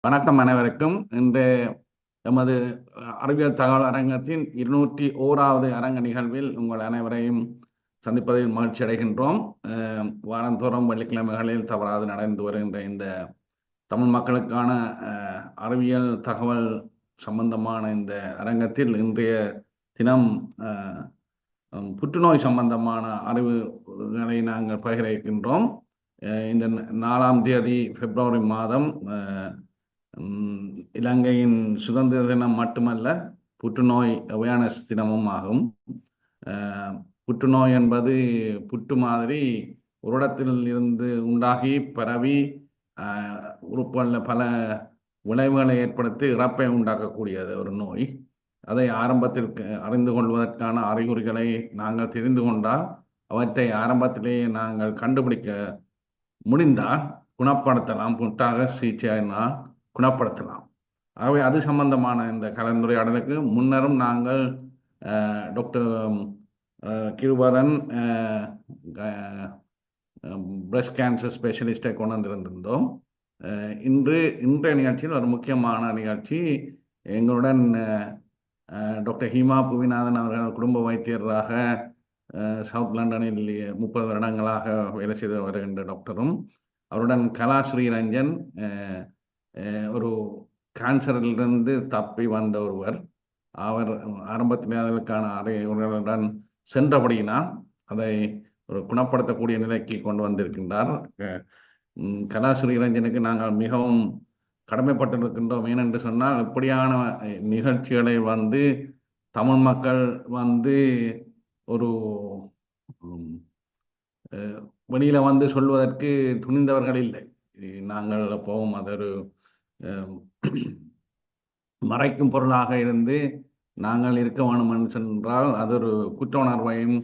வணக்கம் அனைவருக்கும். இன்று எமது அறிவியல் தகவல் அரங்கத்தின் 201வது அரங்க நிகழ்வில் உங்கள் அனைவரையும் சந்திப்பதில் மகிழ்ச்சி அடைகின்றோம். வாரந்தோறும் வெள்ளிக்கிழமைகளில் தவறாது நடந்து வருகின்ற இந்த தமிழ் மக்களுக்கான அறிவியல் தகவல் சம்பந்தமான இந்த அரங்கத்தில் இன்றைய தினம் புற்றுநோய் சம்பந்தமான அறிவுகளை நாங்கள் பகிர இருக்கின்றோம். இந்த 4ஆம் தேதி பிப்ரவரி மாதம் இலங்கையின் சுதந்திர தினம் மட்டுமல்ல, புற்றுநோய் அவேர்னஸ் தினமும் ஆகும். புற்றுநோய் என்பது புற்று மாதிரி ஒரு இடத்தில் இருந்து உண்டாகி பரவி உறுப்புகளில் பல விளைவுகளை ஏற்படுத்தி இறப்பை உண்டாக்கக்கூடியது ஒரு நோய். அதை ஆரம்பத்தில் அறிந்து கொள்வதற்கான அறிகுறிகளை நாங்கள் தெரிந்து கொண்டால் அவற்றை ஆரம்பத்திலேயே நாங்கள் கண்டுபிடிக்க முடிந்தால் குணப்படுத்தலாம். புற்றாக சிகிச்சையினால் குணப்படுத்தலாம். ஆகவே அது சம்பந்தமான இந்த கலந்துரையாடலுக்கு முன்னரும் நாங்கள் டாக்டர் கிருபரன் பிரஸ்ட் கேன்சர் ஸ்பெஷலிஸ்டை கொண்டு வந்திருந்தோம். இன்றைய நிகழ்ச்சியில் ஒரு முக்கியமான நிகழ்ச்சி. எங்களுடன் டாக்டர் ஹீமா புவிநாதன் அவர்கள் குடும்ப வைத்தியராக சவுத் லண்டனில் 30 வருடங்களாக வேலை செய்து வருகின்ற டாக்டரும், அவருடன் கலா ஸ்ரீரஞ்சன் ஒரு கேன்சரிலிருந்து தப்பி வந்த ஒருவர். அவர் ஆரம்பத்தில் அதற்கான அறிவுரைகளுடன் சென்றபடியினால் அதை ஒரு குணப்படுத்தக்கூடிய நிலைக்கு கொண்டு வந்திருக்கின்றார். கலா ஸ்ரீரஞ்சனுக்கு நாங்கள் மிகவும் கடமைப்பட்டிருக்கின்றோம். ஏனென்று சொன்னால், இப்படியான நிகழ்ச்சிகளை தமிழ் மக்கள் ஒரு வெளியில சொல்வதற்கு துணிந்தவர்கள் இல்லை. நாங்கள் போவோம், அது ஒரு மறைக்கும் பொருளாக இருந்து நாங்கள் இருக்க வேணும் என்று சொன்னால் அது ஒரு குற்ற உணர்வையும்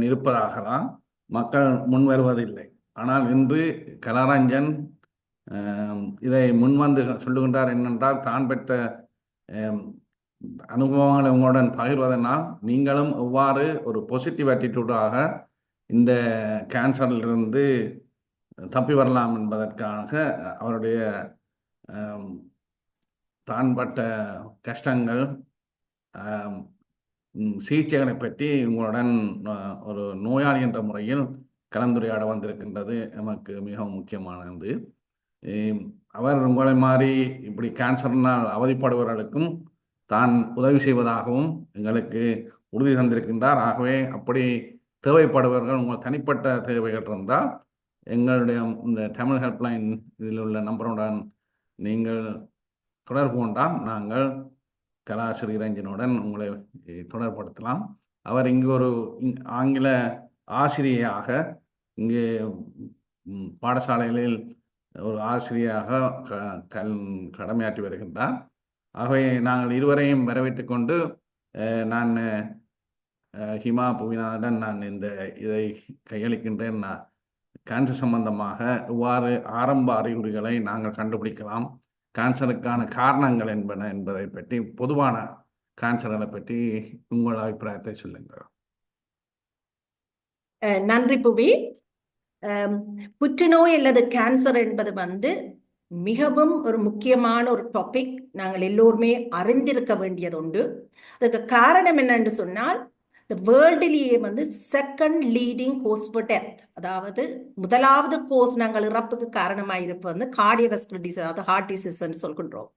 இருப்பதாகலாம் மக்கள் முன் வருவதில்லை. ஆனால் இன்று கலாரஞ்சன் இதை முன்வந்து சொல்லுகின்றார். என்னென்றால், தான் பெற்ற அனுபவங்களை உங்களுடன் பகிர்வதனால் நீங்களும் எவ்வாறு ஒரு பாசிட்டிவ் ஆட்டிடியூடாக இந்த கேன்சரிலிருந்து தப்பி வரலாம் என்பதற்காக அவருடைய தான் பட்ட கஷ்டங்கள், சிகிச்சைகளை பற்றி உங்களுடன் ஒரு நோயாளி என்ற முறையில் கலந்துரையாட வந்திருக்கின்றது நமக்கு மிகவும் முக்கியமானது. அவர் உங்களை மாதிரி இப்படி கேன்சர்னால் அவதிப்படுபவர்களுக்கும் தான் உதவி செய்வதாகவும் எங்களுக்கு உறுதி தந்திருக்கின்றார். ஆகவே அப்படி தேவைப்படுபவர்கள், உங்கள் தனிப்பட்ட தேவைகள் இருந்தால் எங்களுடைய இந்த தமிழ் ஹெல்ப்லைன் இதில் உள்ள நம்பருடன் நீங்கள் தொடர்பு கொண்டால் நாங்கள் கலா ஸ்ரீரஞ்சனுடன் உங்களை தொடர்படுத்தலாம். அவர் இங்கு ஒரு ஆங்கில ஆசிரியையாக இங்கே பாடசாலைகளில் ஒரு ஆசிரியராக கடமையாற்றி வருகின்றார். ஆகவே நாங்கள் இருவரையும் வரவேற்றுக் கொண்டு நான் ஹிமா புவிநாதன் நான் இதை கையளிக்கின்றேன். கேன்சர் சம்பந்தமாக இவ்வாறு ஆரம்ப அறிகுறிகளை நாங்கள் கண்டுபிடிக்கலாம், கேன்சருக்கான காரணங்கள் என்பதை பற்றி, பொதுவான கேன்சர்களை பற்றி உங்கள் அபிப்பிராயத்தை சொல்லுங்கள். நன்றி புவி. புற்றுநோய் அல்லது கேன்சர் என்பது மிகவும் ஒரு முக்கியமான ஒரு டாபிக். நாங்கள் எல்லோருமே அறிந்திருக்க வேண்டியது உண்டு. அதுக்கு காரணம் என்னன்னு சொன்னால், வேர்ல்டிலேயே second leading cause for death, அதாவது முதலாவது கோஸ் நாங்கள் இறப்புக்கு காரணமாக இருப்பது கார்டியோவாஸ்குலர் டிசீஸ், அதாவது ஹார்ட் டிசீஸ் சொல்கின்றோம்.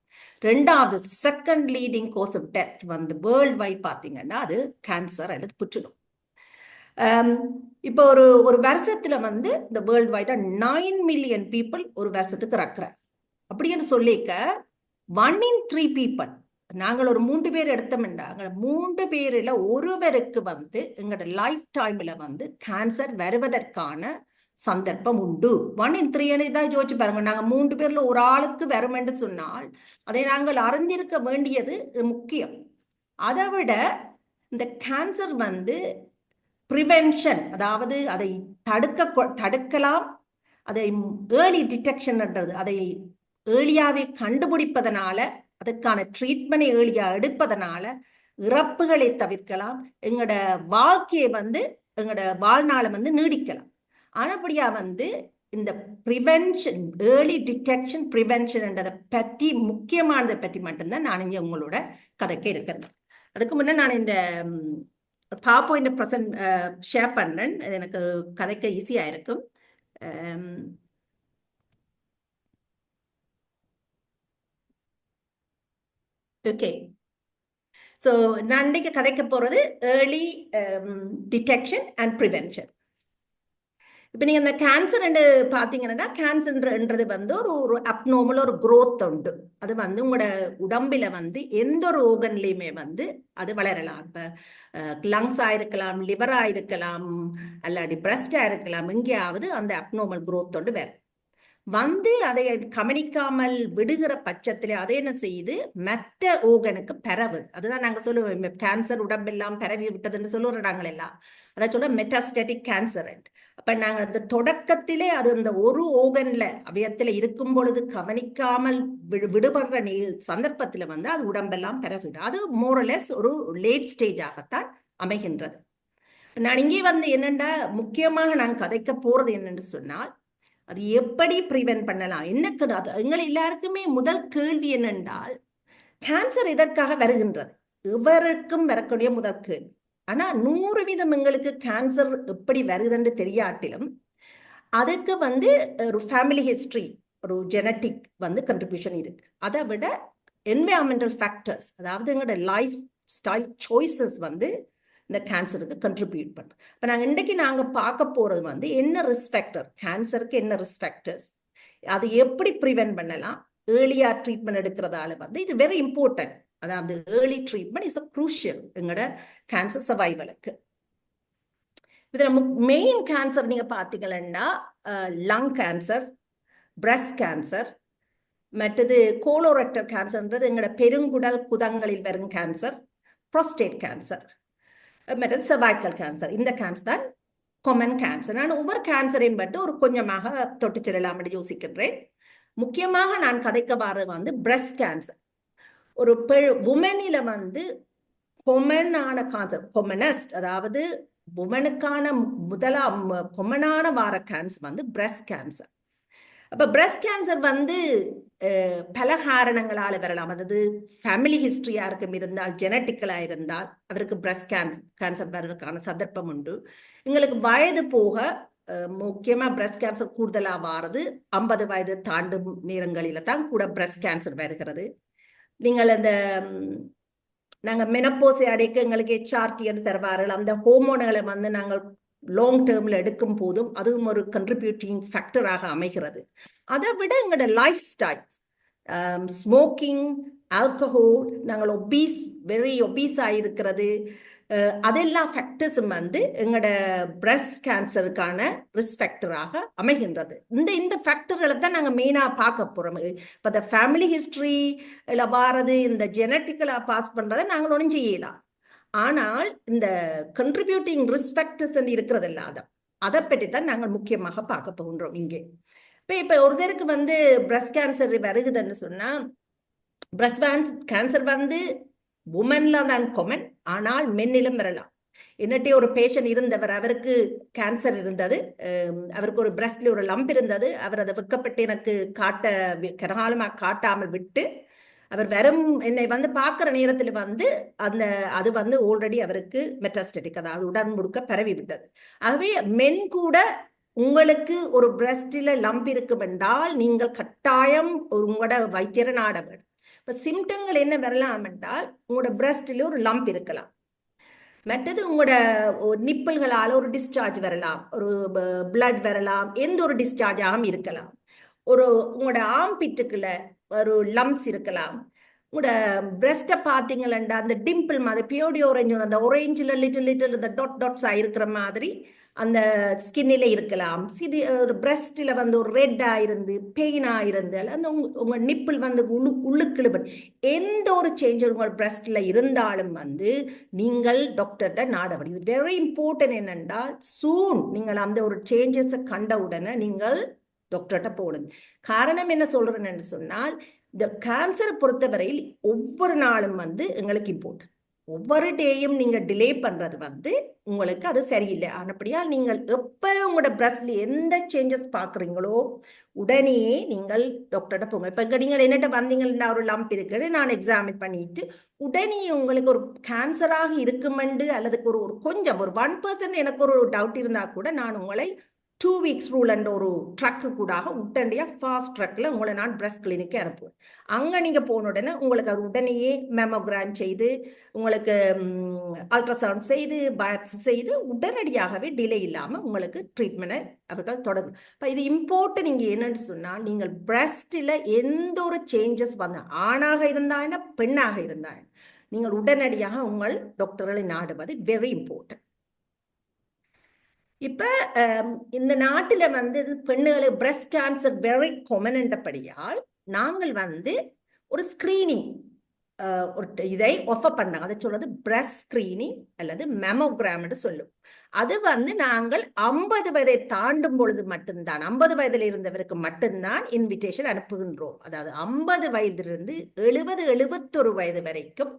ரெண்டாவது second leading cause of death world wide பார்த்தீங்கன்னா அது கேன்சர் அல்லது புற்றுநோய். இப்போ ஒரு வருஷத்துல இந்த வேர்ல்ட் வைடா 9 மில்லியன் பீப்புள் ஒரு வருஷத்துக்கு இறக்குறார். அப்படின்னு சொல்லிக்க 1 in 3 people, நாங்கள் ஒரு 3 பேர் எடுத்தோம்னா 3 பேரில் ஒருவருக்கு எங்களோட லைஃப் டைம்ல கேன்சர் வருவதற்கான சந்தர்ப்பம் உண்டு. 1 in 3 தான் யோசிச்சு பாருங்க. நாங்கள் 3 பேர்ல ஒரு ஆளுக்கு வரும் என்று சொன்னால் அதை நாங்கள் அறிந்திருக்க வேண்டியது முக்கியம். அதை விட இந்த கேன்சர் ப்ரிவென்ஷன், அதாவது அதை தடுக்கலாம், அதை ஏர்லி டிடெக்ஷன்ன்றது, அதை ஏர்லியாவே கண்டுபிடிப்பதனால, அதற்கான ட்ரீட்மெண்ட் ஏர்லியா எடுப்பதனால இறப்புகளை தவிர்க்கலாம், எங்களோட வாழ்க்கையை எங்களோட வாழ்நாளை நீடிக்கலாம். ஆனபடியா இந்த ப்ரிவென்ஷன், ஏர்லி டிடெக்ஷன் ப்ரிவென்ஷன்ன்றதை பற்றி, முக்கியமானதை பற்றி மட்டும்தான் நான் இங்கே உங்களோட கதைக்க இருக்கிறேன். அதுக்கு முன்னே நான் இந்த பாப்போ இந்த ப்ரெசன்ட் ஷேர் பண்ணேன். அது எனக்கு கதைக்க ஈஸியாக இருக்கும். ஓகே, ஸோ நான் இன்றைக்கு கதைக்க போகிறது ஏர்லி டிடெக்ஷன் அண்ட் ப்ரிவென்ஷன். இப்போ நீங்கள் இந்த கேன்சர் பார்த்தீங்கன்னா, கேன்சர்ன்றது வந்து ஒரு அப்நார்மல் ஒரு growth உண்டு. அது வந்து உங்களோட உடம்பில் வந்து எந்த ஒரு ஓர்கன்லேயுமே வந்து அது வளரலாம். இப்போ லங்ஸாக இருக்கலாம், லிவராக இருக்கலாம், அல்லாடி பிரஸ்டாக இருக்கலாம், எங்கேயாவது அந்த அப்நார்மல் growth உண்டு வேறு வந்து அதை கவனிக்காமல் விடுகிற பட்சத்தில் அதை என்ன செய்யுது, மற்ற ஓர்கனுக்கு பரவுது. அதுதான் நாங்கள் சொல்லுவோம், கேன்சர் உடம்பெல்லாம் பரவி விட்டதுன்னு சொல்லுவோம் நாங்கள் எல்லாம். அதை சொல்ல மெட்டாஸ்டேட்டிக் கேன்சர். அப்ப நாங்கள் அந்த தொடக்கத்திலே அது அந்த ஒரு ஓர்கன்ல அவயத்தில் இருக்கும் பொழுது கவனிக்காமல் விடுபடுற சந்தர்ப்பத்தில் வந்து அது உடம்பெல்லாம் பரவுது. அது மோரலெஸ் ஒரு லேட் ஸ்டேஜாகத்தான் அமைகின்றது. நான் இங்கே வந்து என்னென்னா, முக்கியமாக நான் கதைக்க போறது என்னென்னு சொன்னால், அது எப்படி ப்ரிவென்ட் பண்ணலாம், என்ன எங்களை எல்லாருக்குமே முதல் கேள்வி என்னென்றால், கேன்சர் இதற்காக வருகின்றது, எவருக்கும் வரக்கூடிய முதல் கேள்வி. ஆனா 100% எங்களுக்கு கேன்சர் எப்படி வருதுன்னு தெரியாட்டிலும் அதுக்கு வந்து ஒரு ஃபேமிலி ஹிஸ்டரி, ஒரு ஜெனட்டிக் வந்து கண்ட்ரிபியூஷன் இருக்கு. அதை விட என்வைரன்மெண்டல் ஃபேக்டர்ஸ், அதாவது எங்களோட லைஃப் ஸ்டைல் சாய்ஸஸ் வந்து இந்த கேன்சருக்கு கண்ட்ரிபியூட் பண்ணுறோம். இப்போ நாங்கள் பார்க்க போகிறது வந்து என்ன ரிஸ்க் ஃபேக்டர், கேன்சருக்கு என்ன ரிஸ்க் ஃபேக்டர்ஸ், அது எப்படி ப்ரிவென்ட் பண்ணலாம், ஏர்லியாக ட்ரீட்மெண்ட் எடுக்கிறதால வந்து இது வெரி இம்பார்ட்டன்ட். அதாவது early treatment is a crucial எங்களோட கேன்சர் சர்வைவலுக்கு. இதில் மெயின் கேன்சர் நீங்கள் பார்த்தீங்கன்னா லங் கேன்சர், பிரஸ்ட் கேன்சர், மற்றது கோலோரெக்டல் கேன்சர்ன்றது எங்களோட பெருங்குடல் குதங்களில் வரும் கேன்சர், ப்ரோஸ்டேட் கேன்சர், மற்றது சர்வைக்கல் கேன்சர். இந்த கேன்சர் தான் காமன் கேன்சர். நான் ஒவ்வொரு கேன்சரையும் பட்டு ஒரு கொஞ்சமாக தொட்டு செல்லலாம் என்று யோசிக்கின்றேன். முக்கியமாக நான் கதைக்க வர வந்து பிரஸ்ட் கேன்சர். ஒரு உமனில வந்து கொமனான கேன்சர், கொமனஸ்ட், அதாவது உமனுக்கான முதலாம் கொமனான வார கேன்சர் வந்து பிரஸ்ட் கேன்சர். அப்போ பிரஸ்ட் கேன்சர் வந்து பல காரணங்களால் வரலாம். அதாவது ஃபேமிலி ஹிஸ்ட்ரி யாருக்கும் இருந்தால், ஜெனட்டிக்கலாக இருந்தால் அவருக்கு பிரஸ்ட் கேன்சர் வர்றதுக்கான சந்தர்ப்பம் உண்டு. எங்களுக்கு வயது போக முக்கியமாக பிரஸ்ட் கேன்சர் கூடுதலாக வாரது 50 வயது தாண்டும் நேரங்களில் தான் கூட பிரஸ்ட் கேன்சர் வருகிறது. நீங்கள் அந்த நாங்கள் மெனப்போஸை அடைக்க எங்களுக்கு HRT தருவார்கள். அந்த ஹோமோன்களை வந்து நாங்கள் லாங் டேர்மில் எடுக்கும் போதும் அதுவும் ஒரு கண்ட்ரிபியூட்டிங் ஃபேக்டராக அமைகிறது. அதை விட எங்களோட லைஃப் ஸ்டைல்ஸ், ஸ்மோக்கிங், ஆல்கஹால், நாங்கள் வெரி ஒபீஸாக இருக்கிறது, அதெல்லாம் ஃபேக்டர்ஸும் வந்து எங்களோட பிரஸ்ட் கேன்சருக்கான ரிஸ்க் ஃபேக்டராக அமைகின்றது. இந்த ஃபேக்டர்களை தான் நாங்கள் மெயினாக பார்க்க போகிறோம். இப்போ இந்த ஃபேமிலி ஹிஸ்ட்ரியில் வாரது, இந்த ஜெனட்டிக்கலாக பாஸ் பண்ணுறதை நாங்கள் ஒன்றும் செய்யலாம். ஆனால் இந்த கண்ட்ரிபியூட்டிங் ரிஸ்க் ஃபேக்டர்ஸ் இருக்கிறது இல்லாத அதை பற்றி தான் நாங்கள் முக்கியமாக பார்க்க போகின்றோம் இங்கே. இப்போ ஒருத்தருக்கு வந்து பிரஸ்ட் கேன்சர் வருகுதுன்னு சொன்னால், பிரஸ்ட் கேன்சர் வந்து உமன்ல தான் காமன், ஆனால் மென்னிலும் வரலாம். என்னட்டே ஒரு பேஷண்ட் இருந்தவர், அவருக்கு கேன்சர் இருந்தது, அவருக்கு ஒரு பிரஸ்ட்ல ஒரு லம்ப் இருந்தது. அவர் அதை வெக்கப்பட்டு எனக்கு கனகாலமாக காட்டாமல் விட்டு அவர் வெறும் என்னை வந்து பார்க்குற நேரத்தில் வந்து அது வந்து ஆல்ரெடி அவருக்கு மெட்டாஸ்டேட்டிக், அதாவது உடன் முழுக்க பரவி விட்டது. ஆகவே மென் கூட உங்களுக்கு ஒரு பிரஸ்டில் லம்ப் இருக்கும் என்றால் நீங்கள் கட்டாயம் உங்களோட வைத்தியரை நாட வேண்டும். இப்போ சிம்டங்கள் என்ன வரலாம் என்றால், உங்களோட பிரஸ்டில் ஒரு லம்ப் இருக்கலாம், மற்றது உங்களோட நிப்பிள்களால் ஒரு டிஸ்சார்ஜ் வரலாம், ஒரு பிளட் வரலாம், எந்த ஒரு டிஸ்சார்ஜாகவும் இருக்கலாம். உங்களோட ஆம்பிட்டுக்குள்ள ஒரு லம்ப்ஸ் இருக்கலாம். உங்களோட பிரஸ்ட்டை பார்த்தீங்களா, அந்த டிம்பிள் மாதிரி பியோடி ஆரஞ்சு, அந்த ஒரேஞ்சில் லிட்டில் இந்த டாட்ஸாக இருக்கிற மாதிரி அந்த ஸ்கின்னில் இருக்கலாம். ஒரு பிரஸ்ட்டில் வந்து ஒரு ரெட்டாக இருந்து பெயினாக இருந்து, அந்த உங்கள் நிப்பிள் வந்து உள்ளுக்கிழுபன் எந்த ஒரு சேஞ்ச் உங்கள் பிரஸ்ட்டில் இருந்தாலும் வந்து நீங்கள் டாக்டர்கிட்ட நாட வேண்டும். இது வெரி இம்பார்ட்டன்ட். என்னென்றால் சூன் நீங்கள் அந்த ஒரு சேஞ்சஸை கண்ட உடனே நீங்கள் டாக்டர்கிட்ட போடுங்க. காரணம் என்ன சொல்றேன்னு சொன்னால், இந்த கேன்சரை பொறுத்தவரையில் ஒவ்வொரு நாளும் வந்து எங்களுக்கு இம்பார்ட்டன்ட். ஒவ்வொரு டேயும் நீங்க டிலே பண்றது வந்து உங்களுக்கு அது சரியில்லை. ஆனப்படியா நீங்கள் எப்ப உங்களோட பிரஸ்ட்ல எந்த சேஞ்சஸ் பாக்குறீங்களோ உடனே நீங்கள் டாக்டர்கிட்ட போங்க. இப்ப இங்க நீங்கள் என்னட்ட வந்தீங்கன்னா ஒரு லம்ப் இருக்குது, நான் எக்ஸாமின் பண்ணிட்டு உடனே உங்களுக்கு ஒரு கேன்சராக இருக்குமெண்டு அல்லது ஒரு கொஞ்சம் ஒரு 1% எனக்கு ஒரு டவுட் இருந்தா கூட நான் உங்களை 2 weeks ரூல் என்ற ஒரு ட்ரக்கு கூடாக உடனடியா ஃபாஸ்ட் ட்ரக்ல உங்களை நான் பிரஸ்ட் கிளினிக்கு அனுப்புவேன். அங்க நீங்க போன உடனே உங்களுக்கு அவர் உடனேயே மெமோகிராம் செய்து உங்களுக்கு அல்ட்ராசவுண்ட் செய்து பயாப்சி செய்து உடனடியாகவே டிலே இல்லாம உங்களுக்கு ட்ரீட்மெண்ட்டை அவர்கள் தொடங்கும். இப்போ இது இம்பார்ட்டன்ட். நீங்க என்னன்னு சொன்னால் நீங்கள் பிரஸ்டில் எந்த ஒரு சேஞ்சஸ் வந்த ஆணாக இருந்தாங்க பெண்ணாக இருந்தாங்க நீங்கள் உடனடியாக உங்கள் டாக்டர்களை நாடுவது வெரி இம்பார்ட்டன்ட். இப்ப இந்த நாட்டில வந்து பெண்ணுகளுக்கு பிரஸ்ட் கேன்சர் வெரி காமன் என்றபடியால் நாங்கள் வந்து ஒரு ஸ்கிரீனிங் ஒரு இதை ஆஃபர் பண்ணாங்க. அதை சொல்றது பிரஸ்ட் ஸ்கிரீனிங் அல்லது மெமோகிராம் என்று சொல்லும். அது வந்து நாங்கள் 50 வயதை தாண்டும் பொழுது மட்டும்தான், 50 வயதில் இருந்தவருக்கு மட்டும்தான் இன்விடேஷன் அனுப்புகின்றோம். அதாவது 50 வயதிலிருந்து 70-71 வயது வரைக்கும்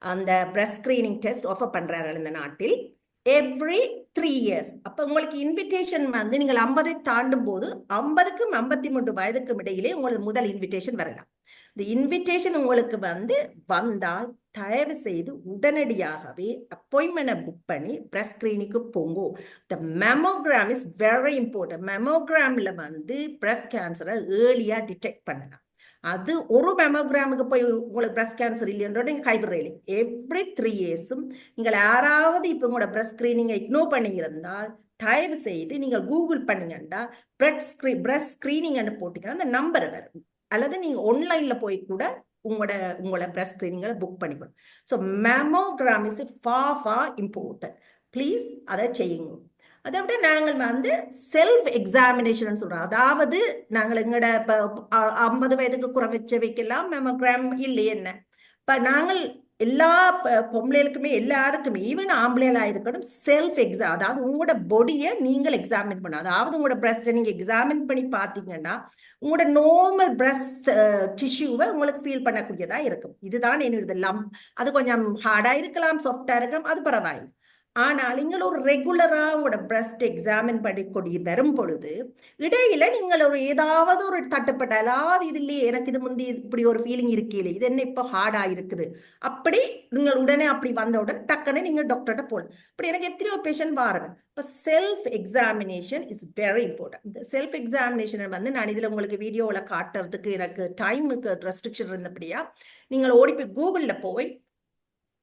அந்த பிரஸ்ட் ஸ்கிரீனிங் டெஸ்ட் ஆஃபர் பண்றார்கள் இந்த நாட்டில் எவ்ரி 3 years. அப்ப உங்களுக்கு இன்விடேஷன் வந்து நீங்கள் 50 தாண்டும் போது 50க்கும் 53 வயதுக்கும் இடையிலே உங்களுக்கு முதல் இன்விடேஷன் வரலாம். இந்த இன்விடேஷன் உங்களுக்கு வந்து வந்தால் தயவு செய்து உடனடியாகவே அப்பாயின்மெண்ட்டை புக் பண்ணி பிரஸ்ட் ஸ்கிரீனிங்க்கு போங்க. த மெமோகிராம் இஸ் வெரி இம்பார்ட்டன்ட். மெமோகிராம்ல வந்து பிரஸ்ட் கேன்சரை ஏர்லியா டிடெக்ட் பண்ணலாம். அது ஒரு மெமோகிராமுக்கு போய் உங்களுக்கு பிரஸ்ட் கேன்சர் இல்லையன்றோட நீங்க கைவிடுறீங்க. எவ்ரி 3 yearsம் நீங்கள் யாராவது இப்போ உங்களோட பிரஸ்ட் ஸ்கிரீனிங்கை இக்னோர் பண்ணியிருந்தால் தயவு செய்து நீங்கள் கூகுள் பண்ணீங்கன்னா பிரஸ்ட் ஸ்கிரீனிங் போட்டீங்கன்னா அந்த நம்பர் வரும். அல்லது நீங்க ஆன்லைன்ல போய் கூட உங்களோட பிரஸ்ட் ஸ்கிரீனிங்கை புக் பண்ணிக்கணும். So mammogram is for important. Please அதை செய்யுங்க. அதை விட நாங்கள் வந்து செல்ஃப் எக்ஸாமினேஷன் சொல்றோம். அதாவது நாங்கள் எங்கட 50 வயதுக்கு குறைச்சவைக்கெல்லாம் மெமோகிராம் இல்லை என்ன. இப்ப நாங்கள் எல்லா பொம்பளைகளுக்குமே எல்லாருக்குமே ஈவன் ஆம்பளைகளா இருக்கணும் செல்ஃப் எக்ஸாம், அதாவது உங்களோட பொடியை நீங்கள் எக்ஸாமின் பண்ணணும். அதாவது உங்களோட பிரஸ்ட்டை நீங்க எக்ஸாமின் பண்ணி பார்த்தீங்கன்னா உங்களோட நார்மல் பிரஸ்ட் டிஷ்யூவை உங்களுக்கு ஃபீல் பண்ணக்கூடியதா இருக்கும். இதுதான் என்னோட லம்ப். அது கொஞ்சம் ஹார்டா இருக்கலாம், சாஃப்டா இருக்கலாம், அது பரவாயில்லை. ஆனால் நீங்கள் ஒரு ரெகுலரா உங்களோட பிரஸ்ட் எக்ஸாமின் பண்ணி வரும் பொழுது இடையில நீங்கள் ஒரு ஏதாவது ஒரு தட்டுப்பட்டாலாவது இது இல்லையே எனக்கு இது முந்தி இப்படி ஒரு ஃபீலிங் இருக்கீங்களே, இது என்ன இப்போ ஹார்டா இருக்குது, அப்படி நீங்கள் உடனே அப்படி வந்தவுடன் டக்குன்னு நீங்க டாக்டர்கிட்ட போகலாம். அப்படி எனக்கு எத்தனையோ பேஷண்ட் பாருங்க. இப்போ self examination is very important. இந்த செல்ஃப் எக்ஸாமினேஷன் வந்து நான் இதுல உங்களுக்கு வீடியோவில் காட்டுறதுக்கு எனக்கு டைமுக்கு ரெஸ்ட்ரிக்ஷன் இருந்தபடியா நீங்கள் ஓடி போய் கூகுளில் போய்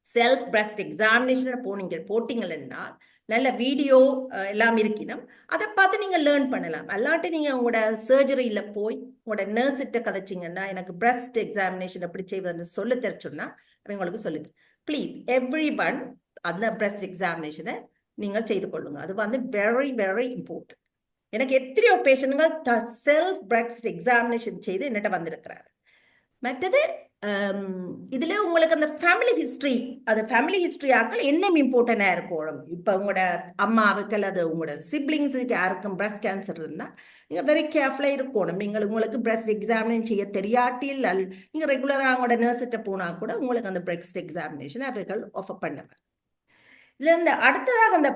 செல்ஃப் பிரஸ்ட் எக்ஸாமினேஷன் போட்டீங்கன்னா நல்ல வீடியோ எல்லாம் இருக்கணும். அதை பார்த்து நீங்க லேர்ன் பண்ணலாம். அல்லாட்டி நீங்க உங்களோட சர்ஜரியில போய் உங்களோட நர்ஸ்கிட்ட கதைச்சிங்கன்னா எனக்கு பிரஸ்ட் எக்ஸாமினேஷன் எப்படி செய்வதுன்னு சொல்ல தெரிச்சுன்னா உங்களுக்கு சொல்லுது. ப்ளீஸ் எவ்ரி ஒன் அந்த பிரஸ்ட் எக்ஸாமினேஷனை நீங்கள் செய்து கொள்ளுங்க. அது வந்து வெரி வெரி இம்பார்ட்டன்ட். எனக்கு எத்தனையோ பேஷண்ட்கள் செல்ஃப் பிரஸ்ட் எக்ஸாமினேஷன் செய்து என்னட்ட வந்திருக்கிறாரு. மற்றது இதுல உங்களுக்கு அந்த ஃபேமிலி ஹிஸ்டரி, அது ஃபேமிலி ஹிஸ்டரி ஆக்கள் என்ன இம்பார்ட்டன்டா இருக்கும். இப்ப உங்களோட அம்மாவுக்கு அல்லது உங்களோட சிப்ளிங்ஸுக்கு யாருக்கும் பிரஸ்ட் கேன்சர் இருந்தா நீங்க வெரி கேர்ஃபுல்லா இருக்கணும். நீங்கள் உங்களுக்கு பிரஸ்ட் எக்ஸாமினேஷன் செய்ய தெரியாட்டில் நீங்க ரெகுலரா உங்களோட நர்ஸ்கிட்ட போனா கூட உங்களுக்கு அந்த பிரஸ்ட் எக்ஸாமினேஷன் அவர்கள் ஆஃபர் பண்ணுவாங்க. இதுல இந்த அடுத்ததாக அந்த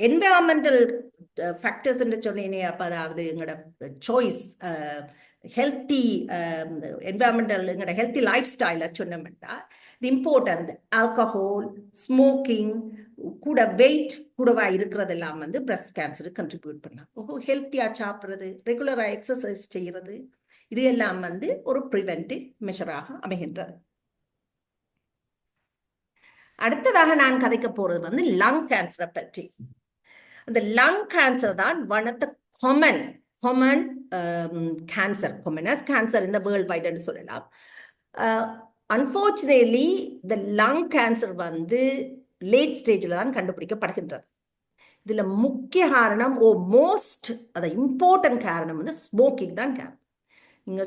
என்வரான்மெண்டல் ஃபேக்டர்ஸ் என்று சொன்னேனே, அப்போ அதாவது எங்களோட சாய்ஸ் ஹெல்த்தி என்வரான்மெண்டல் எங்களோட ஹெல்த்தி லைஃப் ஸ்டைலை சொன்னோம்னா இது இம்பார்ட்டன்ட். ஆல்கஹால், ஸ்மோக்கிங், கூட வெயிட் கூடவா இருக்கிறதெல்லாம் வந்து பிரஸ்ட் கேன்சருக்கு கண்ட்ரிபியூட் பண்ணலாம். ஹெல்த்தியா சாப்பிட்றது, ரெகுலரா எக்ஸசைஸ் செய்யறது, இது எல்லாம் வந்து ஒரு ப்ரிவென்டிவ் மெஷராக அமைகின்றது. அடுத்ததாக நான் கதைக்க போறது வந்து லங் கேன்சரை பற்றி. அந்த லங் கேன்சர் தான் one of the common cancer, commonest cancer இந்த வேர்ல்ட் வைடுன்னு சொல்லலாம். அன்ஃபார்ச்சுனேட்லி இந்த லங் கேன்சர் வந்து லேட் ஸ்டேஜில் தான் கண்டுபிடிக்கப்படுகின்றது. இதுல முக்கிய காரணம் மோஸ்ட் அது இம்பார்ட்டன்ட் காரணம் வந்து ஸ்மோக்கிங் தான் காரணம். நீங்க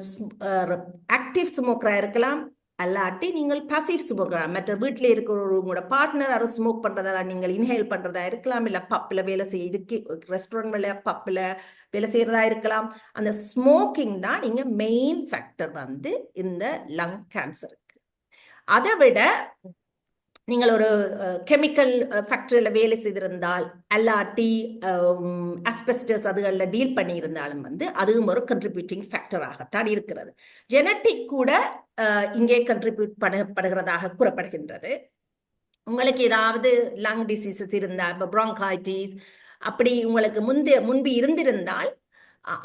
ஆக்டிவ் ஸ்மோக்கரா இருக்கலாம், அல்லாட்டி நீங்கள் பாசிவ் ஸ்மோக்கரா, மற்ற வீட்டில் இருக்கிற உங்களோட பார்ட்னர் யாரும் ஸ்மோக் பண்றதா நீங்கள் இன்ஹேல் பண்றதா இருக்கலாம், இல்லை பப்பில் வேலை செய்ய ரெஸ்டாரண்ட்ல பப்பில் வேலை செய்யறதா இருக்கலாம். அந்த ஸ்மோக்கிங் தான் நீங்க மெயின் ஃபேக்டர் வந்து இந்த லங் கேன்சருக்கு. அதை விட நீங்கள் ஒரு கெமிக்கல் ஃபேக்டரியில் வேலை செய்திருந்தால் அல்லாட்டி அஸ்பெஸ்டஸ் அதுகளில் டீல் பண்ணியிருந்தாலும் வந்து அதுவும் ஒரு கண்ட்ரிபியூட்டிங் ஃபேக்டராகத்தான் இருக்கிறது. ஜெனட்டிக் கூட இங்கே கண்ட்ரிபியூட் பண்ணப்படுகிறதாக கூறப்படுகின்றது. உங்களுக்கு ஏதாவது லங் டிசீசஸ் இருந்தால், இப்போ ப்ராங்கைட்டிஸ் அப்படி உங்களுக்கு முன்பு இருந்திருந்தால்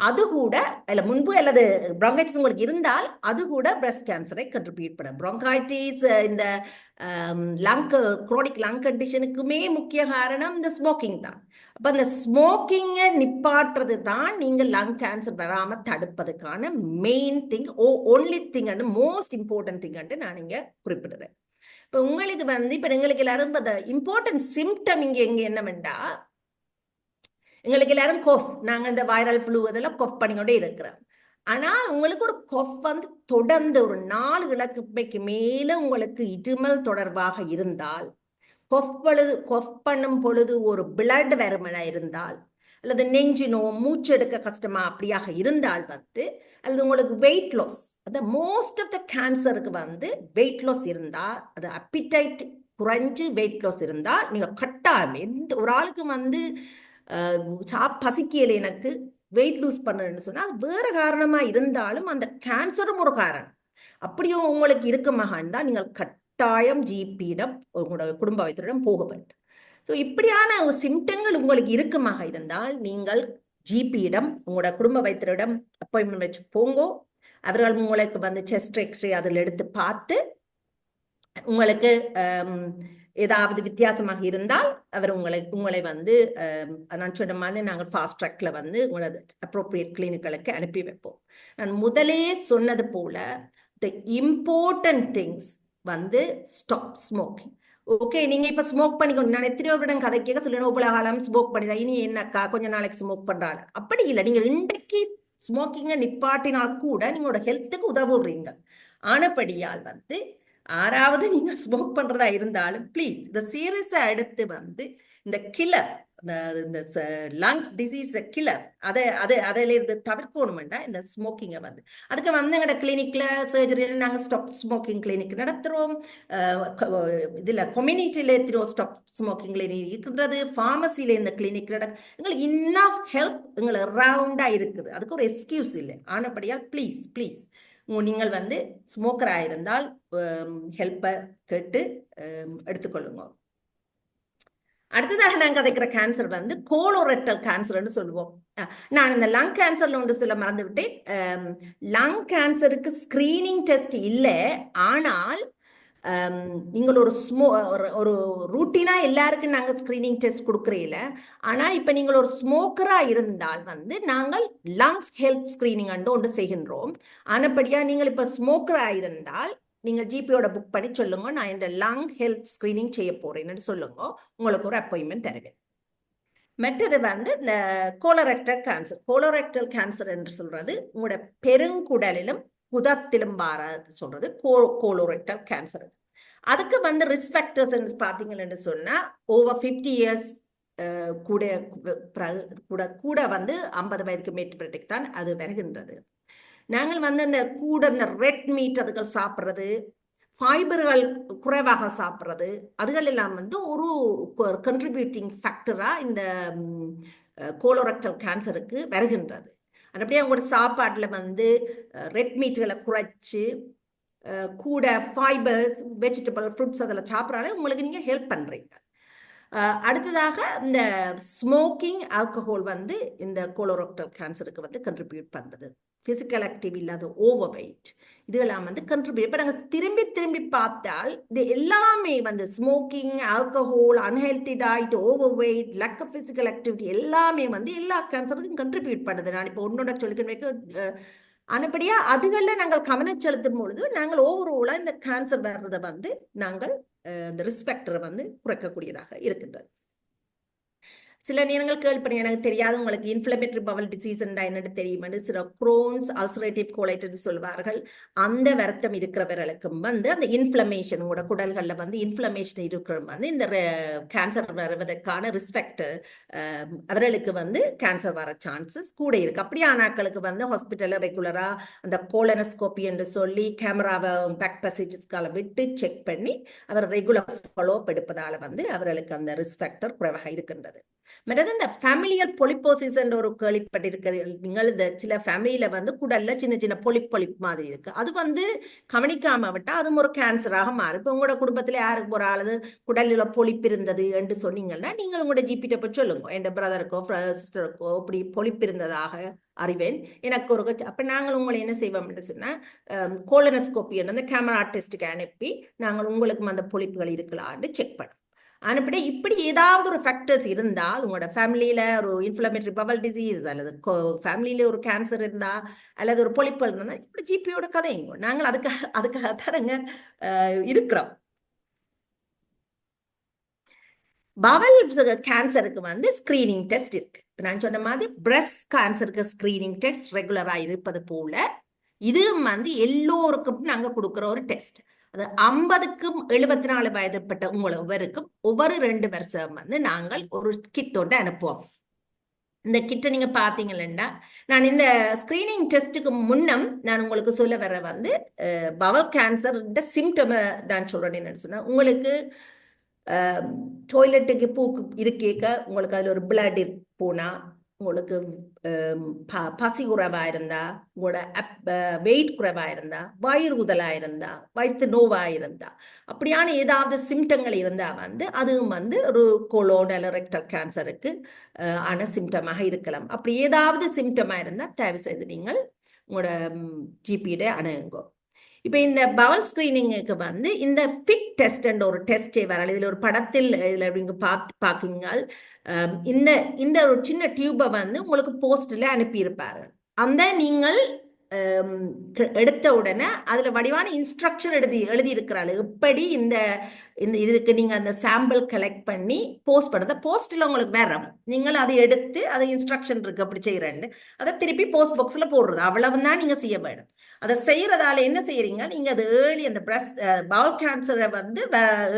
அது கூட இல்லை முன்பு அல்லது ப்ராங்கைட்டிஸ் உங்களுக்கு இருந்தால் அது கூட பிரஸ்ட் கேன்சரை கண்ட்ரிபியூட் பண்ண. ப்ராங்கைட்டிஸ் இந்த குரோனிக் லங் கண்டிஷனுக்குமே முக்கிய காரணம் இந்த ஸ்மோக்கிங் தான். அப்போ அந்த ஸ்மோக்கிங்கை நிப்பாட்டுறது தான் நீங்கள் லங் கேன்சர் வராமல் தடுப்பதுக்கான main thing, only thing and most important thing and நான் இங்கே குறிப்பிடுறேன். இப்போ உங்களுக்கு வந்து இப்போ எங்களுக்கு எல்லாரும் இந்த இம்பார்ட்டன்ட் சிம்டம் இங்கே என்னவெண்டா, எங்களுக்கு எல்லாரும் கொஃப், நாங்கள் இந்த வைரல் ஃப்ளூ அதெல்லாம் கொஃப் பண்ணிக்கொண்டே இருக்கிறோம். ஆனால் உங்களுக்கு ஒரு கொஃப் வந்து தொடர்ந்து ஒரு 4 இலக்குமைக்கு மேலே உங்களுக்கு இருமல் தொடர்பாக இருந்தால், கொஃப் பண்ணும் பொழுது ஒரு பிளட் வருமனா இருந்தால், அல்லது நெஞ்சினோ மூச்சு எடுக்க கஷ்டமா அப்படியாக இருந்தால் வந்து, அல்லது உங்களுக்கு வெயிட் லாஸ், அந்த மோஸ்ட் ஆஃப் த கேன்சருக்கு வந்து வெயிட் லாஸ் இருந்தால், அது அப்பிடைட் குறைஞ்சு வெயிட் லாஸ் இருந்தால் நீங்கள் கட்டாயம் எந்த ஒரு ஆளுக்கு வந்து பசிக்கல எனக்கு வெயிட் லூஸ் பண்ணுன்னு சொன்னால் அது வேறு காரணமாக இருந்தாலும் அந்த கேன்சரும் ஒரு காரணம். அப்படியும் உங்களுக்கு இருக்குமாக இருந்தால் நீங்கள் கட்டாயம் ஜிபியிடம் உங்களோட குடும்ப வைத்தியரிடம் போக வேண்டும். ஸோ இப்படியான ஒரு சிம்டங்கள் உங்களுக்கு இருக்குமாக இருந்தால் நீங்கள் ஜிபியிடம் உங்களோட குடும்ப வைத்தியரிடம் அப்பாயின்மெண்ட் வச்சு போங்கோ. அவர்கள் உங்களுக்கு வந்து செஸ்ட் எக்ஸ்ரே அதில் எடுத்து பார்த்து உங்களுக்கு ஏதாவது வித்தியாசமாக இருந்தால் அவர் உங்களை வந்து நான் சொன்ன மாதிரி நாங்கள் ஃபாஸ்ட் ட்ராக்ல வந்து உங்களது அப்ரோப்ரியேட் கிளினிக்களுக்கு அனுப்பி வைப்போம். நான் முதலே சொன்னது போல த இம்பார்ட்டன்ட் திங்ஸ் வந்து ஸ்டாப் ஸ்மோக்கிங். ஓகே, நீங்க இப்ப ஸ்மோக் பண்ணிக்கணும். நான் எத்தனையோ விடம் கதை கேட்க சொல்லணும், இவ்வளவு காலம் ஸ்மோக் பண்ணிடா, இனி என்னக்கா கொஞ்ச நாளைக்கு ஸ்மோக் பண்றாங்க. அப்படி இல்லை, நீங்க இன்றைக்கு ஸ்மோக்கிங்கை நிப்பாட்டினா கூட நீங்களோட ஹெல்த்துக்கு உதவுறீங்க. ஆனபடியால் வந்து ஆறாவது நீங்க ஸ்மோக் பண்றதா இருந்தாலும் ப்ளீஸ் இந்த சீரியஸா எடுத்து வந்து இந்த கில்லர், இந்த லங்ஸ் டிசீஸ் கில்லர் அதில் இருந்து தவிர்க்கணும்டா இந்த ஸ்மோக்கிங்கை வந்து. அதுக்கு வந்து எங்களோட கிளினிக்ல சர்ஜரியில் நாங்கள் ஸ்டாப் ஸ்மோக்கிங் கிளினிக் நடத்துகிறோம். இதில் கம்யூனிட்டியில் எத்திரோம் ஸ்டாப் ஸ்மோக்கிங் கிளினிக் இருக்கின்றது. ஃபார்மசியில் இந்த கிளினிக் எங்களுக்கு இன்னஃப் ஹெல்ப் எங்களை ரவுண்டாக இருக்குது. அதுக்கு ஒரு எக்ஸ்கியூஸ் இல்லை. ஆனபடியால் ப்ளீஸ் நீங்கள் வந்து ஸ்மோக்கராக இருந்தால் ஹெல்ப்பை கேட்டு எடுத்துக்கொள்ளுங்க. அடுத்ததாக நாங்கள் கதைக்கிற கேன்சர் வந்து கோலோரெக்டல் கேன்சர்னு சொல்லுவோம். நான் இந்த லங் கேன்சர்ல ஒன்று சொல்ல மறந்து விட்டேன். லங் கேன்சருக்கு ஸ்கிரீனிங் டெஸ்ட் இல்லை, ஆனால் நீங்கள் ஒரு ரூட்டீனா எல்லாருக்கும் நாங்கள் ஸ்கிரீனிங் டெஸ்ட் கொடுக்குறீல. ஆனால் இப்போ நீங்கள் ஒரு ஸ்மோக்கராக இருந்தால் வந்து நாங்கள் லங்ஸ் ஹெல்த் ஸ்கிரீனிங் ஒன்று செய்கின்றோம். ஆனப்படியாக நீங்கள் இப்போ ஸ்மோக்கராக இருந்தால் நீங்கள் ஜிபியோட புக் பண்ணி சொல்லுங்க, நான் இந்த லங் ஹெல்த் ஸ்கிரீனிங் செய்ய போறேன்னு சொல்லுங்க, உங்களுக்கு ஒரு அப்பாயின்மெண்ட் தருவேன். மற்றது வந்து இந்த கோலோரெக்டல் கேன்சர் என்று சொல்றது உங்களோட பெருங்குடலிலும் குதத்திலும் வாராது சொல்றது கோலோரெக்டல் கேன்சர். அதுக்கு வந்து ரிஸ்க் ஃபேக்டர்ஸ் பார்த்தீங்கன்னு சொன்னா ஓவர் 50 இயர்ஸ் கூட வந்து 50 வயதுக்கு மேற்பட்டுக்கு தான் அது வருகின்றது. நாங்கள் வந்து இந்த ரெட் மீட் அதுகள் சாப்பிட்றது, ஃபைபர்கள் குறைவாக சாப்பிட்றது, அதுகள் எல்லாம் வந்து ஒரு கண்ட்ரிபியூட்டிங் ஃபேக்டரா இந்த கோலோரெக்டல் கேன்சருக்கு வருகின்றது. அப்படியே அவங்களோட சாப்பாட்டில் வந்து ரெட் மீட்டுகளை குறைச்சி கூட ஃபைபர்ஸ், வெஜிடபிள், ஃப்ரூட்ஸ் அதில் சாப்பிட்றாலே உங்களுக்கு நீங்கள் ஹெல்ப் பண்ணுறீங்க. அடுத்ததாக இந்த ஸ்மோக்கிங், ஆல்கஹால் வந்து இந்த கோலோரெக்டல் கேன்சருக்கு வந்து கண்ட்ரிபியூட் பண்ணுறது. ஃபிசிக்கல் ஆக்டிவ் இல்லாத ஓவர் வெயிட், இதெல்லாம் வந்து கண்ட்ரிபியூட். இப்போ நாங்கள் திரும்பி பார்த்தால் இது எல்லாமே வந்து smoking, alcohol, unhealthy diet, over weight, lack of physical activity எல்லாமே வந்து எல்லா கேன்சருக்கும் கண்ட்ரிபியூட் பண்ணுது. நான் இப்போ ஒன்னோட சொல்லிக்க அனுப்படியா அதுகளில் நாங்கள் கவனம் செலுத்தும் பொழுது நாங்கள் ஓவரோலா இந்த கேன்சர் வர்றதை வந்து நாங்கள் இந்த ரிஸ்க் ஃபேக்டரை வந்து குறைக்கக்கூடியதாக இருக்கின்றது. சில நேரங்கள் கேள்வி எனக்கு தெரியாது, உங்களுக்கு இன்ஃப்ளமேட்டரி பவல் டிசீஸ் என்னன்னு தெரியுமென்று சில குரோன்ஸ் அல்சரேட்டிவ் கோலைட்டிஸ் சொல்வார்கள். அந்த வருத்தம் இருக்கிறவர்களுக்கும் வந்து அந்த இன்ஃப்ளமேஷன் உங்களோட குடல்களில் வந்து இன்ஃப்ளமேஷன் இருக்கிற வந்து இந்த கேன்சர் வருவதற்கான ரிஸ்பெக்ட், அவர்களுக்கு வந்து கேன்சர் வர சான்சஸ் கூட இருக்கு. அப்படியான ஆட்களுக்கு வந்து ஹாஸ்பிட்டலில் ரெகுலரா அந்த கோலனஸ்கோபி என்று சொல்லி கேமராவை பேக் பேசேஜஸ்கால விட்டு செக் பண்ணி அவர் ரெகுலர் ஃபாலோ அப் எடுப்பதால வந்து அவர்களுக்கு அந்த ரிஸ்க் ஃபேக்டர் குறைவாக இருக்கின்றது. மற்றது இந்த ஃபேமிலியல் பொலிப்போசிஸ் என்ற ஒரு கேள்விப்பட்டிருக்கிறீர்கள் நீங்கள். இந்த சில ஃபேமிலியில வந்து குடல்ல சின்ன சின்ன பொலிப் மாதிரி இருக்கு. அது வந்து கவனிக்காம விட்டா அதுவும் ஒரு கேன்சராக மாறும். இப்போ உங்களோட குடும்பத்துல யாருக்கு ஒரு ஆளு குடலில் பொலிப்பு இருந்தது என்று சொன்னீங்கன்னா நீங்கள் உங்களோட ஜிபிட்ட போய் சொல்லுங்க, என் பிரதருக்கோ சிஸ்டருக்கோ இப்படி பொலிப்பு இருந்ததாக அறிவேன், எனக்கு ஒரு அப்ப நாங்கள் உங்களை என்ன செய்வோம்னு சொன்னா கோலனஸ்கோபி அந்த கேமரா டெஸ்ட்டுக்கு அனுப்பி நாங்கள் உங்களுக்கு அந்த பொலிப்புகள் இருக்கலான்னு செக் பண்ணுவோம். அனுப்பிட்டு இப்படி ஏதாவது ஒரு ஃபேக்டர்ஸ் இருந்தால் உங்களோட ஃபேமிலியில ஒரு இன்ஃப்ளமேட்டரி பவல் டிசீஸ் அல்லது ஃபேமிலியில ஒரு கேன்சர் இருந்தா அல்லது ஒரு பொலிப்பு இருந்தா இப்படி ஜிபியோட கதைங்க. நாங்கள் அதுக்காக தானங்க இருக்கிறோம். பவல் கேன்சருக்கு வந்து ஸ்கிரீனிங் டெஸ்ட் இருக்கு. நான் சொன்ன மாதிரி பிரஸ்ட் கேன்சருக்கு ஸ்கிரீனிங் டெஸ்ட் ரெகுலரா இருப்பது போல இதுவும் வந்து எல்லோருக்கும் நாங்க கொடுக்குற ஒரு டெஸ்ட். அது 50க்கும் 74 வயதுப்பட்ட ஒவ்வொருவருக்கும் ஒவ்வொரு 2 வருஷம் வந்து நாங்கள் ஒரு கிட் ஒன்று அனுப்புவோம். இந்த கிட்டை நீங்க பாத்தீங்கன்னா, நான் இந்த ஸ்கிரீனிங் டெஸ்ட்டுக்கு முன்னம் நான் உங்களுக்கு சொல்ல வர வந்து பவல் கேன்சர் சிம்டம் நான் சொல்றேன். என்னன்னு சொன்னா, உங்களுக்கு டாய்லெட்டுக்கு பூக்கு இருக்கேக்க உங்களுக்கு அதுல ஒரு பிளட் போனா, உங்களுக்கு பசி குறைவா இருந்தா, உங்களோட வெயிட் குறைவா இருந்தா, வயிறு உதலா இருந்தா, வயிற்று நோவா இருந்தா, அப்படியான ஏதாவது சிம்டங்கள் இருந்தா வந்து அதுவும் வந்து ஒரு கோலோன் அல்ல ரெக்டல் கேன்சருக்கு ஆன சிம்டமாக இருக்கலாம். அப்படி ஏதாவது சிம்டமா இருந்தா தயவு செய்து நீங்கள் உங்களோட ஜிபியிட அணுகுங்க. இப்ப இந்த பவல் ஸ்கிரீனிங்குக்கு வந்து இந்த ஃபிட் டெஸ்ட் என்ற ஒரு டெஸ்டே வரல. இதுல ஒரு படத்தில் இதுல நீங்க பாக்கீங்க, இந்த இந்த ஒரு சின்ன டியூபை வந்து உங்களுக்கு போஸ்ட்ல அனுப்பியிருப்பாரு. அந்த நீங்கள் எடுத்த உடனே அதுல வடிவான இன்ஸ்ட்ரக்ஷன் எழுதி இருக்கிறாள் எப்படி இந்த இதுக்கு நீங்க அந்த சாம்பிள் கலெக்ட் பண்ணி போஸ்ட் பண்ணுறது. போஸ்ட்ல உங்களுக்கு வேற நீங்கள் அதை எடுத்து அதை இன்ஸ்ட்ரக்ஷன் இருக்கு அப்படி செய்யறேன்னு அதை திருப்பி போஸ்ட் பாக்ஸ்ல போடுறது, அவ்வளவுதான் நீங்க செய்ய வேணும். அதை செய்யறதால என்ன செய்யறீங்க, நீங்க அது ஏர்லி அந்த பிரஸ்ட் பவுல் கேன்சரை வந்து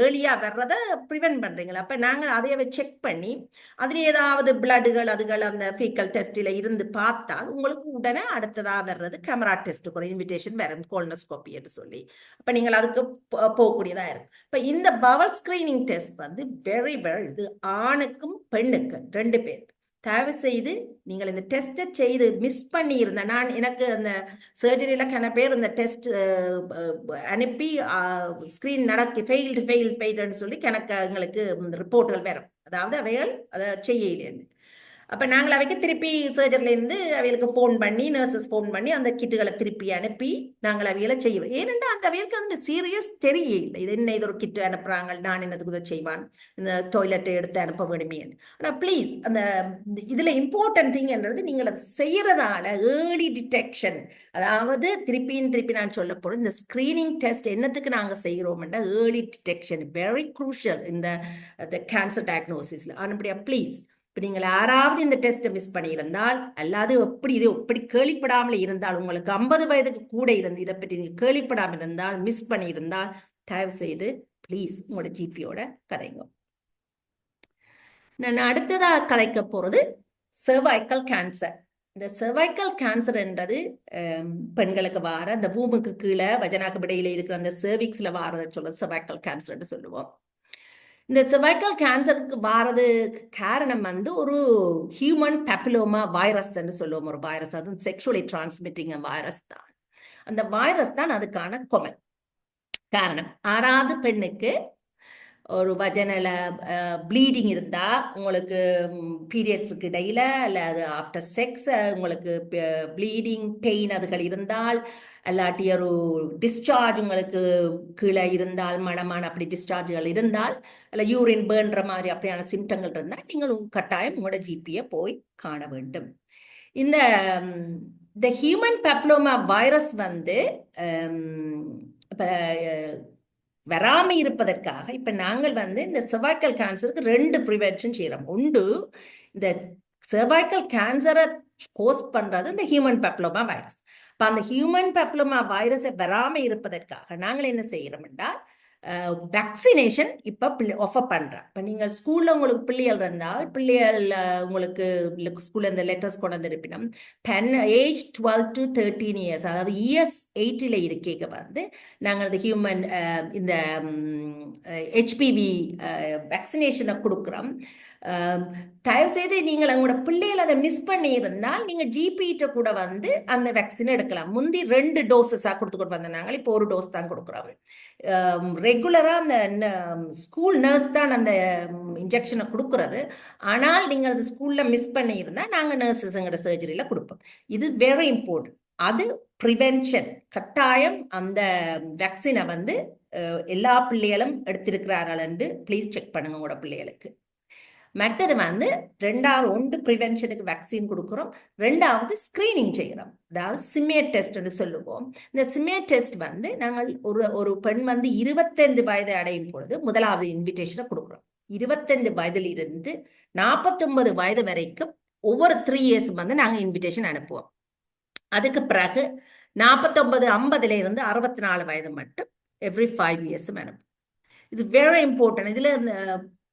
ஏர்லியா வர்றதை ப்ரிவென்ட் பண்றீங்களா. அப்ப நாங்கள் அதையவே செக் பண்ணி அதுல ஏதாவது பிளட்டுகள் அதுகள் அந்த ஃபீக்கல் டெஸ்ட்ல இருந்து பார்த்தால் உங்களுக்கு உடனே அடுத்ததா வர்றது கேமரா டெஸ்ட்டுக்கு ஒரு இன்விடேஷன் வரும், கோலனோஸ்கோபி என்று சொல்லி. அப்ப நீங்கள் அதுக்கு போகக்கூடியதா இருக்கும். இப்ப இந்த பவல் ஸ்கிரீனிங் டெஸ்ட் வந்து வெரி இது ஆணுக்கும் பெண்ணுக்கும் 2 பேர். தயவு செய்து நீங்கள் இந்த டெஸ்ட்டை செய்து மிஸ் பண்ணி இருந்தேன். நான் எனக்கு அந்த சர்ஜரியில கன பேர் இந்த டெஸ்ட் அனுப்பி ஸ்கிரீன் நடக்கி ஃபெயில்டுன்னு சொல்லி கணக்கு எங்களுக்கு ரிப்போர்ட்டுகள் வரும். அதாவது அவைகள் அதை செய்யலேன்னு. அப்ப நாங்கள் அவைக்கு திருப்பி சர்ஜரில இருந்து அவைகளுக்கு போன் பண்ணி நர்சஸ் போன் பண்ணி அந்த கிட்டுகளை திருப்பி அனுப்பி நாங்கள் அவைகளை செய்வோம். ஏனென்றா அந்த அவைகளுக்கு அந்த சீரியஸ் தெரியல. இது என்ன, இது ஒரு கிட்டு அனுப்புறாங்க, நான் என்னதுக்கு இதை செய்வான், இந்த டாய்லெட்டை எடுத்து அனுப்ப வேணுமே. ஆனா ப்ளீஸ் அந்த இதுல இம்பார்ட்டன்ட் திங் என்றது நீங்கள் அதை செய்யறதால ஏர்லி டிடெக்ஷன். அதாவது திருப்பி நான் சொல்ல போறேன், இந்த ஸ்கிரீனிங் டெஸ்ட் என்னத்துக்கு நாங்க செய்யறோம்னா ஏர்லி டிடெக்ஷன் வெரி குரூஷியல் இந்த கேன்சர் டயக்னோசிஸ்ல. அப்படியா ப்ளீஸ் இப்ப நீங்கள் யாராவது இந்த டெஸ்ட்டை மிஸ் பண்ணியிருந்தால் அல்லாது எப்படி கேள்விப்படாமல் இருந்தால், உங்களுக்கு 50 வயதுக்கு கூட இருந்து இதை பற்றி நீங்க கேள்விப்படாமல் இருந்தால் மிஸ் பண்ணியிருந்தால் தயவு செய்து ப்ளீஸ் உங்களோட ஜிபியோட கதைங்க. நான் அடுத்ததா கதைக்க போறது சர்வைக்கல் கேன்சர். இந்த சர்வைக்கல் கேன்சர் என்றது பெண்களுக்கு வார அந்த பூமுக்கு கீழே வஜனாக்கு இடையில இருக்கிற அந்த சர்விக்ஸ்ல வாரதை சொல்ல சர்வைக்கல் கேன்சர் சொல்லுவோம். இந்த சர்வைக்கல் கேன்சருக்கு வாரது காரணம் வந்து ஒரு ஹியூமன் பேப்பிலோமா வைரஸ் சொல்லுவோம். ஒரு வைரஸ், அது செக்ஷுவலி டிரான்ஸ்மிட்டிங் வைரஸ் தான். அந்த வைரஸ் தான் அதுக்கான கொமன் காரணம். 6வது பெண்ணுக்கு ஒரு வஜனல ப்ளீடிங் இருந்தா, உங்களுக்கு பீரியட்ஸுக்கு இடையில அல்லது ஆஃப்டர் செக்ஸ் உங்களுக்கு ப்ளீடிங் பெயின் அதுகள் இருந்தால், அல்லாட்டி ஒரு டிஸ்சார்ஜ் உங்களுக்கு கீழே இருந்தால், மனமான அப்படி டிஸ்சார்ஜ்கள் இருந்தால், அல்ல யூரின் பேர்ன்ற மாதிரி அப்படியான சிம்டங்கள் இருந்தால் நீங்கள் கட்டாயம் உங்களோட ஜிபியை போய் காண வேண்டும். இந்த ஹியூமன் பேப்லோமா வைரஸ் வந்து வராம இருப்பதற்காக இப்ப நாங்கள் வந்து இந்த cervical கேன்சருக்கு 2 ப்ரிவென்ஷன் செய்யறோம். ஒன்று, இந்த cervical கேன்சரை கோஸ் பண்றது இந்த ஹியூமன் பெப்லோமா வைரஸ். அப்ப அந்த ஹியூமன் பெப்லோமா வைரஸை வராம இருப்பதற்காக நாங்கள் என்ன செய்யறோம் என்றால் வேக்சினேஷன் இப்ப ஆஃபர் பண்றேன். இப்ப நீங்கள் ஸ்கூல்ல உங்களுக்கு பிள்ளைகள் இருந்தால் பிள்ளைகள் உங்களுக்கு ஸ்கூல்ல இந்த லெட்டர்ஸ் கொண்டு வந்திருப்பினும் ஏஜ் 12 to 13 இயர்ஸ், அதாவது இயர்ஸ் 8ல இருக்கேக்க வந்து நாங்கள் இந்த ஹியூமன் இந்த ஹெச்பிவி வேக்சினேஷனை கொடுக்குறோம். தயவு செய்து நீங்கள் உங்களோட பிள்ளைகள் அதை மிஸ் பண்ணி இருந்தால் நீங்க ஜிபிட்ட கூட வந்து அந்த வேக்சின் எடுக்கலாம். முந்தி 2 டோசஸா கொடுத்துக்கிட்டு வந்த நாங்கள் இப்போ 1 டோஸ் தான் கொடுக்குறோம். ரெகுலரா அந்த ஸ்கூல் நர்ஸ் தான் அந்த இன்ஜெக்ஷனை கொடுக்கறது. ஆனால் நீங்க அது ஸ்கூல்ல மிஸ் பண்ணி இருந்தா நாங்க நர்சஸ்ங்கிற சர்ஜரியில கொடுப்போம். இது வெரி இம்பார்ட்டன்ட். அது ப்ரிவென்ஷன். கட்டாயம் அந்த வேக்சினை வந்து எல்லா பிள்ளைகளும் எடுத்திருக்கிறார்கள் என்று ப்ளீஸ் செக் பண்ணுங்க உங்களோட பிள்ளைகளுக்கு. மற்றது வந்து ரெண்டாவது, ஒன்று ப்ரிவென்ஷனுக்கு வேக்சின் கொடுக்குறோம், ரெண்டாவது ஸ்கிரீனிங் செய்கிறோம். அதாவது சிமியர் டெஸ்ட்னு சொல்லுவோம். இந்த சிமியர் டெஸ்ட் வந்து நாங்கள் ஒரு பெண் வந்து 25 வயது அடையும் பொழுது முதலாவது இன்விடேஷனை கொடுக்குறோம். 25 வயதில் இருந்து 49 வயது வரைக்கும் ஒவ்வொரு 3 இயர்ஸ் வந்து நாங்கள் இன்விடேஷன் அனுப்புவோம். அதுக்கு பிறகு 49, 50ல இருந்து 64 வயது மட்டும் எவ்ரி 5 இயர்ஸும் அனுப்புவோம். இது வெரி இம்பார்ட்டன்ட். இதுல இந்த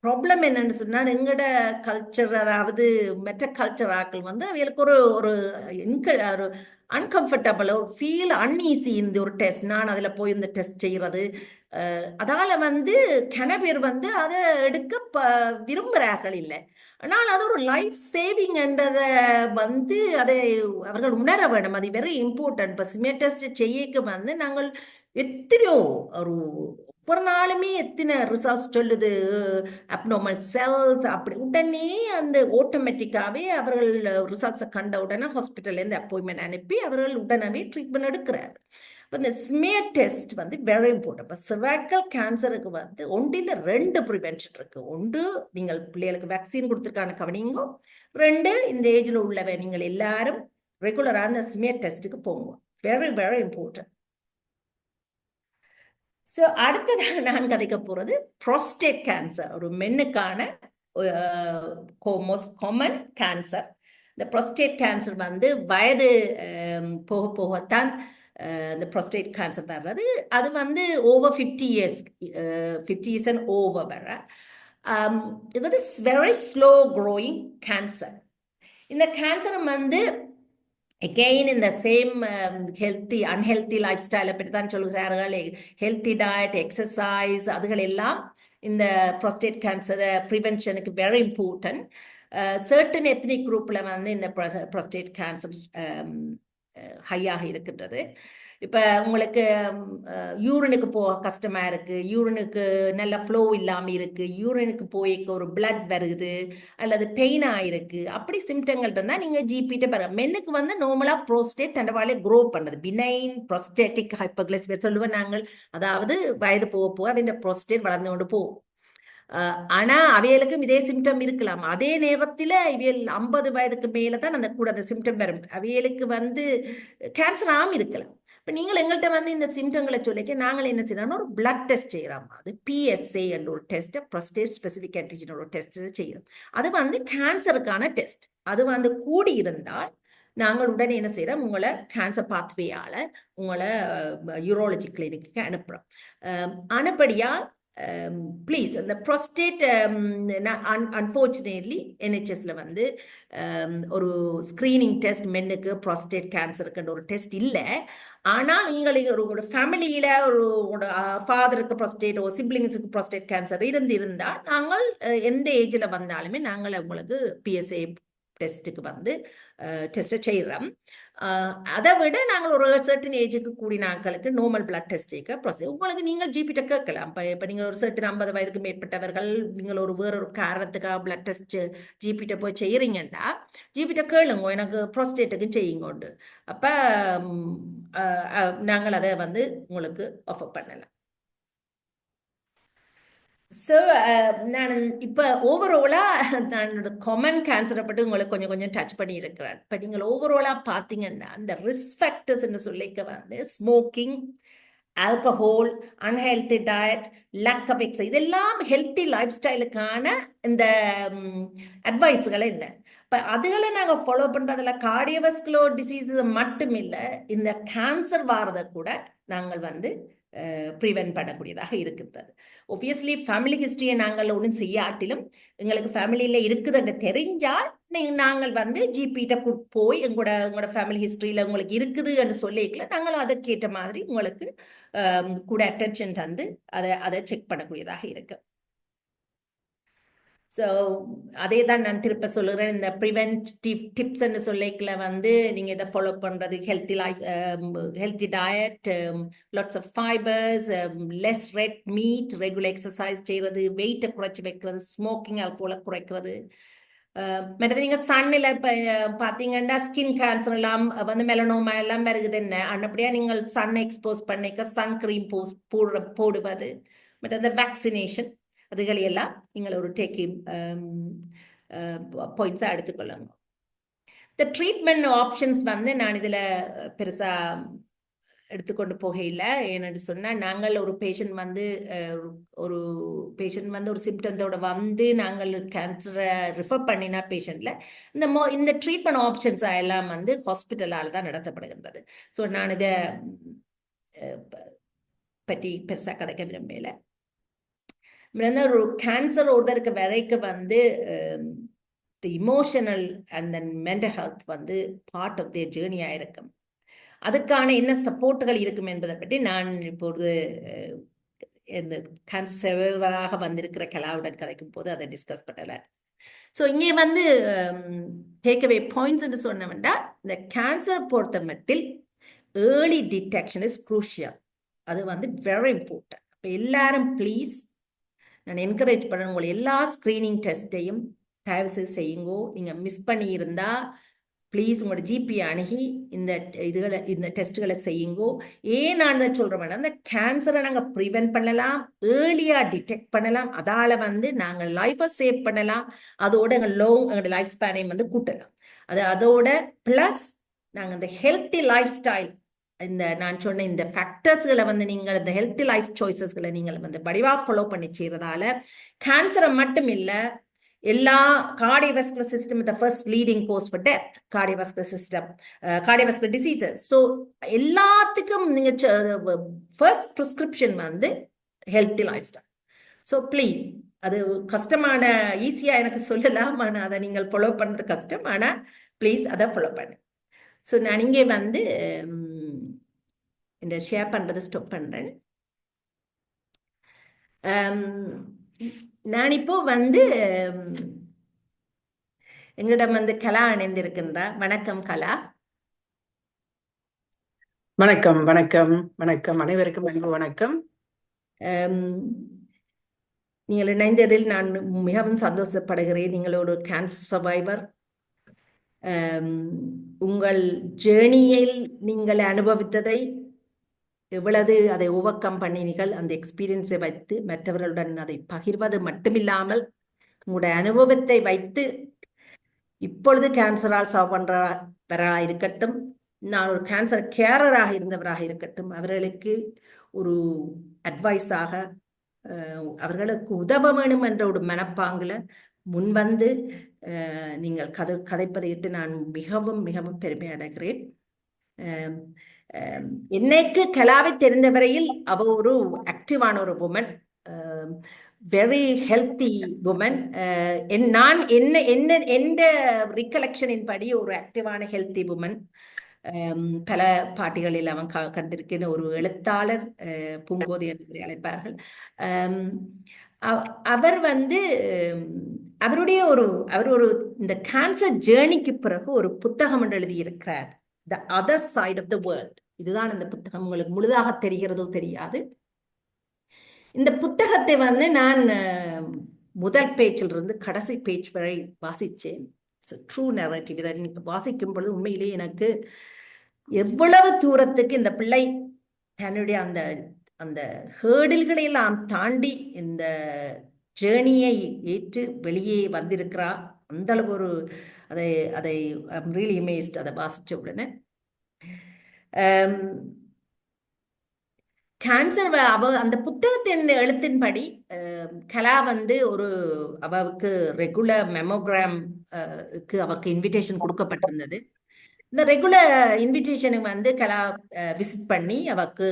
ப்ராப்ளம் என்னன்னு சொன்னா எங்களோட கல்ச்சர், அதாவது மெட்ட கல்ச்சர் ஆக்கள் வந்து அவங்களுக்கு ஒரு அன்கம்ஃபர்டபுள், ஒரு ஃபீல் அன்ஈஸி இந்த ஒரு டெஸ்ட். நான் அதில் போய் இந்த டெஸ்ட் செய்கிறது, அதால வந்து கன பேர் வந்து அதை எடுக்க விரும்புகிறார்கள் இல்லை. ஆனால் அது ஒரு லைஃப் சேவிங் என்றதை வந்து அதை அவர்கள் உணர வேண்டும். அது வெரி இம்பார்ட்டன்ட். இப்போ சிமியர் டெஸ்ட் செய்யக்கு வந்து நாங்கள் எத்தனையோ ஒவ்வொரு நாளுமே எத்தனை ரிசல்ட்ஸ் சொல்லுது, அப்நார்மல் செல்ஸ் அப்படி. உடனே அந்த ஆட்டோமேட்டிக்காவே அவர்கள் ரிசல்ட்ஸை கண்ட உடனே ஹாஸ்பிட்டல்லேருந்து அப்பாயின்மெண்ட் அனுப்பி அவர்கள் உடனே ட்ரீட்மெண்ட் எடுக்கிறார். இப்போ இந்த ஸ்மியர் டெஸ்ட் வந்து வெரி இம்பார்ட்டன்ட். இப்போ cervical கேன்சருக்கு வந்து ஒன்றில் 2 ப்ரிவென்ஷன் இருக்கு. ஒன்று, நீங்கள் பிள்ளைகளுக்கு வேக்சின் கொடுத்துருக்கான கவனிங்க. 2, இந்த ஏஜில் உள்ளவை நீங்கள் எல்லாரும் ரெகுலராக அந்த ஸ்மியர் டெஸ்ட்டுக்கு போங்க. Very very important. ஸோ அடுத்ததாக நான் கதைக்க போகிறது ப்ரோஸ்டேட் கேன்சர், ஒரு மென்னுக்கான மோஸ்ட் காமன் கேன்சர். இந்த ப்ரோஸ்டேட் கேன்சர் வந்து வயது போக போகத்தான் இந்த ப்ரோஸ்டேட் கேன்சர் வர்றது. அது வந்து over 50 years, 50 years and over வர. இது வந்து வெரி ஸ்லோ க்ரோயிங் கேன்சர். இந்த கேன்சர் வந்து again in the same healthy unhealthy lifestyle பற்றி தான் சொல்கிறார்கள். ஹெல்த்தி டயட், எக்ஸசைஸ், அதுகள் எல்லாம் இந்த ப்ரோஸ்டேட் கேன்சர் ப்ரிவென்ஷனுக்கு வெரி இம்பார்ட்டன்ட். சர்டன் எத்னிக் குரூப்பில் வந்து இந்த ப்ரோஸ்டேட் கேன்சர் ஹையாக இருக்கின்றது. இப்போ உங்களுக்கு யூரினுக்கு போக கஷ்டமாக இருக்குது, யூரினுக்கு நல்ல ஃப்ளோ இல்லாமல் இருக்குது, யூரினுக்கு போய்க்க ஒரு பிளட் வருது அல்லது பெயினாக இருக்குது, அப்படி சிம்டங்கள் இருந்தால் நீங்கள் ஜிபிட்ட பாருங்க. மென்னுக்கு வந்து நார்மலாக ப்ரோஸ்டேட் தண்டவாளே க்ரோ பண்ணுறது, பினைன் ப்ரோஸ்டேட்டிக் ஹைப்பர்கிளைசிமியா சொல்லுவேன் நாங்கள். அதாவது வயது போக போக அவன் ப்ரோஸ்டேட் வளர்ந்து கொண்டு போகும். ஆனா அவைகளுக்கும் இதே சிம்டம் இருக்கலாம். அதே நேரத்தில் இவையல் 50 வயதுக்கு மேல தான் அந்த கூட அந்த சிம்டம் வரும். அவைகளுக்கு வந்து கேன்சர் ஆகும் இருக்கலாம். இப்போ நீங்கள் எங்கள்கிட்ட வந்து இந்த சிம்டங்களை சொல்லிக்க நாங்கள் என்ன செய்யறோம்னா ஒரு பிளட் டெஸ்ட் செய்யறோம். அது PSA என்ற ஒரு டெஸ்ட், ப்ரோஸ்டேட் ஸ்பெசிஃபிக் ஆன்டிஜன் ஒரு டெஸ்ட் செய்யறோம். அது வந்து கேன்சருக்கான டெஸ்ட். அது வந்து கூடி இருந்தால் நாங்கள் உடனே என்ன செய்யறோம், உங்களை கேன்சர் பாத்வேயால உங்களை யூரோலஜி கிளினிக்கு அனுப்புறோம். அனுப்படியால் ப்ளீஸ் அந்த ப்ரோஸ்டேட் அன்ஃபார்ச்சுனேட்லி NHSல வந்து ஒரு ஸ்க்ரீனிங் டெஸ்ட் மென்னுக்கு ப்ரோஸ்டேட் கேன்சருக்குன்ற ஒரு டெஸ்ட் இல்லை. ஆனால் நீங்கள் ஒரு ஃபேமிலியில் ஒரு ஃபாதருக்கு ப்ரோஸ்டேட், ஒரு சிப்ளிங்ஸுக்கு ப்ரோஸ்டேட் கேன்சர் இருந்தால் நாங்கள் எந்த ஏஜில் வந்தாலுமே நாங்கள் உங்களுக்கு PSA டெஸ்ட்டுக்கு வந்து டெஸ்ட்டை செய்கிறோம். அதை விட நாங்கள் ஒரு சர்டன் ஏஜுக்கு கூடிய நாட்களுக்கு நார்மல் பிளட் டெஸ்ட் ப்ரோஸ்டேட் உங்களுக்கு நீங்கள் ஜிபிட்ட கேட்கலாம். இப்போ நீங்கள் ஒரு சர்டன் 50 வயதுக்கு மேற்பட்டவர்கள் நீங்கள் வேறொரு காரணத்துக்காக பிளட் டெஸ்ட் ஜிபிட்ட போய் செய்கிறீங்கன்னா ஜிபிட்ட கேளுங்க, எனக்கு ப்ரோஸ்டேட்டுக்கு செய்யுங்க. அப்போ நாங்கள் அதை வந்து உங்களுக்கு ஆஃபர் பண்ணலாம். ஸோ நான் இப்போ ஓவராலாக நான் காமன் கேன்சரை பற்றி உங்களுக்கு கொஞ்சம் கொஞ்சம் டச் பண்ணியிருக்கிறேன். இப்போ நீங்கள் ஓவராலாக பார்த்தீங்கன்னா இந்த ரிஸ்க் ஃபேக்டர்ஸ்ன்னு சொல்லிக்க வந்து smoking, alcohol, unhealthy diet, lack of exercise, இதெல்லாம் ஹெல்த்தி லைஃப் ஸ்டைலுக்கான இந்த அட்வைஸுகள் என்ன. இப்போ அதுகளை நாங்கள் ஃபாலோ பண்ணுறதுல கார்டியோவாஸ்குலர் டிசீஸ் மட்டும் இல்லை, இந்த கேன்சர் வாரதை கூட நாங்கள் வந்து ப்ரிவென்ட் பண்ணக்கூடியதாக இருக்கின்றது. ஒப்வியஸ்லி ஃபேமிலி ஹிஸ்டரியை நாங்கள் ஒன்றும் செய்யாட்டிலும் எங்களுக்கு ஃபேமிலியில் இருக்குதுன்னு தெரிஞ்சால் நாங்கள் வந்து ஜிபிகிட்ட போய் உங்களோட ஃபேமிலி ஹிஸ்டரியில் உங்களுக்கு இருக்குது என்று சொல்லிக்கல நாங்கள் அதற்கேற்ற மாதிரி உங்களுக்கு கூட அட்டென்ஷன் தந்து அதை செக் பண்ணக்கூடியதாக இருக்கு. ஸோ அதே தான் நான் திருப்ப சொல்லுகிறேன், இந்த ப்ரிவென்டிவ் டிப்ஸ்ன்னு சொல்லிக்கல வந்து நீங்கள் இதை ஃபாலோ பண்ணுறது, healthy life, healthy diet, lots of fibres, less red meat, regular exercise செய்கிறது, வெயிட்டை குறைச்சி வைக்கிறது, ஸ்மோக்கிங் ஆல்கோலை குறைக்கிறது. மற்றது நீங்கள் சன்னில் இப்போ பார்த்தீங்கன்னா ஸ்கின் கேன்சர் எல்லாம் வந்து மெலனோமா எல்லாம் வருகுது. என்ன அப்படியா நீங்கள் சன் எக்ஸ்போஸ் பண்ணிக்க சன் க்ரீம் போடுவது, மற்ற அந்த வேக்சினேஷன், அதுகளையெல்லாம் நீங்கள் ஒரு டேக்கிங் பாயிண்ட்ஸாக எடுத்துக்கொள்ளுங்க. இந்த ட்ரீட்மெண்ட் ஆப்ஷன்ஸ் வந்து நான் இதில் பெருசாக எடுத்துக்கொண்டு போகையில், ஏன்னு சொன்னால் நாங்கள் ஒரு பேஷண்ட் வந்து ஒரு சிம்டத்தோட வந்து நாங்கள் கேன்சரை ரெஃபர் பண்ணினா பேஷண்ட்டில் இந்த ட்ரீட்மெண்ட் ஆப்ஷன்ஸ் எல்லாம் வந்து ஹாஸ்பிட்டலால் தான் நடத்தப்படுகின்றது. ஸோ நான் இதை பற்றி பெருசாக கதைக்க விரும்பலை. ஒரு கேன்சர் ஒருத்தருக்கு வரைக்கும் வந்து emotional and then mental health வந்து பார்ட் ஆஃப் தியர் ஜேர்னியாக இருக்கும். அதுக்கான என்ன சப்போர்ட்டுகள் இருக்கும் என்பதை பற்றி நான் இப்போது இந்த கேன்சராக வந்திருக்கிற கலாவுடன் கதைக்கும் போது அதை டிஸ்கஸ் பண்ணலை. ஸோ இங்கே வந்து டேக்அவே பாயிண்ட்ஸ் என்று சொன்னவெண்டா, இந்த கேன்சரை பொறுத்த மட்டில் ஏர்லி டிடெக்ஷன் இஸ் க்ரூஷியல். அது வந்து வெரி இம்பார்ட்டன்ட். இப்போ எல்லாரும் ப்ளீஸ், நான் என்கரேஜ் பண்ணுறேன், உங்களை எல்லா ஸ்க்ரீனிங் டெஸ்ட்டையும் தயவு செய்யுங்கோ. நீங்கள் மிஸ் பண்ணியிருந்தா ப்ளீஸ் உங்களோட ஜிபி அணுகி இந்த டெஸ்ட்டுகளை செய்யுங்கோ. ஏன் நான் சொல்கிறேன், அந்த கேன்சரை நாங்கள் ப்ரிவென்ட் பண்ணலாம், ஏர்லியாக டிடெக்ட் பண்ணலாம், அதால் வந்து நாங்கள் லைஃபை சேவ் பண்ணலாம், அதோட எங்களோட லைஃப் ஸ்பேனையும் வந்து கூட்டலாம். அதோட ப்ளஸ் நாங்கள் இந்த ஹெல்த்தி லைஃப் ஸ்டைல், இந்த நான் சொன்ன இந்த ஃபேக்டர்ஸ்களை வந்து நீங்கள் இந்த ஹெல்த்தி லைஃப் சாய்ஸஸ்களை நீங்கள் வந்து வடிவாக ஃபாலோ பண்ணி செய்கிறதால கேன்சரை மட்டும் இல்லை, எல்லா cardiovascular system the first leading cause for death, cardiovascular system, cardiovascular diseases. So எல்லாத்துக்கும் நீங்க first prescription வந்து healthy lifestyle. So please, அது கஷ்டமான, ஈஸியா எனக்கு சொல்லலாம், ஆனால் அதை நீங்கள் ஃபாலோ பண்ணுறது கஷ்டம், ஆனால் ப்ளீஸ் அதை ஃபாலோ பண்ணு. ஸோ நான் இங்கே வந்து இந்த ஷேர் பண்ணுறதை ஸ்டாப் பண்ணுறேன். நான் இப்போ வந்து எங்களிடம் வந்து கலா இணைந்திருக்கின்றா. வணக்கம் கலா. வணக்கம் வணக்கம் வணக்கம் அனைவருக்கும் அன்பு வணக்கம். நீங்கள் இணைந்ததில் நான் மிகவும் சந்தோஷப்படுகிறேன். நீங்கள் ஒரு கேன்சர் சர்வைவர். உங்கள் ஜேர்னியில் நீங்கள் அனுபவித்ததை எவ்வளவு அதை ஓவர் கம் பண்ணினீர்கள், அந்த எக்ஸ்பீரியன்ஸை வைத்து மற்றவர்களுடன் அதை பகிர்வது மட்டுமில்லாமல் உங்களுடைய அனுபவத்தை வைத்து இப்பொழுது கேன்சரால் சாவ் பண்ணுறவராக இருக்கட்டும், நான் ஒரு கேன்சர் கேரராக இருந்தவராக இருக்கட்டும், அவர்களுக்கு ஒரு அட்வைஸாக அவர்களுக்கு உதவ வேணும் என்ற ஒரு மனப்பாங்கில் முன்வந்து நீங்கள் கதைப்பதையிட்டு நான் மிகவும் மிகவும் பெருமை அடைகிறேன். என்னைக்கு கலாவை தெரிந்தவரையில் அவ ஒரு ஆக்டிவான ஒரு உமன், வெரி ஹெல்த்தி உமன். நான் எந்த ரிகலெக்ஷனின் படி ஒரு ஆக்டிவான ஹெல்த்தி உமன். பல பாட்டிகளில் அவன் கண்டிருக்கிற ஒரு எழுத்தாளர், பூங்கோதி என்று அழைப்பார்கள். அவர் வந்து அவர் ஒரு இந்த கேன்சர் ஜேர்னிக்கு பிறகு ஒரு புத்தகம் என்று எழுதியிருக்கிறார், the other side of the world. இதுதான் இந்த புத்தகம். உங்களுக்கு முழுதாக தெரிகிறதோ தெரியாது. இந்த புத்தகத்தை வந்து நான் முதல் பேச்சிலிருந்து கடைசி பேஜ் வரை வாசித்தேன். True narrative. இதை வாசிக்கும் பொழுது உண்மையிலேயே எனக்கு எவ்வளவு தூரத்துக்கு இந்த பிள்ளை தன்னுடைய அந்த அந்த ஹேர்டில்களை எல்லாம் தாண்டி இந்த ஜேர்னியை ஏற்று வெளியே வந்திருக்கிறா. அந்த அளவு ஒரு அதை ஐம் ரியலி அமேஸ்ட் அதை வாசித்த உடனே. கேன்சர் அந்த புத்தகத்தின் எழுத்தின்படி கலா வந்து அவருக்கு ரெகுலர் மெமோகிராம் அவருக்கு இன்விடேஷன் கொடுக்கப்பட்டிருந்தது. இந்த ரெகுலர் இன்விடேஷனுக்கு வந்து கலா விசிட் பண்ணி அவக்கு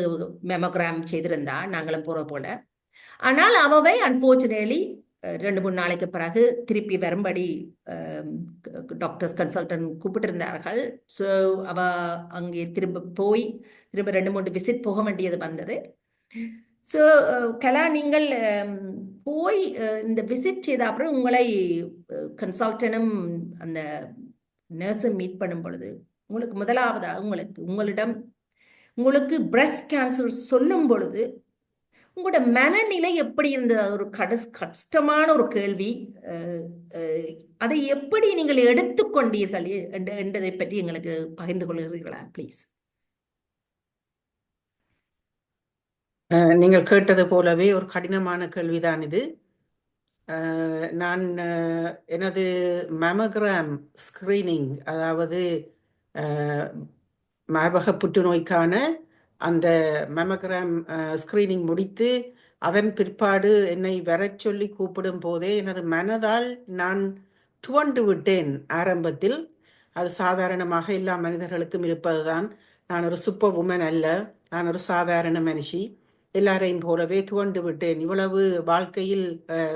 மெமோகிராம் செய்திருந்தா நாங்களும் போற போல. ஆனால் அவவை அன்பார்ச்சுனேட்லி 2-3 நாளைக்கு பிறகு திருப்பி வரும்படி டாக்டர்ஸ் கன்சல்டன்ட் கூப்பிட்டு இருந்தார்கள். ஸோ அவ அங்கே திரும்ப 2-3 விசிட் போக வேண்டியது வந்தது. ஸோ கலா, நீங்கள் போய் இந்த விசிட் செய்த அப்புறம் உங்களை கன்சல்டனும் அந்த நர்ஸும் மீட் பண்ணும் பொழுது உங்களுக்கு முதலாவதா உங்களுக்கு பிரஸ்ட் கேன்சர் சொல்லும் பொழுது உங்களோட மனநிலை எப்படி இருந்தது? அது ஒரு கஷ்டமான ஒரு கேள்வி. அதை எப்படி நீங்கள் எடுத்துக்கொண்டீர்கள் என்றதை பற்றி எங்களுக்கு பகிர்ந்து கொள்கிறீர்களா ப்ளீஸ்? நீங்கள் கேட்டது போலவே ஒரு கடினமான கேள்விதான் இது. நான் எனது மேமோகிராம் ஸ்கிரீனிங், அதாவது மார்பக புற்றுநோய்க்கான அந்த மேமோகிராம் ஸ்கிரீனிங் முடித்து அதன் பிற்பாடு என்னை வரச் சொல்லி கூப்பிடும் போதே எனது மனதால் நான் துவண்டு விட்டேன். ஆரம்பத்தில் அது சாதாரணமாக எல்லா மனிதர்களுக்கும் இருப்பதுதான். நான் ஒரு சூப்பர் உமன் அல்ல, நான் ஒரு சாதாரண மனுஷி, எல்லாரையும் போலவே துவண்டு விட்டேன். இவ்வளவு வாழ்க்கையில்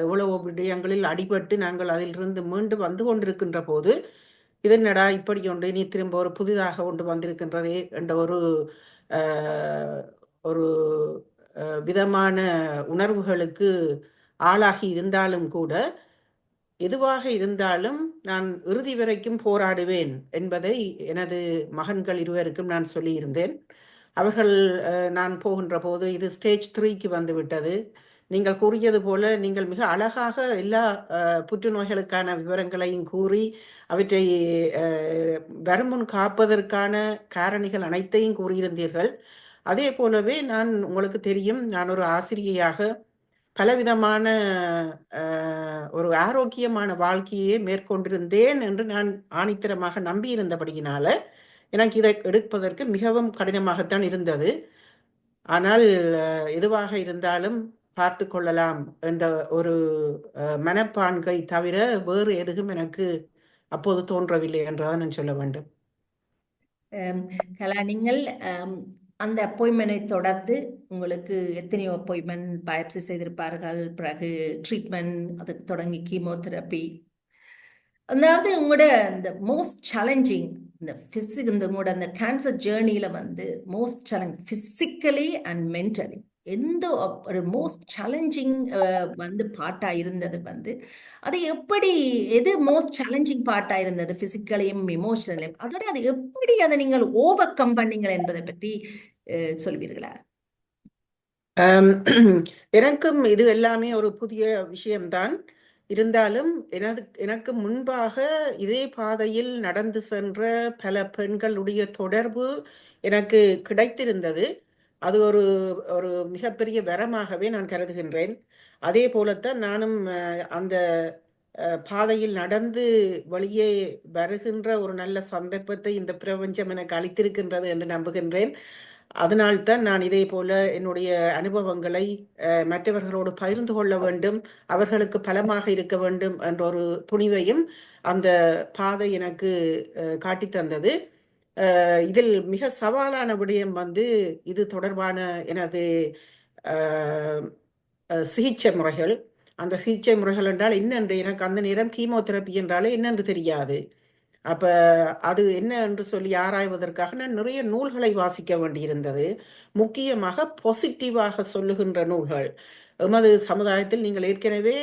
இவ்வளவு விடயங்களில் அடிபட்டு நாங்கள் அதிலிருந்து மீண்டு வந்து கொண்டிருக்கின்ற போது இதனடா இப்படி ஒன்று நீ திரும்ப ஒரு புதிதாக ஒன்று வந்திருக்கின்றதே என்ற ஒரு விதமான உணர்வுகளுக்கு ஆளாகி இருந்தாலும் கூட, எதுவாக இருந்தாலும் நான் இறுதி வரைக்கும் போராடுவேன் என்பதை எனது மகன்கள் இருவருக்கும் நான் சொல்லியிருந்தேன். அவர்கள் நான் போகின்ற போது இது ஸ்டேஜ் 3க்கு வந்து விட்டது. நீங்கள் கூறியது போல நீங்கள் மிக அழகாக எல்லா புற்றுநோய்களுக்கான விவரங்களையும் கூறி அவற்றை வருமுன் காப்பதற்கான காரணிகள் அனைத்தையும் கூறியிருந்தீர்கள். அதே போலவே நான், உங்களுக்கு தெரியும், நான் ஒரு ஆசிரியையாக பலவிதமான ஒரு ஆரோக்கியமான வாழ்க்கையே மேற்கொண்டிருந்தேன் என்று நான் ஆணித்தரமாக நம்பியிருந்தபடியினால எனக்கு இதை எடுப்பதற்கு மிகவும் கடினமாகத்தான் இருந்தது. ஆனால் எதுவாக இருந்தாலும் பார்த்து கொள்ளலாம் என்ற ஒரு மனப்பான்கை தவிர வேறு எதுவும் எனக்கு அப்போது தோன்றவில்லை என்றுதான் நான் சொல்ல வேண்டும். கலா, நீங்கள் அந்த அப்பாயின்மெண்டை தொடர்ந்து உங்களுக்கு எத்தனையோ அப்பாயின்மெண்ட் பயாப்சி செய்திருப்பார்கள், பிறகு ட்ரீட்மெண்ட், அதுக்கு தொடங்கி கீமோதெரப்பி. அதாவது உங்களோட இந்த மோஸ்ட் சேலஞ்சிங் உங்களோட அந்த கேன்சர் ஜேர்னியில வந்து most challenge physically and mentally எந்த ஒரு மோஸ்ட் சேலஞ்சிங் வந்து பார்ட்டா இருந்தது வந்து அது எது மோஸ்ட் சேலஞ்சிங் பார்ட்டா இருந்தது பிசிக்கலியும் எமோஷனலையும், அதோட அது எப்படி அதை நீங்கள் ஓவர் கம் பண்ணீங்க என்பதை பற்றி சொல்வீர்களா? எனக்கும் இது எல்லாமே ஒரு புதிய விஷயம்தான். இருந்தாலும் எனக்கு முன்பாக இதே பாதையில் நடந்து சென்ற பல பெண்களுடைய தொடர்பு எனக்கு கிடைத்திருந்தது. அது ஒரு ஒரு மிகப்பெரிய வரமாகவே நான் கருதுகின்றேன். அதே போலத்தான் நானும் அந்த பாதையில் நடந்து வெளியே வருகின்ற ஒரு நல்ல சந்தர்ப்பத்தை இந்த பிரபஞ்சம் எனக்கு அளித்திருக்கின்றது என்று நம்புகின்றேன். அதனால்தான் நான் இதே போல என்னுடைய அனுபவங்களை மற்றவர்களோடு பகிர்ந்து கொள்ள வேண்டும், அவர்களுக்கு பலமாக இருக்க வேண்டும் என்ற ஒரு துணிவையும் அந்த பாதை எனக்கு காட்டி தந்தது. இதில் மிக சவாலான விடயம் வந்து இது தொடர்பான எனது சிகிச்சை முறைகள். அந்த சிகிச்சை முறைகள் என்றால் என்னென்று எனக்கு அந்த நேரம் கீமோதெரப்பி என்றாலே என்னென்று தெரியாது. அப்ப அது என்ன என்று சொல்லி ஆராய்வதற்காக நான் நிறைய நூல்களை வாசிக்க வேண்டியிருந்தது. முக்கியமாக பாசிட்டிவாக சொல்லுகின்ற நூல்கள். எமது சமுதாயத்தில் நீங்கள் ஏற்கனவே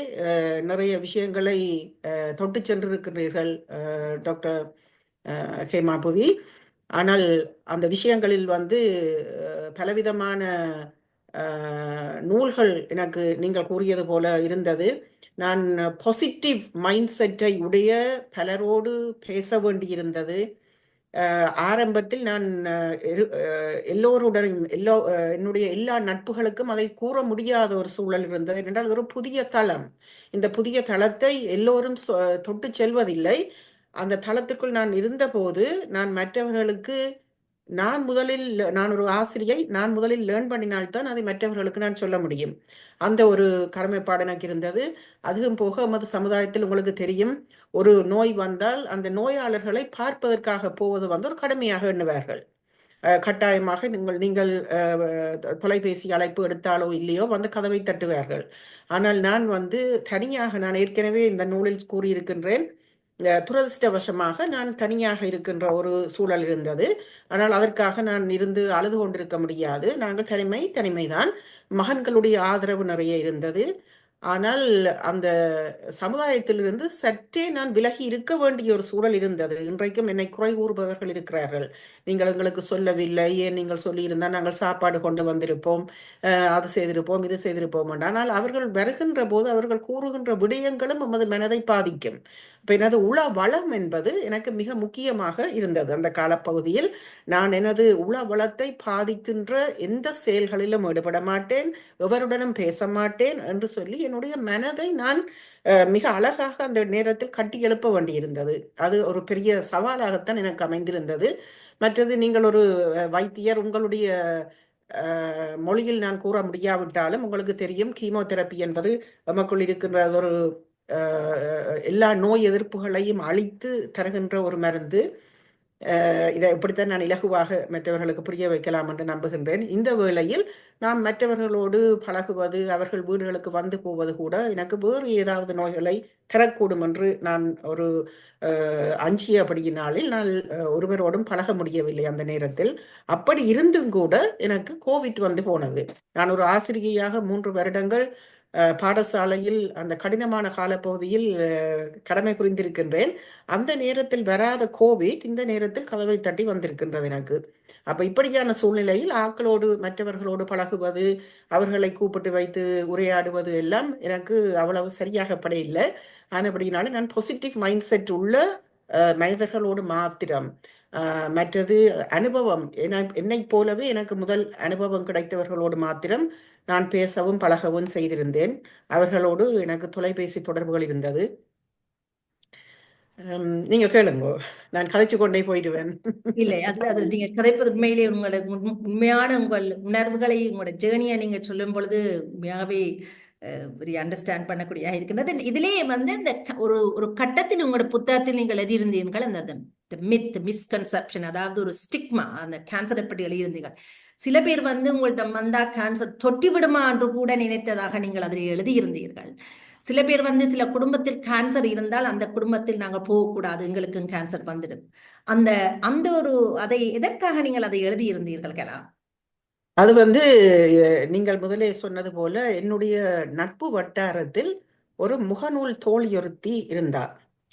நிறைய விஷயங்களை தொட்டு சென்றிருக்கிறீர்கள் டாக்டர் ஹேமா புவி. ஆனால் அந்த விஷயங்களில் வந்து பலவிதமான நூல்கள் எனக்கு நீங்கள் கூறியது போல இருந்தது. நான் பாசிட்டிவ் மைண்ட் செட்டை உடைய பலரோடு பேச வேண்டியிருந்தது. ஆரம்பத்தில் நான் எல்லோருடனும் என்னுடைய எல்லா நட்புகளுக்கும் அதை கூற முடியாத ஒரு சூழல் இருந்தது. என்றால் ஒரு புதிய தளம், இந்த புதிய தளத்தை எல்லோரும் தொட்டு செல்வதில்லை. அந்த தளத்துக்குள் நான் இருந்தபோது நான் மற்றவர்களுக்கு நான் ஒரு ஆசிரியை, நான் முதலில் லேர்ன் பண்ணினால்தான் அதை மற்றவர்களுக்கு நான் சொல்ல முடியும். அந்த ஒரு கடமைப்பாடு எனக்கு இருந்தது. அதுவும் போக எமது சமுதாயத்தில் உங்களுக்கு தெரியும், ஒரு நோய் வந்தால் அந்த நோயாளர்களை பார்ப்பதற்காக போவது வந்து ஒரு கடமையாக எண்ணுவார்கள். கட்டாயமாக நீங்கள் தொலைபேசி அழைப்பு எடுத்தாலோ இல்லையோ வந்து கதவை தட்டுவார்கள். ஆனால் நான் வந்து தனியாக, நான் ஏற்கனவே இந்த நூலில் கூறியிருக்கின்றேன், துரதிர்ஷ்டவசமாக நான் தனியாக இருக்கின்ற ஒரு சூழல் இருந்தது. ஆனால் அதற்காக நான் இருந்து அழுது கொண்டிருக்க முடியாது. நாங்கள் தனிமைதான். மகன்களுடைய ஆதரவு நிறைய இருந்தது. ஆனால் அந்த சமுதாயத்திலிருந்து சற்றே நான் விலகி இருக்க வேண்டிய ஒரு சூழல் இருந்தது. இன்றைக்கும் என்னை குறை கூறுபவர்கள் இருக்கிறார்கள். நீங்கள் எங்களுக்கு சொல்லவில்லை, ஏன் நீங்கள் சொல்லியிருந்தால் நாங்கள் சாப்பாடு கொண்டு வந்திருப்போம், அது செய்திருப்போம், இது செய்திருப்போம். ஆனால் அவர்கள் வருகின்ற போது அவர்கள் கூறுகின்ற விடயங்களும் நமது மனதை பாதிக்கும். இப்போ எனது உள வளம் என்பது எனக்கு மிக முக்கியமாக இருந்தது. அந்த காலப்பகுதியில் நான் எனது உள வளத்தை பாதிக்கின்ற எந்த செயல்களிலும் ஈடுபட மாட்டேன், எவருடனும் பேச மாட்டேன் என்று சொல்லி என்னுடைய மனதை நான் மிக அழகாக அந்த நேரத்தில் கட்டி எழுப்ப வேண்டியிருந்தது. அது ஒரு பெரிய சவாலாகத்தான் எனக்கு அமைந்திருந்தது. மற்றது, நீங்கள் ஒரு வைத்தியர், உங்களுடைய மொழியில் நான் கூற முடியாவிட்டாலும் உங்களுக்கு தெரியும், கீமோதெரப்பி என்பது நமக்குள் இருக்கின்ற ஒரு எல்லா நோய் எதிர்ப்புகளையும் அழித்து தருகின்ற ஒரு மருந்து. இதை இப்படித்தான் நான் இலகுவாக மற்றவர்களுக்கு புரிய வைக்கலாம் என்று நம்புகின்றேன். இந்த வேளையில் நான் மற்றவர்களோடு பழகுவது, அவர்கள் வீடுகளுக்கு வந்து போவது கூட எனக்கு வேறு ஏதாவது நோய்களை தரக்கூடும் என்று நான் ஒரு அஞ்சியபடியினாலில் நான் ஒருவரோடும் பழக முடியவில்லை அந்த நேரத்தில். அப்படி இருந்தும் கூட எனக்கு கோவிட் வந்து போனது. நான் ஒரு ஆசிரியையாக 3 வருடங்கள் பாடசாலையில் அந்த கடினமான காலப்பகுதியில் கடமை புரிந்திருக்கின்றேன். அந்த நேரத்தில் வராத கோவிட் இந்த நேரத்தில் கதவை தட்டி வந்திருக்கின்றது எனக்கு. அப்ப இப்படியான சூழ்நிலையில் மற்றவர்களோடு பழகுவது, அவர்களை கூப்பிட்டு வைத்து உரையாடுவது எல்லாம் எனக்கு அவ்வளவு சரியாகப்பட இல்லை. ஆனபடினால நான் பாசிட்டிவ் மைண்ட் செட் உள்ள மனிதர்களோடு மாத்திரம், மற்றது அனுபவம், என்னை போலவே எனக்கு முதல் அனுபவம் கிடைத்தவர்களோடு மாத்திரம் நான் பேசவும் பழகவும் செய்திருந்தேன். அவர்களோடு எனக்கு தொலைபேசி தொடர்புகள் இருந்தது. நீங்க கேளுங்க, நான் கதைச்சு கொண்டே போயிடுவேன். இல்லை, அது நீங்க கதைப்பது உண்மையிலே உண்மையான உங்கள் உணர்வுகளை, உங்களோட ஜேர்னியை நீங்க சொல்லும் பொழுது உண்மையாகவே வெரி அண்டர்ஸ்டாண்ட் பண்ணக்கூடிய இருக்கின்றது. இதிலேயே வந்து இந்த ஒரு கட்டத்தில் உங்களோட புத்தகத்தில் நீங்கள் எழுதியிருந்தீர்கள், அந்த மிஸ்கன்செப்ஷன், அதாவது ஒரு ஸ்டிக்மா, அந்த கேன்சரை பற்றி எழுதியிருந்தீர்கள். சில பேர் வந்து உங்கள்கிட்ட வந்தா கேன்சர் தொட்டி விடுமா என்று கூட நினைத்ததாக நீங்கள் அதில் எழுதியிருந்தீர்கள். சில பேர் வந்து சில குடும்பத்தில் கேன்சர் இருந்தால் அந்த குடும்பத்தில் நாங்கள் போகக்கூடாது, எங்களுக்கும் கேன்சர் வந்துடும். அந்த அந்த ஒரு அதை எதற்காக நீங்கள் அதை எழுதியிருந்தீர்கள் கலா? அது வந்து நீங்கள் முதலே சொன்னது போல என்னுடைய நட்பு வட்டாரத்தில் ஒரு முகநூல் தோழியொருத்தி இருந்தா.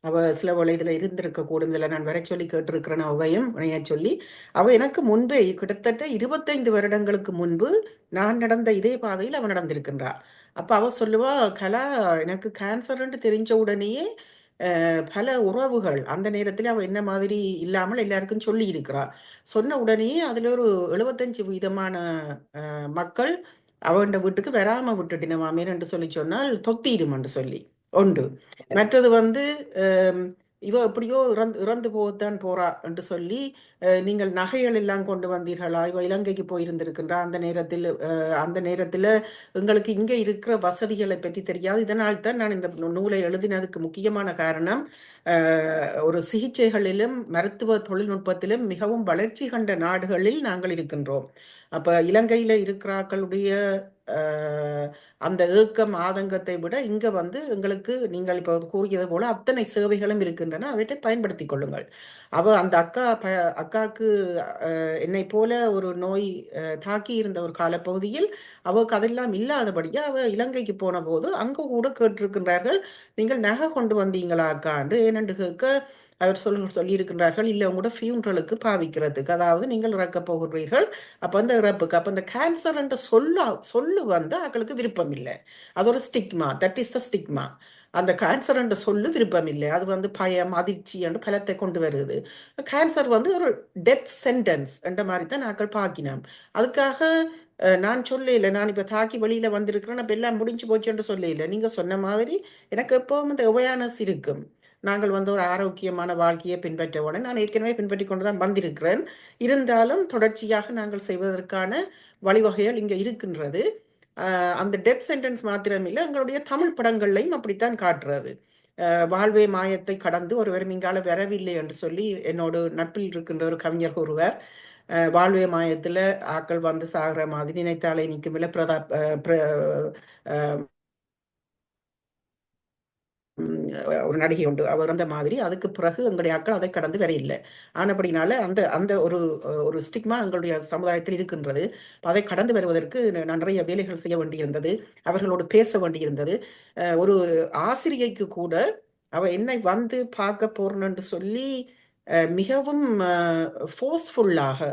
அவ சில வலைதுல இருந்திருக்க கூடும், இதில் நான் வர சொல்லி கேட்டிருக்கிறேன் அவையும் உனைய சொல்லி. அவ எனக்கு முன்பே கிட்டத்தட்ட 25 வருடங்களுக்கு முன்பு நான் நடந்த இதே பாதையில் அவ நடந்திருக்கின்றா. அப்ப அவ சொல்லுவா, கலா, எனக்கு கேன்சர்ன்னு தெரிஞ்ச உடனேயே பல உறவுகள் அந்த நேரத்தில் அவ என்ன மாதிரி இல்லாமல் எல்லாருக்கும் சொல்லி இருக்கிறா. சொன்ன உடனேயே அதுல ஒரு 75% மக்கள் அவண்ட வீட்டுக்கு வராம விட்டுட்டினவாமேன்னு என்று சொல்லி சொன்னால் தொத்திடும் என்று சொல்லி உண்டு. மற்றது வந்து இவ எப்படியோ இறந்து போகத்தான் போறா என்று சொல்லி, நீங்கள் நகைகள் எல்லாம் கொண்டு வந்தீர்களா, இவ இலங்கைக்கு போயிருந்திருக்கின்றா, அந்த நேரத்துல எங்களுக்கு இங்க இருக்கிற வசதிகளை பற்றி தெரியாது. இதனால் தான் நான் இந்த நூலை எழுதினதுக்கு முக்கியமான காரணம், ஒரு சிகிச்சைகளிலும் மருத்துவ தொழில்நுட்பத்திலும் மிகவும் வளர்ச்சி கண்ட நாடுகளில் நாங்கள் இருக்கின்றோம். அப்ப இலங்கையில இருக்கிறார்களுடைய அந்த ஏக்கம் ஆதங்கத்தை விட இங்க வந்து எங்களுக்கு, நீங்கள் இப்போ கூறியது போல அத்தனை சேவைகளும் இருக்கின்றன, அவற்றை பயன்படுத்தி கொள்ளுங்கள். அந்த அக்காவுக்கு என்னை போல ஒரு நோய் தாக்கி இருந்த ஒரு காலப்பகுதியில் அவருக்கு அதெல்லாம் இல்லாதபடியா அவ இலங்கைக்கு போன போது அங்க கூட கேட்டிருக்கின்றார்கள், நீங்கள் நகை கொண்டு வந்தீங்களா அக்காண்டு. ஏனென்று கேட்க அவர் சொல்லியிருக்கின்றார்கள், இல்லை உங்களோட ஃபியூனரலுக்கு பாவிக்கிறதுக்கு, அதாவது நீங்கள் இறக்க போகிறீர்கள், அப்போ அந்த இறப்புக்கு. அப்போ அந்த கேன்சர் என்ற சொல்லு வந்து அவர்களுக்கு விருப்பம் இல்லை. அது ஒரு stigma, that is the stigma. அந்த கேன்சர் என்ற சொல்லு விருப்பம் இல்லை. அது வந்து பயம், அதிர்ச்சி என்று பலத்தை கொண்டு வருது. கேன்சர் வந்து ஒரு டெத் சென்டென்ஸ் என்ற மாதிரி தான் நாங்கள் பார்க்கினோம். அதுக்காக நான் சொல்லல, நான் இப்போ தாக்கி வெளியில வந்திருக்கிறேன், அப்போ எல்லாம் முடிஞ்சு போச்சு என்று சொல்லல. நீங்க சொன்ன மாதிரி எனக்கு எப்பவும் இந்த அவேர்னஸ் இருக்கும். நாங்கள் ஒரு ஆரோக்கியமான வாழ்க்கையை பின்பற்றவுடன் நான் ஏற்கனவே பின்பற்றி கொண்டு தான் வந்திருக்கிறேன். இருந்தாலும் தொடர்ச்சியாக நாங்கள் செய்வதற்கான வழிவகைகள் இங்கே இருக்கின்றது. அந்த டெத் சென்டென்ஸ் மாத்திரமில்லை, எங்களுடைய தமிழ் படங்கள்லையும் அப்படித்தான் காட்டுறது. வாழ்வே மாயத்தை கடந்து ஒருவர் இங்கால வரவில்லை என்று சொல்லி என்னோடு நட்பில் இருக்கின்ற ஒரு கவிஞர் ஒருவர், வாழ்வே மாயத்துல ஆக்கள் வந்து சாகிற மாதிரி நினைத்தாலே நிற்குமில்ல பிரதாப் ஒரு நடிகை உண்டு, அவர் அந்த மாதிரி. அதுக்கு பிறகு எங்களுடைய ஆக்கள் அதை கடந்து வர இல்லை. ஆனபடினால அந்த அந்த ஒரு ஸ்டிக்மா எங்களுடைய சமுதாயத்தில் இருக்கின்றது. அதை கடந்து வருவதற்கு நான் நிறைய வேலைகள் செய்ய வேண்டியிருந்தது, அவர்களோடு பேச வேண்டியிருந்தது. ஒரு ஆசிரியைக்கு கூட அவ என்னை வந்து பார்க்க போறேன்னு சொல்லி மிகவும் ஃபோர்ஸ்ஃபுல்லாக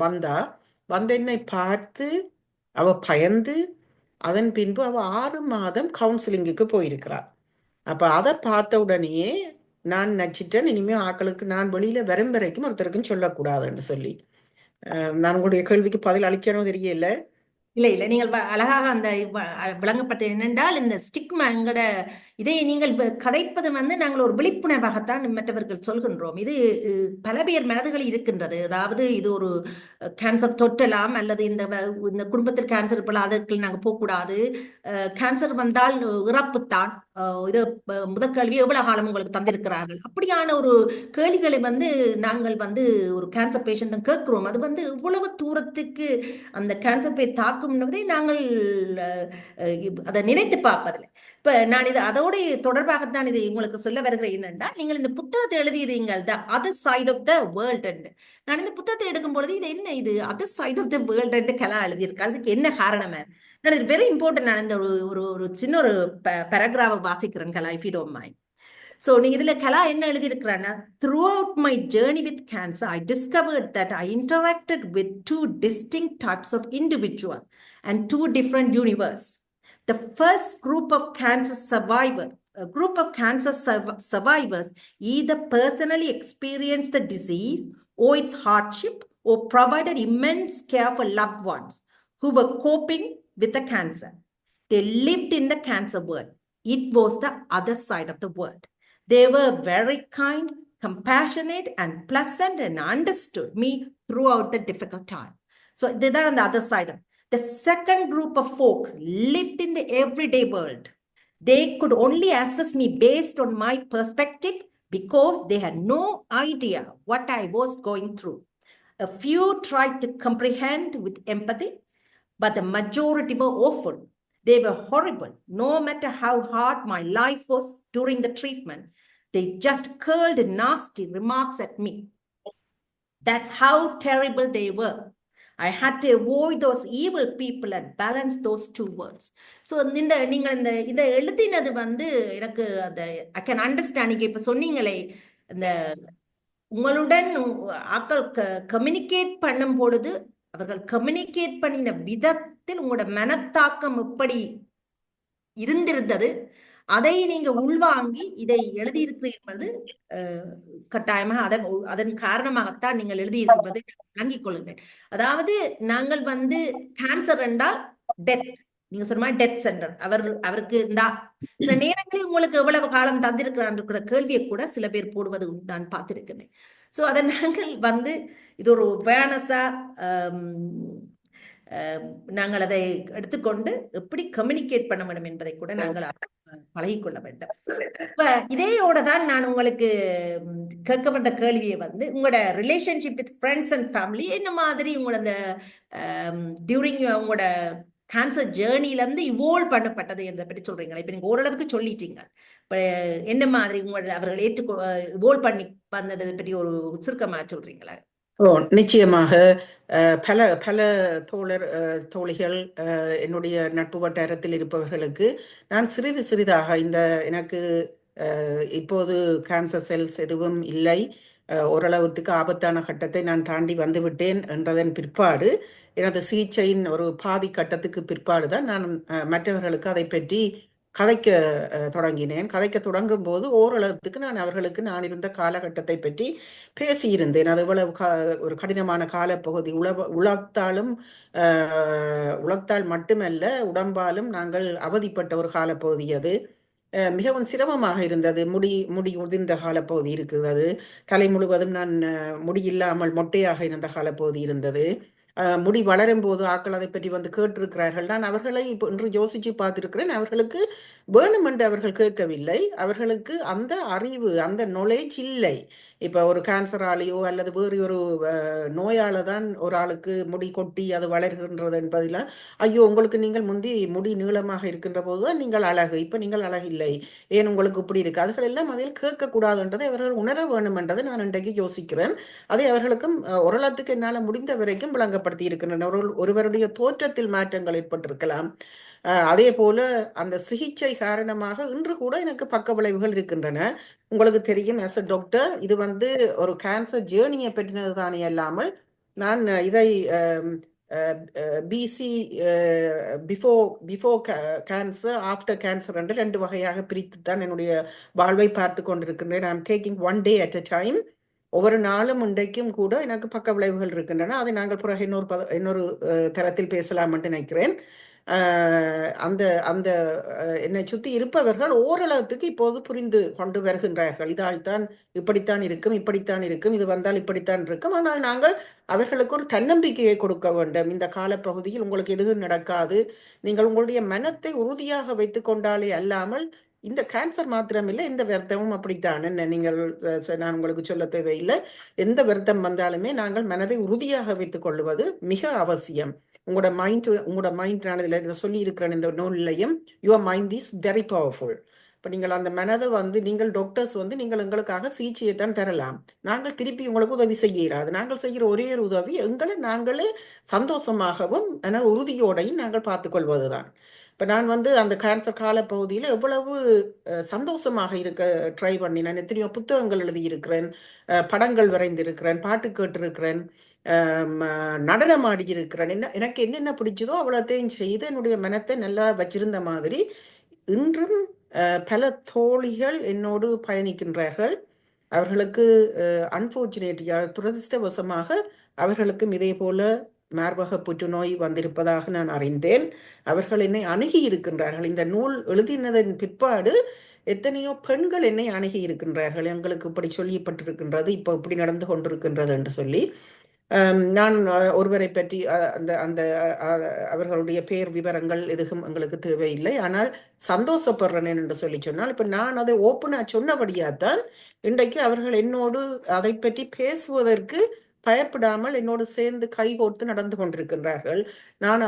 வந்து என்னை பார்த்து அவ பயந்து அதன் பின்பு அவ 6 மாதம் கவுன்சிலிங்குக்கு போயிருக்கிறாள். அப்ப அதை பார்த்த உடனேயே நான் நினைச்சிட்டேன், இனிமே ஆக்களுக்கு நான் வெளியில வரும் வரைக்கும் ஒருத்தருக்கும் சொல்லக்கூடாதுன்னு சொல்லி. நான் உங்களுடைய கேள்விக்கு பதில் அளிச்சனோ தெரியல. இல்ல நீங்கள் அழகாக அந்த விளங்கப்பட்ட என்னென்றால் இந்த ஸ்டிக்மா எங்கட இதை நீங்கள் கதைப்பது நாங்கள் ஒரு விழிப்புணர்வாகத்தான் மற்றவர்கள் சொல்கின்றோம். இது பல பேர் மனதுகளில் இருக்கின்றது. அதாவது இது ஒரு கேன்சர் தொற்றலாம், அல்லது இந்த குடும்பத்தில் கேன்சர் இருப்பலாம், அதற்கு நாங்கள் போகக்கூடாது, கேன்சர் வந்தால் இறப்புத்தான், இது முதல் கேள்வி எவ்வளவு காலம் உங்களுக்கு தந்திருக்கிறார்கள், அப்படியான ஒரு கேள்விகளை நாங்கள் ஒரு கேன்சர் பேஷண்ட் கேட்கிறோம். அது இவ்வளவு தூரத்துக்கு அந்த கேன்சர் போய் தாக்கும் என்பதை நாங்கள் அதை நினைத்து பார்ப்பதில்லை. இப்ப நான் இது அதோடு தொடர்பாகத்தான் இதை உங்களுக்கு சொல்ல வருகிறேன். என்னென்றால், நீங்கள் இந்த புத்தகத்தை எழுதியிருங்கள் the other side of the world என்று. நான் இந்த புத்தகத்தை எடுக்கும் பொழுது இது என்ன, இது other side of the world என்று கலா எழுதியிருக்காள். அதுக்கு என்ன காரணம்? நான் இது வெரி இம்பார்ட்டன்ட். நான் இந்த ஒரு சின்ன ஒரு பேராகிராஃபை வாசிக்கிறேன் Kala, if you don't mind. So, இதுல கலா என்ன எழுதியிருக்கிறான்னா, throughout my journey with cancer, I discovered that I interacted with 2 distinct types of individual and 2 different universe. The first group of cancer survivors either personally experienced the disease or its hardship, or provided immense care for loved ones who were coping with the cancer. They lived in the cancer world. It was the other side of the world. They were very kind, compassionate, and pleasant, and understood me throughout the difficult time. So they are on the other side. The second group of folks lived in the everyday world. They could only assess me based on my perspective because they had no idea what I was going through. A few tried to comprehend with empathy, but the majority were awful. They were horrible, no matter how hard my life was during the treatment. They just curled nasty remarks at me. That's how terrible they were. I had to avoid those evil people and balance those 2 words. So, நீங்கள் இதை எழுதினது எனக்கு I can understand. நீங்க இப்ப சொன்னீங்களே, இந்த உங்களுடன் ஆக்கள் கம்யூனிகேட் பண்ணும் பொழுது அவர்கள் கம்யூனிகேட் பண்ணின விதத்தில் உங்களோட மனத்தாக்கம் எப்படி இருந்திருந்தது, அதை நீங்க உள்வாங்கி இதை எழுதியிருக்கிறீர்கள். கட்டாயமாக அதன் காரணமாகத்தான் நீங்கள் எழுதியிருப்பதை விளங்கிக் கொள்ளுங்கள். அதாவது நாங்கள் கேன்சர் என்றால் டெத், நீங்க சொன்ன மாதிரி டெத் சென்டர், அவருக்கு சில நேரங்களில் உங்களுக்கு எவ்வளவு காலம் தந்திருக்கிற கேள்வியை கூட சில பேர் போடுவது நான் பார்த்திருக்கிறேன். சோ அதை நாங்கள் இது ஒரு அவேர்னஸா நாங்கள் அதை எடுத்துக்கொண்டு எப்படி கம்யூனிகேட் பண்ண வேண்டும் என்பதை கூட நாங்கள் பழகிக்கொள்ள வேண்டும். இப்ப இதையோட தான் நான் உங்களுக்கு கேட்கப்பட்ட கேள்வியை உங்களோட relationship with friends and family என்ன மாதிரி உங்களோட டியூரிங் உங்களோட கேன்சர் ஜேர்னில இவோல்வ் பண்ணப்பட்டது என்பதை பற்றி சொல்றீங்களா? இப்ப நீங்க ஓரளவுக்கு சொல்லிட்டீங்க. இப்ப என்ன மாதிரி உங்களோட அவர்கள் இவோல்வ் பண்ணி வந்ததை பற்றி ஒரு சுருக்கமா சொல்றீங்களா? நிச்சயமாக. பல பல தோழிகள் என்னுடைய நட்பு வட்டாரத்தில் இருப்பவர்களுக்கு நான் சிறிது சிறிதாக எனக்கு இப்போது கேன்சர் செல்ஸ் எதுவும் இல்லை, ஓரளவுக்கு ஆபத்தான கட்டத்தை நான் தாண்டி வந்துவிட்டேன் என்றதன் பிற்பாடு, எனது சிகிச்சையின் ஒரு பாதி கட்டத்துக்கு பிற்பாடு தான் நான் மற்றவர்களுக்கு அதை பற்றி கதைக்க தொடங்கினேன். கதைக்க தொடங்கும் போது ஓரளவுக்கு நான் அவர்களுக்கு நான் இருந்த காலகட்டத்தை பற்றி பேசியிருந்தேன். அது இவ்வளவு ஒரு கடினமான காலப்பகுதி, உளத்தால் மட்டுமல்ல உடம்பாலும் நாங்கள் அவதிப்பட்ட ஒரு காலப்பகுதி அது. மிகவும் சிரமமாக இருந்தது. முடி உதிர்ந்த காலப்பகுதி இருக்குது. அது தலை முழுவதும் நான் முடி இல்லாமல் மொட்டையாக இருந்த காலப்பகுதி இருந்தது. முடி வளரும் போது ஆக்கள் அதை பற்றி வந்து கேட்டிருக்கிறார்கள். நான் அவர்களை இப்போ இன்று யோசிச்சு பார்த்திருக்கிறேன். அவர்களுக்கு வேணுமென்று அவர்கள் கேட்கவில்லை. அவர்களுக்கு அந்த அறிவு, அந்த knowledge இல்லை. இப்போ ஒரு கேன்சராலேயோ அல்லது வேறு ஒரு நோயால தான் ஒரு ஆளுக்கு முடி கொட்டி அது வளர்கின்றது என்பதில், ஐயோ உங்களுக்கு நீங்கள் முந்தி முடி நீளமாக இருக்கின்ற போதுதான் நீங்கள் அழகு, இப்போ நீங்கள் அழகில்லை, ஏன் உங்களுக்கு இப்படி இருக்கு, அதுகள் எல்லாம் அவையில் கேட்கக்கூடாதுன்றதை அவர்கள் உணர வேண்டும் என்றதை நான் இன்றைக்கு யோசிக்கிறேன். அதை அவர்களுக்கும் ஓரளவுக்கு என்னால் முடிந்த வரைக்கும் விளங்கப்படுத்தி இருக்கின்றன. ஒருவருடைய தோற்றத்தில் மாற்றங்கள் ஏற்பட்டிருக்கலாம். அதே போல அந்த சிகிச்சை காரணமாக இன்று கூட எனக்கு பக்க விளைவுகள் இருக்கின்றன. உங்களுக்கு தெரியும், ஆஸ் அ டாக்டர், இது வந்து ஒரு கேன்சர் ஜேர்னியை பற்றினது தானே அல்லாமல் நான் இதை BC before cancer, after cancer என்று 2 வகையாக பிரித்து தான் என்னுடைய வாழ்வை பார்த்து கொண்டிருக்கின்றேன். I am taking one day at a time. ஒவ்வொரு நாளும் இன்றைக்கும் கூட எனக்கு பக்க விளைவுகள் இருக்கின்றன. அதை நாங்கள் பிறகு இன்னொரு தரத்தில் பேசலாம் என்று நினைக்கிறேன். அந்த அந்த என்னை சுற்றி இருப்பவர்கள் ஓரளவுக்கு இப்போது புரிந்து கொண்டு வருகின்றார்கள். இதால்தான் இப்படித்தான் இருக்கும், இப்படித்தான் இருக்கும், இது வந்தால் இப்படித்தான் இருக்கும். ஆனால் நாங்கள் அவர்களுக்கு ஒரு தன்னம்பிக்கையை கொடுக்க வேண்டும். இந்த காலப்பகுதியில் உங்களுக்கு எதுவும் நடக்காது, நீங்கள் உங்களுடைய மனத்தை உறுதியாக வைத்துக் கொண்டாலே அல்லாமல், இந்த கேன்சர் மாத்திரமில்லை, எந்த வருத்தமும் அப்படித்தான். என்ன நீங்கள் நான் உங்களுக்கு சொல்ல தேவையில்லை. எந்த வருத்தம் வந்தாலுமே நாங்கள் மனதை உறுதியாக வைத்துக் கொள்வது மிக அவசியம். உங்களோட மைண்ட் நான் இதில் சொல்லி இருக்கிறேன் இந்த நூல்லையும், your mind is very powerful. இப்போ நீங்கள் அந்த மனதை வந்து, நீங்கள் டாக்டர்ஸ் வந்து நீங்கள் எங்களுக்காக சிகிச்சையை தான் தரலாம், நாங்கள் திருப்பி உங்களுக்கு உதவி செய்யாது. நாங்கள் செய்கிற ஒரே ஒரு உதவி எங்களை நாங்களே சந்தோஷமாகவும் உறுதியோடையும் நாங்கள் பார்த்துக்கொள்வது தான். இப்போ நான் வந்து அந்த கேன்சர் காலப்பகுதியில் எவ்வளவு சந்தோஷமாக இருக்க ட்ரை பண்ணி, நான் எத்தனையோ புத்தகங்கள் எழுதியிருக்கிறேன், படங்கள் வரைந்திருக்கிறேன், பாட்டு கேட்டிருக்கிறேன், நடனம் ஆடியிருக்கிறேன். எனக்கு என்னென்ன பிடிச்சதோ அவ்வளோத்தையும் செய்து என்னுடைய மனத்தை நல்லா வச்சிருந்த மாதிரி இன்றும் பல தோழிகள் என்னோடு பயணிக்கின்றார்கள். அவர்களுக்கு அன்ஃபார்ச்சுனேட்லியாக, துரதிர்ஷ்டவசமாக அவர்களுக்கும் இதே போல மார்பக புற்றுநோய் வந்திருப்பதாக நான் அறிந்தேன். அவர்கள் என்னை அணுகி இருக்கின்றார்கள். இந்த நூல் எழுதினதன் பிற்பாடு எத்தனையோ பெண்கள் என்னை அணுகி இருக்கின்றார்கள். எங்களுக்கு இப்படி சொல்லப்பட்டிருக்கின்றது, இப்போ இப்படி நடந்து கொண்டிருக்கின்றது என்று சொல்லி. நான் ஒருவரை பற்றி அந்த அந்த அவர்களுடைய பெயர் விவரங்கள் எதுவும் எங்களுக்கு தேவையில்லை. ஆனால் சந்தோஷப்படுறேன் என்று சொல்லி சொன்னால், இப்போ நான் அதை ஓப்பனாக சொன்னபடியாத்தான் இன்றைக்கு அவர்கள் என்னோடு அதை பற்றி பேசுவதற்கு பயப்படாமல் என்னோடு சேர்ந்து கைகோர்த்து நடந்து கொண்டிருக்கின்றார்கள். நான்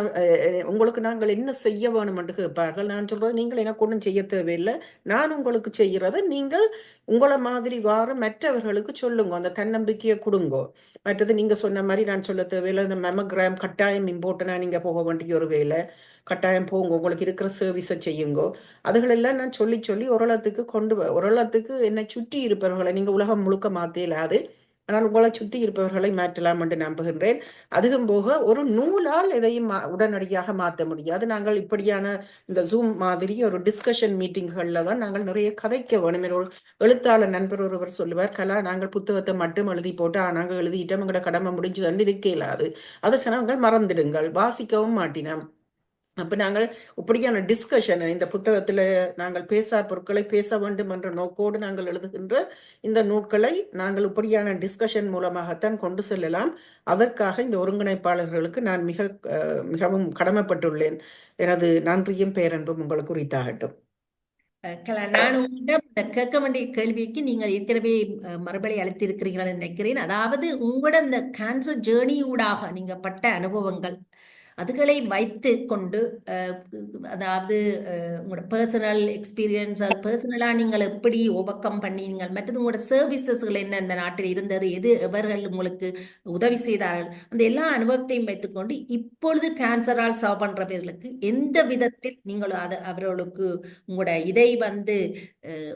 உங்களுக்கு நாங்கள் என்ன செய்ய வேணும் என்று கேட்பார்கள். நான் சொல்றது, நீங்கள் எனக்கு ஒன்றும் செய்ய தேவையில்லை, நான் உங்களுக்கு செய்கிறத நீங்கள் உங்களை மாதிரி வார மற்றவர்களுக்கு சொல்லுங்க, அந்த தன்னம்பிக்கையை கொடுங்கோ. மற்றது நீங்க சொன்ன மாதிரி நான் சொல்ல தேவையில்லை, இந்த மெமோகிராம் கட்டாயம் இம்பார்ட்டனா, நீங்க போக வேண்டிய ஒரு வேலை, கட்டாயம் போங்க, உங்களுக்கு இருக்கிற சர்வீஸை செய்யுங்கோ. அதுகளெல்லாம் நான் சொல்லி சொல்லி ஓரளவுக்கு என்னை சுற்றி இருப்பவர்களை, நீங்க உலகம் முழுக்க மாத்தேலாது, ஆனால் உங்களை சுற்றி இருப்பவர்களை மாற்றலாம் என்று நம்புகின்றேன். அதுவும் போக ஒரு நூலால் எதையும் உடனடியாக மாற்ற முடியாது. நாங்கள் இப்படியான இந்த ஜூம் மாதிரி ஒரு டிஸ்கஷன் மீட்டிங்கள்ல தான் நாங்கள் நிறைய கதைக்க வேணும். ஒரு எழுத்தாளர் நண்பர் ஒருவர் சொல்லுவார், கலா, நாங்கள் புத்தகத்தை மட்டும் எழுதி போட்டு நாங்கள் எழுதிட்டோம், எங்களோட கடமை முடிஞ்சு இருக்க இயலாது, அதை சிலவங்கள் மறந்துடுங்கள், வாசிக்கவும் மாட்டினோம். அப்போ நாங்கள் இப்படியான டிஸ்கஷன், இந்த புத்தகத்தில் நாங்கள் பேசா பொருட்களை பேச வேண்டும் என்ற நோக்கோடு நாங்கள் எழுதுகின்ற இந்த நூல்களை நாங்கள் இப்படியான டிஸ்கஷன் மூலமாகத்தான் கொண்டு செல்லலாம். அதற்காக இந்த ஒருங்கிணைப்பாளர்களுக்கு நான் மிகவும் கடமைப்பட்டுள்ளேன். எனது நன்றியும் பேரன்பும் உங்களுக்கு உரித்தாகட்டும். நான் உங்கள்கிட்ட கேட்க வேண்டிய கேள்விக்கு நீங்கள் ஏற்கனவே மறுபடி அளித்திருக்கிறீர்கள் நினைக்கிறேன். அதாவது உங்களோட இந்த கேன்சர் ஜேர்னியூடாக நீங்க பட்ட அனுபவங்கள், அதுகளை வைத்து கொண்டு அதாவது உங்களோட பர்சனல் எக்ஸ்பீரியன்ஸ், பர்சனலாக நீங்கள் எப்படி ஓவர் கம் பண்ணீங்கள், மற்றது உங்களோட சர்வீசஸ்கள் என்ன இந்த நாட்டில் இருந்தது, எவர்கள் உங்களுக்கு உதவி செய்தார்கள், அந்த எல்லா அனுபவத்தையும் வைத்துக்கொண்டு இப்பொழுது கேன்சரால் சாவ் பண்றவர்களுக்கு எந்த விதத்தில் நீங்கள் அவர்களுக்கு உங்களோட இதை வந்து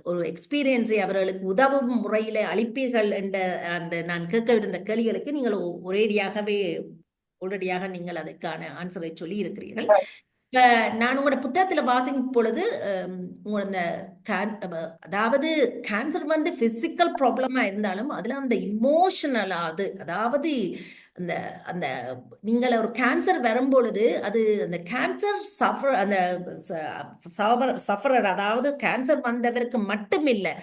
ஒரு எக்ஸ்பீரியன்ஸை அவர்களுக்கு உதவும் முறையில் அளிப்பீர்கள் என்ற அந்த நான் கேட்கவிருந்த கேள்விகளுக்கு நீங்கள் உடனடியாக நீங்கள் அதுக்கான ஆன்சரை சொல்லி இருக்கிறீர்கள். நான் உங்களோட புத்தகத்துல வாசிக்கும் பொழுது உங்களோட அதாவது கேன்சர் வந்து பிசிக்கல் ப்ராப்ளமா இருந்தாலும் அதுல அந்த இமோஷனலா, அதாவது அந்த அந்த நீங்கள் ஒரு கேன்சர் வரும்பொழுது அது அந்த கேன்சர் சஃபரர், அதாவது கேன்சர் வந்தவருக்கு மட்டுமில்லை,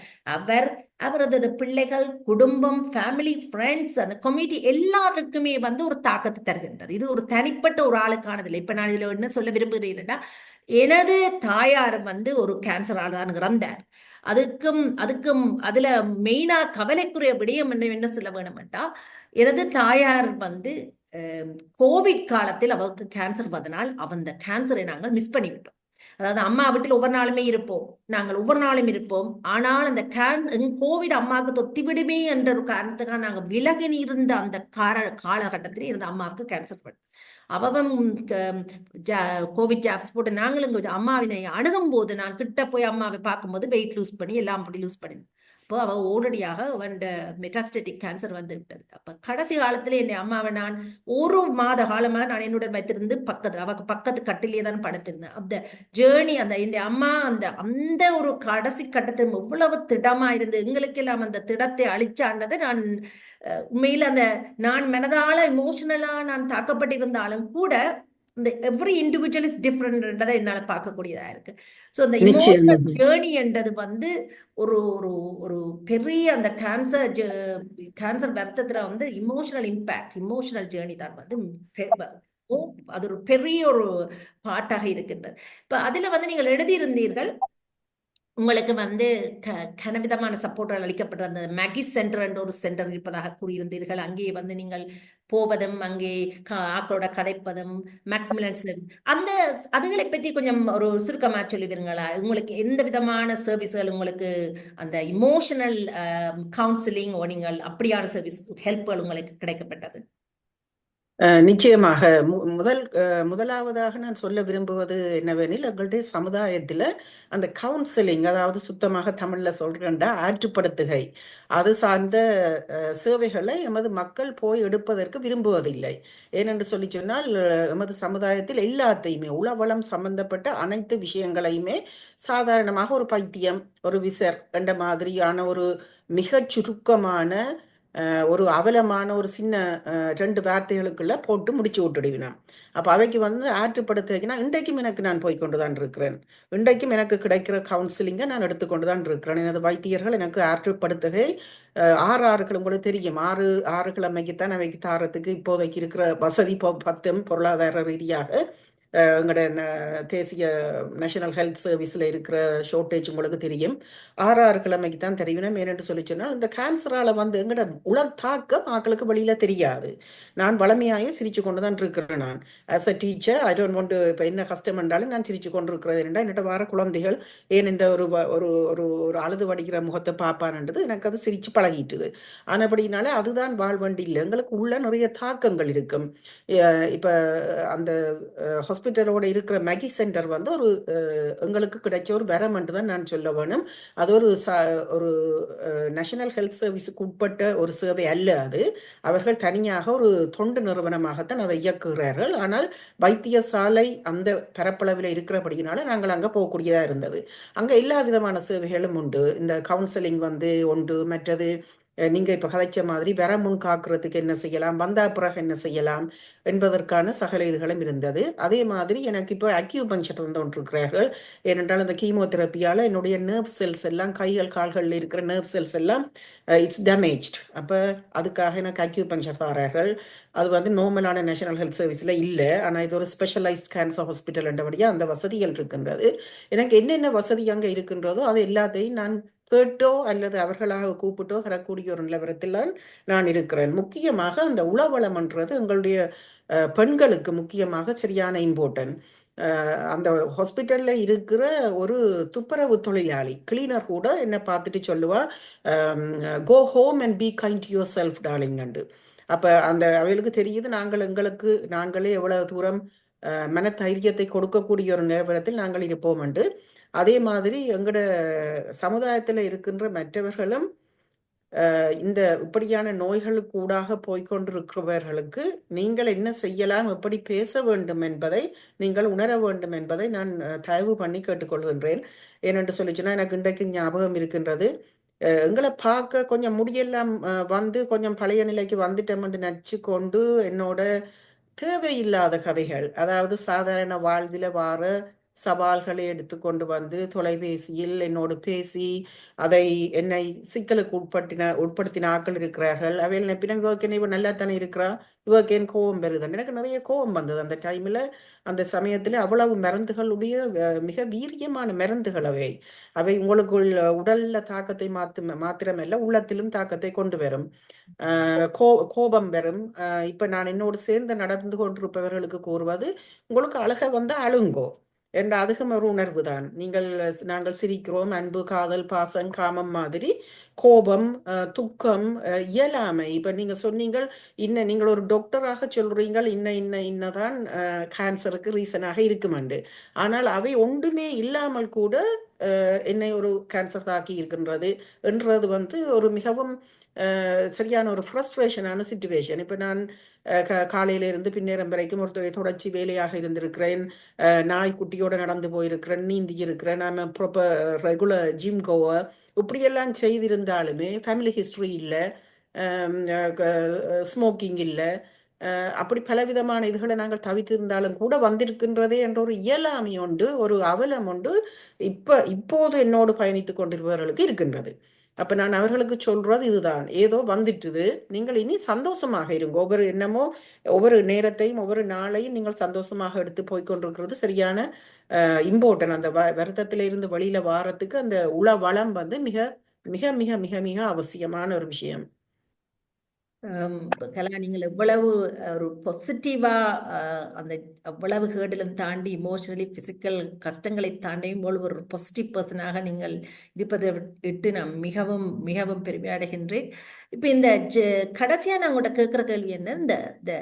அவரது பிள்ளைகள், குடும்பம், ஃபேமிலி, ஃப்ரெண்ட்ஸ், அந்த கம்யூனிட்டி எல்லாருக்குமே வந்து ஒரு தாக்கத்தை தருகின்றது. இது ஒரு தனிப்பட்ட ஒரு ஆளுக்கானது இல்லை. இப்ப நான் இதுல என்ன சொல்ல விரும்புகிறேன்னா, எனது தாயார் வந்து ஒரு கேன்சரால் தான் இறந்தார். அதுக்கும் அதுல மெயினா கவலைக்குரிய விடயம் என்ன சொல்ல வேணும்ட்டா, எனது தாயார் வந்து கோவிட் காலத்தில் அவருக்கு கேன்சர் வந்தனால் அந்த கேன்சரை நாங்கள் மிஸ் பண்ணிவிட்டோம். அதாவது அம்மா வீட்டில் ஒவ்வொரு நாளுமே இருப்போம், நாங்கள் ஒவ்வொரு நாளும் இருப்போம். ஆனால் அந்த கோவிட் அம்மாவுக்கு தொத்தி விடுமே என்ற ஒரு காரணத்துக்காக நாங்கள் விலகி இருந்த அந்த காலகட்டத்தில் இருந்த அம்மாவுக்கு கேன்சர் வருது. அவன் கோவிட் ஜாப்ஸ் போட்டு நாங்களும் கொஞ்சம் அம்மாவினை அணுகும் போது, நான் கிட்ட போய் அம்மாவை பார்க்கும்போது வெயிட் லூஸ் பண்ணி எல்லாம் அப்படி லூஸ் பண்ணி, அப்போ அவள் ஓரடியாக அவன் மெட்டாஸ்டேட்டிக் கேன்சர் வந்து விட்டது. அப்போ கடைசி காலத்தில் என் அம்மாவை நான் ஒரு மாத காலமாக நான் என்னுடன் வைத்திருந்து அவக்கு பக்கத்து கட்டிலே தான் படுத்திருந்தேன். அந்த ஜேர்னி, அந்த என் அம்மா அந்த ஒரு கடைசி கட்டத்தில் எவ்வளவு திடமா இருந்து எங்களுக்கெல்லாம் அந்த திடத்தை அழிச்சாண்டது. நான் உண்மையில் நான் மனதால இமோஷனலா நான் தாக்கப்பட்டிருந்தாலும் கூட இந்த எவ்ரி இண்டிவிஜுவல் இஸ் டிஃப்ரெண்ட்ன்றதை என்னால் பார்க்கக்கூடியதா இருக்கு. ஸோ அந்த இமோஷனல் ஜேர்னி என்றது வந்து ஒரு ஒரு ஒரு பெரிய அந்த கேன்சர் வருத்தத்துல வந்து இமோஷனல் இம்பேக்ட், இமோஷனல் ஜேர்னி தான் வந்து அது ஒரு பெரிய ஒரு பாட்டாக இருக்கின்றது. இப்ப அதுல வந்து நீங்கள் எழுதியிருந்தீர்கள், உங்களுக்கு வந்து கனவிதமான சப்போர்ட்டுகள் அளிக்கப்பட்ட அந்த மேகி சென்டர் என்ற ஒரு சென்டர் இருப்பதாக கூறியிருந்தீர்கள். அங்கே வந்து நீங்கள் போவதும், அங்கே ஆக்களோட கதைப்பதும், மேக்மிலன் சர்வீஸ், அதுகளை பற்றி கொஞ்சம் ஒரு சுருக்கமா சொல்லுவீங்களா? உங்களுக்கு எந்த விதமான சர்வீஸ்கள், உங்களுக்கு அந்த இமோஷனல் கவுன்சிலிங் நீங்கள் அப்படியான சர்வீஸ் ஹெல்ப்கள் உங்களுக்கு கிடைக்கப்பட்டது? நிச்சயமாக. முதலாவதாக நான் சொல்ல விரும்புவது என்னவெனில், எங்களுடைய சமுதாயத்தில் அந்த கவுன்சிலிங், அதாவது சுத்தமாக தமிழில் சொல்கிறேன்டா ஆற்றுப்படுத்துகை, அது சார்ந்த சேவைகளை எமது மக்கள் போய் எடுப்பதற்கு விரும்புவதில்லை. ஏனென்று சொன்னால், எமது சமுதாயத்தில் எல்லாத்தையுமே உளவளம் சம்பந்தப்பட்ட அனைத்து விஷயங்களையுமே சாதாரணமாக ஒரு பைத்தியம், ஒரு விசர் என்ற மாதிரியான ஒரு மிகச் சுருக்கமான ஒரு அவலமான ஒரு சின்ன 2 வார்த்தைகளுக்குள்ள போட்டு முடிச்சு விட்டுடுவினான். அப்போ அவைக்கு வந்து ஆற்றுப்படுத்துகைனா, இன்றைக்கும் எனக்கு நான் போய்கொண்டு தான் இருக்கிறேன். இன்றைக்கும் எனக்கு கிடைக்கிற கவுன்சிலிங்கை நான் எடுத்துக்கொண்டு தான் இருக்கிறேன். எனது வைத்தியர்கள் எனக்கு ஆற்றுப்படுத்துகை 6 கிழமைகளும் தெரியும். 6 கிழமைக்குத்தான் அவைக்கு தாரத்துக்கு இப்போதைக்கு இருக்கிற வசதி 10 பொருளாதார ரீதியாக எங்களோட தேசிய நேஷனல் ஹெல்த் சர்வீஸில் இருக்கிற ஷார்ட்டேஜ் உங்களுக்கு தெரியும். 6 கிழமைக்கு தான் தெரிவினோம். ஏனென்று சொன்னால், இந்த கேன்சரால் வந்து எங்களோட உடல் தாக்கம் ஆக்களுக்கு வெளியில் தெரியாது. நான் வளமையாக சிரிச்சு கொண்டு தான் இருக்கிறேன். நான் as a teacher I don't want to, இப்போ என்ன கஷ்டம் என்றாலும் நான் சிரிச்சு கொண்டு இருக்கிறது என்றால், என்னோட வர குழந்தைகள் ஏனென்ற ஒரு ஒரு அழுது வடிக்கிற முகத்தை பார்ப்பான்ன்றது எனக்கு அது சிரிச்சு பழகிட்டுது. ஆனபடினால அதுதான் வாழ்வண்டி இல்லை, எங்களுக்கு உள்ள நிறைய தாக்கங்கள் இருக்கும். இப்போ அந்த ஹாஸ்பிட்டலோட இருக்கிற மேகி சென்டர் வந்து ஒரு எங்களுக்கு கிடைச்ச ஒரு வரமென்று தான் நான் சொல்ல வேணும். அது ஒரு நேஷனல் ஹெல்த் சர்வீஸுக்கு உட்பட்ட ஒரு சேவை அல்ல. அது அவர்கள் தனியாக ஒரு தொண்டு நிறுவனமாகத்தான் அதை இயக்குகிறார்கள். ஆனால் வைத்தியசாலை அந்த பரப்பளவில் இருக்கிறபடியினால நாங்கள் அங்கே போகக்கூடியதாக இருந்தது. அங்கே எல்லா விதமான சேவைகளும் உண்டு. இந்த கவுன்சிலிங் வந்து உண்டு. மற்றது நீங்கள் இப்போ கதைச்ச மாதிரி வர முன் காக்கிறதுக்கு என்ன செய்யலாம், வந்தா பிறகு என்ன செய்யலாம் என்பதற்கான சகல இதுகளும் இருந்தது. அதே மாதிரி எனக்கு இப்போ அக்யூபங்க்சர் வந்து கொண்டிருக்கிறார்கள். ஏனென்றால் இந்த கீமோதெரப்பியால் என்னுடைய நர்வ் செல்ஸ் எல்லாம், கைகள் கால்களில் இருக்கிற நர்வ் செல்ஸ் எல்லாம் இட்ஸ் டேமேஜ்ட். அப்போ அதுக்காக எனக்கு அக்யூபங்க்சர் தரார்கள். அது வந்து நார்மலான நேஷனல் ஹெல்த் சர்வீஸில் இல்லை. ஆனால் இது ஒரு ஸ்பெஷலைஸ்ட் கேன்சர் ஹாஸ்பிட்டல் என்றபடியாக அந்த வசதிகள் இருக்கின்றது. எனக்கு என்னென்ன வசதி அங்கே இருக்கின்றதோ அது எல்லாத்தையும் நான் கேட்டோ அல்லது அவர்களாக கூப்பிட்டோ தரக்கூடிய ஒரு நிலவரத்தில் நான் இருக்கிறேன். முக்கியமாக அந்த உளவளம்ன்றது எங்களுடைய பெண்களுக்கு முக்கியமாக சரியான இம்பார்ட்டன்ட். அந்த ஹாஸ்பிட்டலில் இருக்கிற ஒரு துப்புரவு தொழிலாளி, கிளீனர் கூட என்னை பார்த்துட்டு சொல்லுவா, go home and be kind to yourself டார்லிங்ண்டு. அப்போ அந்த அவைகளுக்கு தெரியுது நாங்களே எவ்வளவு தூரம் மனதைரியத்தை கொடுக்கக்கூடிய ஒரு நிலவரத்தில் நாங்கள் இருப்போம் என்று. அதே மாதிரி எங்களோட சமுதாயத்தில் இருக்கின்ற மற்றவர்களும் இந்த இப்படியான நோய்களுக்கு ஊடாக போய்கொண்டிருக்கிறவர்களுக்கு நீங்கள் என்ன செய்யலாம், எப்படி பேச வேண்டும் என்பதை நீங்கள் உணர வேண்டும் என்பதை நான் தயவு பண்ணி கேட்டுக்கொள்கின்றேன். ஏனென்று சொல்லிச்சுன்னா, எனக்கு இன்றைக்கு ஞாபகம் இருக்கின்றது. எங்களை பார்க்க கொஞ்சம் முடியெல்லாம் வந்து கொஞ்சம் பழைய நிலைக்கு வந்துட்டோம்னு நினச்சி கொண்டு என்னோட தேவையில்லாத கதைகள், அதாவது சாதாரண வாழ்வில வார சவால்களை எடுத்துக்கொண்டு வந்து தொலைபேசியில் என்னோடு பேசி அதை என்னை சிக்கலுக்கு உட்படுத்தின ஆட்கள் இருக்கிறார்கள். அவையில் நினைப்பின இவருக்கு இவ நல்லா தானே இருக்கிறா, இவருக்கு ஏன் கோபம் வருது. எனக்கு நிறைய கோபம் வந்தது அந்த டைமில். அந்த சமயத்தில் அவ்வளவு மருந்துகளுடைய மிக வீரியமான மருந்துகள் அவை. அவை உங்களுக்குள் உடல்ல தாக்கத்தை மாத்திரமல்ல உள்ளத்திலும் தாக்கத்தை கொண்டு வரும். கோபம் வரும். இப்ப நான் என்னோடு சேர்ந்து நடந்து கொண்டிருப்பவர்களுக்கு கூறுவது, உங்களுக்கு அழுக வந்தா அழுங்கோ என்ற அதுகும் ஒரு உணர்வு தான். நாங்கள் சிரிக்கிறோம், அன்பு, காதல், பாசம், காமம் மாதிரி. கோபம், துக்கம், இயலாமை. இப்ப நீங்க சொன்னீங்கள், நீங்கள் ஒரு டாக்டராக சொல்றீங்கள் இன்னதான் கேன்சருக்கு ரீசனாக இருக்குமெண்டு. ஆனால் அவை ஒன்றுமே இல்லாமல் கூட என்னை ஒரு கேன்சர் தாக்கி இருக்கின்றது என்றது ஒரு மிகவும் சரியான ஒரு ஃப்ரஸ்ட்ரேஷனான சிச்சுவேஷன். இப்போ நான் காலையிலிருந்து பின்னேரம் வரைக்கும் ஒரு தொடர்ச்சி வேலையாக இருந்திருக்கிறேன். நாய்க்குட்டியோட நடந்து போயிருக்கிறேன், நீந்தி இருக்கிறேன், நான் ப்ராப்பர் ரெகுலர் ஜிம் கோவர் இப்படியெல்லாம் செய்திருந்தாலுமே ஃபேமிலி ஹிஸ்ட்ரி இல்லை, ஸ்மோக்கிங் இல்லை, அப்படி பலவிதமான இதுகளை நாங்கள் தவித்திருந்தாலும் கூட வந்திருக்கின்றதே என்ற ஒரு இயலாமை உண்டு, ஒரு அவலம் உண்டு இப்போது என்னோடு பயணித்துக் கொண்டிருப்பவர்களுக்கு இருக்கின்றது. அப்ப நான் அவர்களுக்கு சொல்றது இதுதான், ஏதோ வந்துட்டுது, நீங்கள் இனி சந்தோஷமாக இருங்க. ஒவ்வொரு எண்ணமோ ஒவ்வொரு நேரத்தையும் ஒவ்வொரு நாளையும் நீங்கள் சந்தோஷமாக எடுத்து போய்கொண்டிருக்கிறது சரியான இம்பார்ட்டன். அந்த வருத்தத்தில இருந்து வெளியில வாரத்துக்கு அந்த உள வளம் மிக மிக மிக மிக மிக அவசியமான ஒரு விஷயம். கலா, நீங்கள் எவ்வளவு ஒரு பாசிட்டிவா அந்த அவ்வளவு ஹேர்டலும் தாண்டி இமோஷனலி பிசிக்கல் கஷ்டங்களை தாண்டியும் இவ்வளவு ஒரு பாசிட்டிவ் பர்சனாக நீங்கள் இருப்பதை விட்டு நான் மிகவும் மிகவும் பெருமை அடைகின்றேன். இப்போ இந்த கடைசியா நான் உங்கள்கிட்ட கேட்குற கேள்வி என்ன, இந்த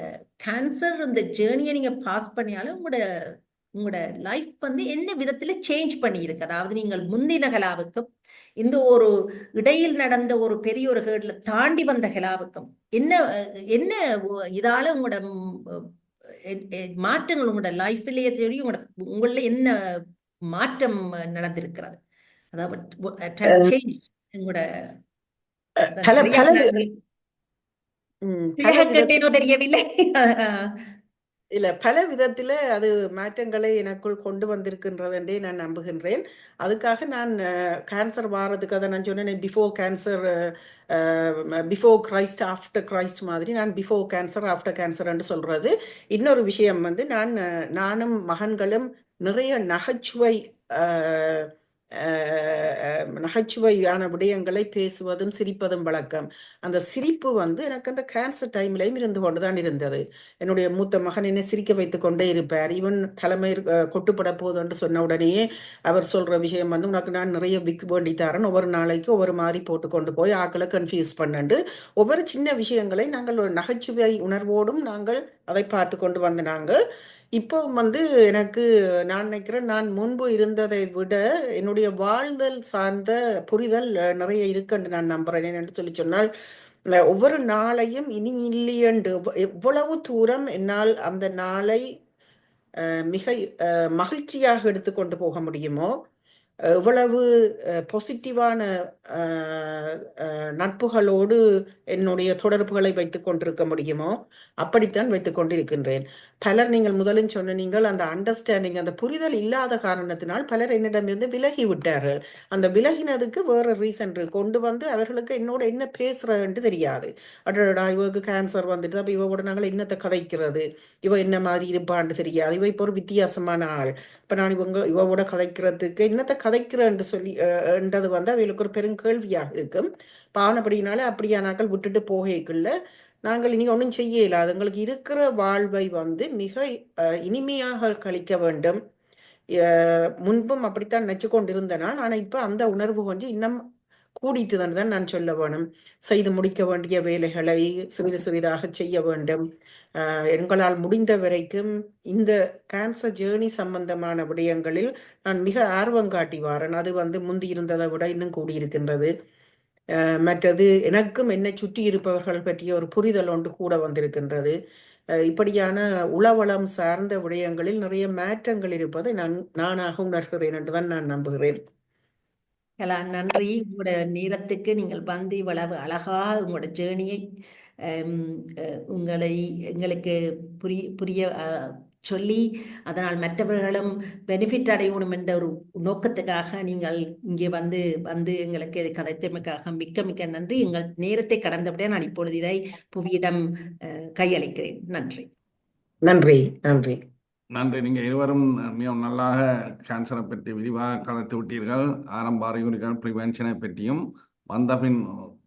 கேன்சர் இந்த ஜேர்னியை நீங்க பாஸ் பண்ணியாலும் உங்களோட லைஃப் என்ன விதத்துல சேஞ்ச் பண்ணியிருக்கு? அதாவது நீங்கள் முந்தின கலாவுக்கும் இந்த ஒரு இடையில் நடந்த ஒரு பெரிய ஒரு ஹேர்ட்ல தாண்டி வந்த கலாவுக்கும் என்ன என்ன இதால உங்களோட மாற்றங்கள் உங்களோட லைஃப்லயே தெரியும், உங்கள என்ன மாற்றம் நடந்திருக்கிறது? அதாவது உங்களோட தெரியவில்லை. இல்ல, பல விதத்தில் அது மாற்றங்களை எனக்குள் கொண்டு வந்திருக்கின்றது என்றே நான் நம்புகின்றேன். அதுக்காக நான் கேன்சர் வாரதுக்கு அதை நான் சொன்னேன், before cancer before Christ after Christ மாதிரி நான் பிஃபோர் கேன்சர் ஆஃப்டர் கேன்சர் என்று சொல்றது. இன்னொரு விஷயம் நானும் மகன்களும் நிறைய நகைச்சுவையான விடயங்களை பேசுவதும் சிரிப்பதும் வழக்கம். அந்த சிரிப்பு எனக்கு அந்த கேன்சர் டைம்லையும் இருந்து கொண்டுதான் இருந்தது. என்னுடைய மூத்த மகன் என்னை சிரிக்க வைத்து கொண்டே இருப்பார். இவன் தலைமை கொட்டுப்பட போகுது என்று சொன்ன உடனேயே அவர் சொல்ற விஷயம் உனக்கு நான் நிறைய விக் வேண்டி தரேன், ஒவ்வொரு நாளைக்கு ஒவ்வொரு மாதிரி போட்டு கொண்டு போய் ஆக்களை கன்ஃபியூஸ் பண்ணண்டு ஒவ்வொரு சின்ன விஷயங்களை நாங்கள் ஒரு நகைச்சுவை உணர்வோடும் நாங்கள் அதை பார்த்து கொண்டு வந்த நாங்கள். இப்போ எனக்கு நான் நினைக்கிறேன், நான் முன்பு இருந்ததை விட என்னுடைய வாழ்தல் சார்ந்த புரிதல் நிறைய இருக்குன்னு நான் நம்புறேன். என்று சொன்னால் ஒவ்வொரு நாளையும் இனி இல்லையண்டு எவ்வளவு தூரம் என்னால் அந்த நாளை மிக மகிழ்ச்சியாக எடுத்துக்கொண்டு போக முடியுமோ, எவ்வளவு பாசிட்டிவான நட்புகளோடு என்னுடைய தொடர்புகளை வைத்துக் கொண்டிருக்க முடியுமோ அப்படித்தான் வைத்துக் கொண்டிருக்கின்றேன். பலர், நீங்கள் முதலில் சொன்ன நீங்கள் அந்த அண்டர்ஸ்டாண்டிங், அந்த புரிதல் இல்லாத காரணத்தினால் பலர் என்னிடமிருந்து விலகி விட்டார்கள். அந்த விலகினதுக்கு வேற ரீசன் கொண்டு அவர்களுக்கு என்னோட என்ன பேசுறேன்னு தெரியாது. அடடா, இவருக்கு கேன்சர் வந்துட்டு அப்ப இவோட நாங்கள் என்னத்தை கதைக்கிறது, இவ என்ன மாதிரி இருப்பான்னு தெரியாது, இவ இப்போ ஒரு வித்தியாசமான ஆள், இப்ப நான் இவோட கதைக்கிறதுக்கு என்னத்தை கதைக்கிறேன்னு சொல்லி என்றது அவைகளுக்கு ஒரு பெருங்கேள்வியாக இருக்கும். பாவனப்படினால அப்படியானாக்கள் விட்டுட்டு போகக்குள்ள நாங்கள் இனி ஒன்றும் செய்ய இயலாது. எங்களுக்கு இருக்கிற வாழ்வை மிக இனிமையாக கழிக்க வேண்டும். முன்பும் அப்படித்தான் நினைச்சு கொண்டிருந்தேன் நான். ஆனா இப்ப அந்த உணர்வு கொஞ்சம் இன்னும் கூடிட்டு தான் நான் சொல்ல வேணும். செய்து முடிக்க வேண்டிய வேலைகளை சிறிது சிறிதாக செய்ய வேண்டும். எங்களால் முடிந்த வரைக்கும் இந்த கேன்சர் ஜேர்னி சம்பந்தமான விடயங்களில் நான் மிக ஆர்வம் காட்டி வாரேன். அது முந்தி இருந்ததை விட இன்னும் கூடியிருக்கின்றது. மற்றது எனக்கும் என்னை சுற்றி இருப்பவர்கள் பற்றிய ஒரு புரிதல் ஒன்று கூட வந்திருக்கின்றது. இப்படியான உளவளம் சார்ந்த விடயங்களில் நிறைய மாற்றங்கள் இருப்பதை நானாக உணர்கிறேன் என்றுதான் நான் நம்புகிறேன். கலா, நன்றி. உங்களோட நேரத்துக்கு நீங்கள் வந்து இவ்வளவு அழகா உங்களோட ஜேர்னியை உங்களை எங்களுக்கு புரிய சொல்லி, அதனால் மற்றவர்களும் பெனிஃபிட் அடையணும் என்ற ஒரு நோக்கத்துக்காக நீங்கள் இங்கே வந்து வந்து எங்களுக்கு கதைத்தமைக்காக மிக்க மிக்க நன்றி. எங்கள் நேரத்தை கடந்தபடியே நான் இப்பொழுது இதை புவியிடம் கையளிக்கிறேன். நன்றி. நன்றி. நன்றி. நன்றி. நீங்கள் இருவரும் மிகவும் நல்லாக கேன்சரை பற்றி விரிவாக கதைத்து விட்டீர்கள். ஆரம்ப அறிகுறிகள் ப்ரிவென்ஷனை பற்றியும் வந்தபின்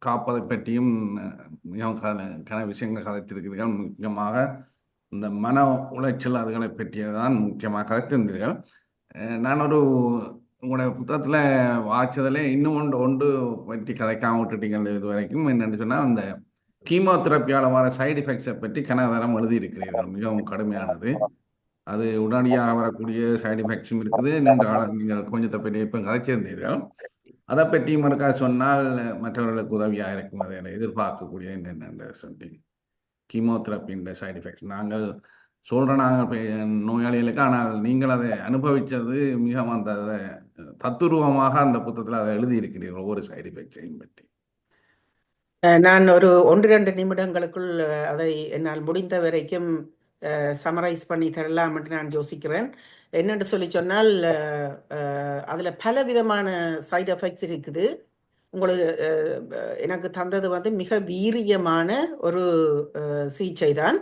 காப்பதை பற்றியும் மிகவும் கன விஷயங்கள் கதைத்திருக்கிறீர்கள். முக்கியமாக இந்த மன உளைச்சல் அதுகளை பற்றியதான் முக்கியமாக கதைத்திருந்தீர்கள். நான் ஒரு உங்களுடைய புத்தகத்தில் வாய்ச்சதில் இன்னும் ஒன்று பற்றி கதைக்காம விட்டுட்டீங்கள் இது வரைக்கும். என்னென்னு சொன்னால், அந்த கீமோதெரப்பியால் வர சைடு எஃபெக்ட்ஸை பற்றி கனதரம் எழுதியிருக்கிறீர்கள். மிகவும் கடுமையானது. அது உடனடியாக வரக்கூடிய சைடு எஃபெக்ட்ஸும் இருக்குது. நீங்கள் கொஞ்சத்தை பற்றி இப்போ கதைச்சிருந்தீர்கள். அதை பற்றி மறுக்கா சொன்னால் மற்றவர்களுக்கு உதவியாக இருக்கும். அதை எதிர்பார்க்கக்கூடிய என்னென்ன சொல்லி கீமோதெரப்பின் சைடு எஃபெக்ட்ஸ் நாங்கள் சொல்கிறோம் நாங்கள் நோயாளிகளுக்கு. ஆனால் நீங்கள் அதை அனுபவித்தது மிகவும் அந்த தத்துருவமாக அந்த புத்தகத்தில் அதை எழுதியிருக்கிறீர்கள் ஒவ்வொரு சைடு எஃபெக்ட்ஸையும் பற்றி. நான் ஒரு 1-2 நிமிடங்களுக்குள் அதை என்னால் முடிந்த வரைக்கும் சமரைஸ் பண்ணி தரலாம் என்று நான் யோசிக்கிறேன். என்னென்று சொல்லி சொன்னால், அதில் பல விதமான சைடு எஃபெக்ட்ஸ் இருக்குது. உங்களுக்கு எனக்கு தந்தது வந்து மிக வீரியமான ஒரு சிகிச்சை தான்.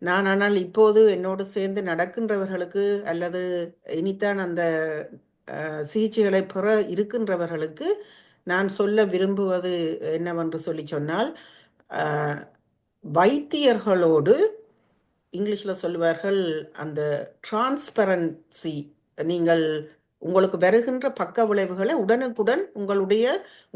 நான் ஆனால் இப்போது என்னோடு சேர்ந்து நடக்கின்றவர்களுக்கு அல்லது இனித்தான் அந்த சிகிச்சைகளை பெற இருக்கின்றவர்களுக்கு நான் சொல்ல விரும்புவது என்னவென்று சொல்லி சொன்னால், வைத்தியர்களோடு இங்கிலீஷில் சொல்லுவார்கள் அந்த டிரான்ஸ்பரன்சி, நீங்கள் உங்களுக்கு வருகின்ற பக்க விளைவுகளை உடனுக்குடன்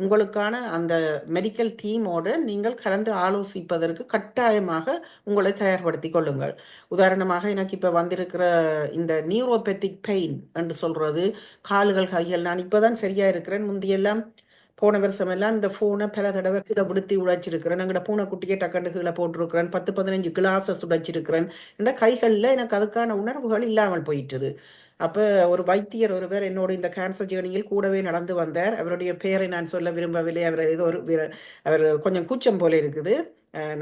உங்களுக்கான அந்த மெடிக்கல் டீமோடு நீங்கள் கலந்து ஆலோசிப்பதற்கு கட்டாயமாக உங்களை தயார்படுத்தி கொள்ளுங்கள். உதாரணமாக எனக்கு இப்போ வந்திருக்கிற இந்த நியூரோபெத்திக் பெயின் என்று சொல்கிறது, கால்கள் கைகள், நான் இப்போ தான் சரியாக இருக்கிறேன். முந்தியெல்லாம் போன வருஷமெல்லாம் இந்த ஃபோனை பல தடவை கீழே விடுத்தி உடைச்சிருக்கிறேன். எங்களோட பூனைக்குட்டியை டக்கண்டு கீழே போட்டிருக்கிறேன். 10-15 கிளாஸஸ் உடைச்சிருக்கிறேன். என்ற கைகளில் எனக்கு அதுக்கான உணர்வுகள் இல்லாமல் போயிட்டுது. அப்போ ஒரு வைத்தியர் ஒருவர் என்னோட இந்த கேன்சர் ஜேர்னியில் கூடவே நடந்து வந்தார். அவருடைய பெயரை நான் சொல்ல விரும்பவில்லை. அவர் ஏதோ அவர் கொஞ்சம் கூச்சம் போல இருக்குது.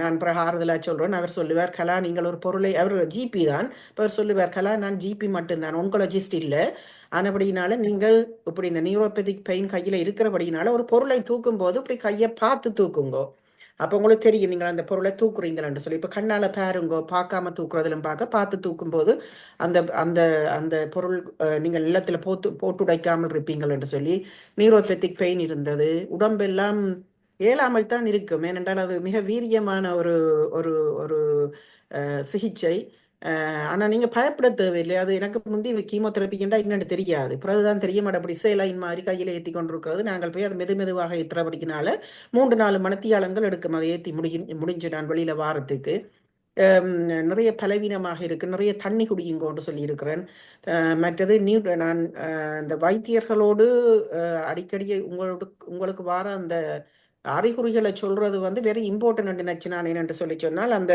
நான் பிறகு ஆறுதலாக சொல்கிறேன். அவர் சொல்லுவார், கலா நீங்கள் ஒரு பொருளை, அவர் ஜிபி தான். இப்போ அவர் சொல்லுவார், கலா நான் ஜிபி மட்டும்தான், ஒன்காலஜிஸ்ட் இல்லை. ஆனபடினால நீங்கள் இப்படி இந்த நியூரோபெத்திக் பெயின் கையில் இருக்கிறபடினால ஒரு பொருளை தூக்கும் போது இப்படி கையை பார்த்து தூக்குங்கோ. அப்போ உங்களுக்கு தெரியும் நீங்கள் அந்த பொருளை தூக்குறீங்களான்னு சொல்லி. இப்போ கண்ணால் பாருங்கோ, பார்க்காம தூக்குறதிலும் பார்த்து தூக்கும்போது அந்த அந்த அந்த பொருள் நீங்கள் நிலத்தில் போட்டு உடைக்காமல் இருப்பீங்கள் என்று சொல்லி. நியூரோபெத்திக் பெயின் இருந்தது. உடம்பெல்லாம் ஏலாமல் தான் இருக்கும். ஏனென்றால் அது மிக வீரியமான ஒரு ஒரு ஒரு சிகிச்சை. ஆனால் நீங்கள் பயப்பட தேவையில்லை. அது எனக்கு முந்தி கீமோதெரப்பிக்குண்டா என்னென்னு தெரியாது. பிறகுதான் தெரிய மாட்டேன். அப்படி சேலைன் மாதிரி கையில் ஏற்றி கொண்டிருக்கிறது. நாங்கள் போய் அதை மெதுவாக ஏற்றுறபடிக்கினால 3-4 மணித்தியாலங்கள் எடுக்கும் அதை ஏற்றி முடிஞ்சு நான் வெளியில் வாரத்துக்கு. நிறைய பலவீனமாக இருக்குது. நிறைய தண்ணி குடியுங்கோன்னு சொல்லியிருக்கிறேன். மற்றது நான் இந்த வைத்தியர்களோடு அடிக்கடி உங்களுக்கு வார அந்த அறிகுறிகளை சொல்றது வந்து வெரி இம்பார்ட்டன்ட் நினைச்சு நான் என்று சொல்லி சொன்னால், அந்த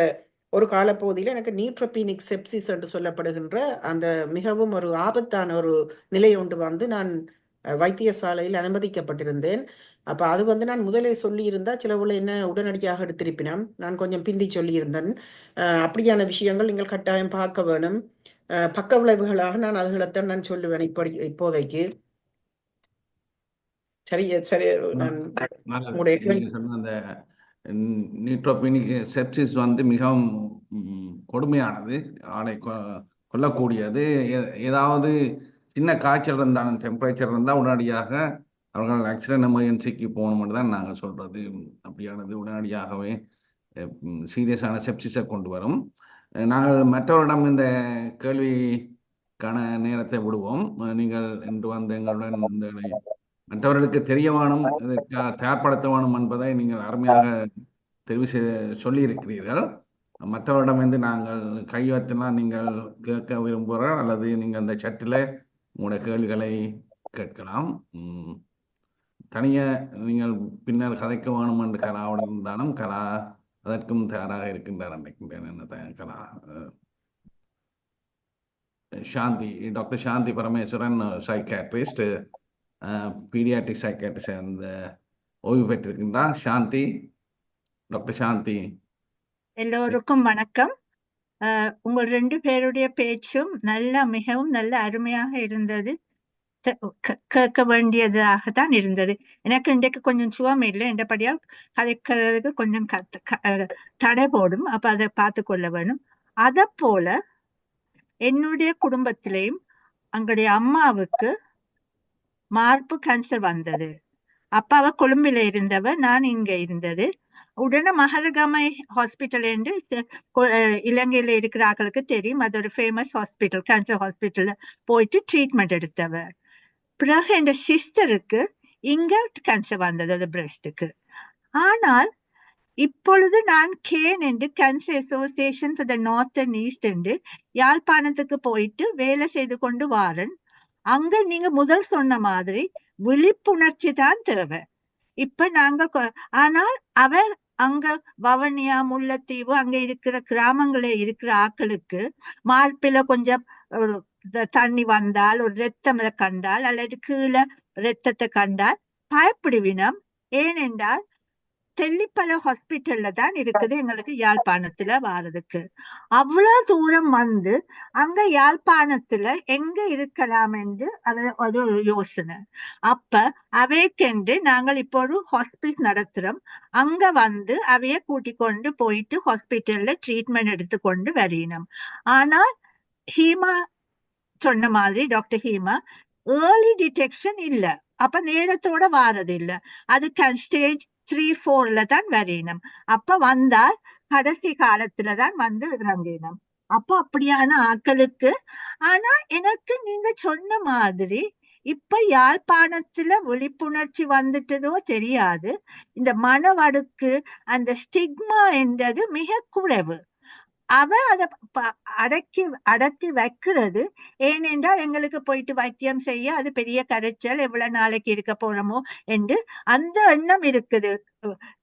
ஒரு காலப்பகுதியில் எனக்கு நியூட்ரோபீனிக் செப்சிஸ் என்று சொல்லப்படுகின்ற அந்த மிகவும் ஒரு ஆபத்தான ஒரு நிலை ஒன்று வந்து நான் வைத்தியசாலையில் அனுமதிக்கப்பட்டிருந்தேன். அப்போ அது வந்து நான் முதலே சொல்லியிருந்தா சிலவுல என்ன உடனடியாக எடுத்திருப்பினோம். நான் கொஞ்சம் பிந்தி சொல்லியிருந்தேன். அப்படியான விஷயங்கள் நீங்கள் கட்டாயம் பார்க்க வேணும். பக்க விளைவுகளாக நான் அதுகளைத்தான் நான் சொல்லுவேன் இப்போதைக்கு. சரி சரி. நான் அந்த நியூட்ரோபீனிக் செப்சிஸ் வந்து மிகவும் கொடுமையானது, ஆளை கொல்லக்கூடியது. ஏதாவது சின்ன காய்ச்சல் இருந்தாலும் டெம்பரேச்சர் இருந்தால் உடனடியாக அவர்கள் ஆக்சிடென்ட் எமர்ஜென்சிக்கு போகணும்னு தான் நாங்கள் சொல்கிறது. அப்படியானது உடனடியாகவே சீரியஸான செப்சிஸை கொண்டு வரும். நாங்கள் மற்றவரிடம் இந்த கேள்விக்கான நேரத்தை விடுவோம். நீங்கள் இன்று வந்து எங்களுடன் இந்த மற்றவர்களுக்கு தெரிய வேணும், தயார்படுத்த வேணும் என்பதை நீங்கள் அருமையாக தெரிவு சொல்லியிருக்கிறீர்கள். மற்றவரிடமிருந்து நாங்கள் கையெழுத்தினா நீங்கள் கேட்க விரும்புகிறோம் அல்லது நீங்கள் அந்த சட்டில் உங்களுடைய கேள்விகளை கேட்கலாம். தனியாக நீங்கள் பின்னர் கதைக்க வேணும் என்று கலாவுடன் இருந்தாலும் கலா அதற்கும் தயாராக இருக்கின்றார் நினைக்கின்றேன். என்ன கலா சாந்தி, டாக்டர் சாந்தி பரமேஸ்வரன், சைக்காட்ரிஸ்ட். பீடியாட்ரிக் சைக்காட்ரிஸ்ட் அந்த ஓய்வு பெற்றிருக்கின்றார் சாந்தி. டாக்டர் சாந்தி. எல்லோருக்கும் வணக்கம். உங்கள் 2 பேருடைய பேச்சும் மிகவும் நல்ல அருமையாக இருந்தது. கேட்க வேண்டியதாக தான் இருந்தது. எனக்கு இன்றைக்கு கொஞ்சம் சுகம் இல்லை என்றபடியால் கதைக்கிறதுக்கு கொஞ்சம் தடை போடும். அப்ப அதை பார்த்து கொள்ள வேணும். அத போல என்னுடைய குடும்பத்திலையும் அங்களுடைய அம்மாவுக்கு மார்பு கேன்சர் வந்தது. அப்பாவ கொழும்பில இருந்தவ, நான் இங்க இருந்தது. உடனே மஹரகமை ஹாஸ்பிட்டல் என்று இலங்கையில இருக்கிற ஆக்களுக்கு தெரியும். அது ஒரு ஃபேமஸ் ஹாஸ்பிட்டல், கேன்சர் ஹாஸ்பிட்டல்ல போயிட்டு ட்ரீட்மெண்ட் எடுத்தவர். பிறகு என் சிஸ்டருக்கு இங்க கேன்சர் வந்தது, அது பிரஸ்டுக்கு. ஆனால் இப்பொழுது நான் கேன் என்று cancer association for the north and east என்று யாழ்ப்பாணத்துக்கு போயிட்டு வேலை செய்து கொண்டு வாரன். அங்க நீங்க முதல் சொன்ன மாதிரி விழிப்புணர்ச்சி தான் தேவை. இப்ப நாங்க ஆனால் அவர் அங்க வவனியா, முல்லைத்தீவு அங்க இருக்கிற கிராமங்களே இருக்கிற ஆக்களுக்கு மார்பில கொஞ்சம் தண்ணி வந்தால், ஒரு ரத்தம் கண்டால் அல்லது கீழே ரத்தத்தை கண்டால் பயப்படுவினம். ஏனென்றால் தெல்லிப்பல ஹாஸ்பிட்டல்ல தான் இருக்குது எங்களுக்கு யாழ்ப்பாணத்துல வாரதுக்கு. அவ்வளவு தூரம் வந்து அங்க யாழ்ப்பாணத்துல எங்க இருக்கலாம் என்று அது ஒரு யோசனை. அப்ப அவைக்கென்று நாங்கள் இப்போ ஒரு ஹாஸ்பிட்டல் நடத்துறோம். அங்க வந்து அவைய கூட்டிக் கொண்டு போயிட்டு ஹாஸ்பிட்டல்ல ட்ரீட்மெண்ட் எடுத்துக்கொண்டு வரையணும். ஆனால் ஹீமா சொன்ன மாதிரி, டாக்டர் ஹீமா, ஏர்லி டிடெக்ஷன் இல்ல. அப்ப நேரத்தோட வாரது இல்ல. அது ஸ்டேஜ் 3-4ல தான் வரையணும். அப்ப வந்தால் கடைசி காலத்துலதான் வந்து இறங்கினோம். அப்ப அப்படியான ஆக்களுக்கு. ஆனா எனக்கு நீங்க சொன்ன மாதிரி இப்ப யாழ்ப்பாணத்துல விழிப்புணர்ச்சி வந்துட்டதோ தெரியாது. இந்த மனவடுக்கு, அந்த ஸ்டிக்மா என்றது மிக குறைவு. அவ அதை அடக்கி வைக்கிறது. ஏனென்றால் எங்களுக்கு போயிட்டு வைத்தியம் செய்ய அது பெரிய கரைச்சல், எவ்வளவு நாளைக்கு இருக்க போறோமோ என்று அந்த எண்ணம் இருக்குது.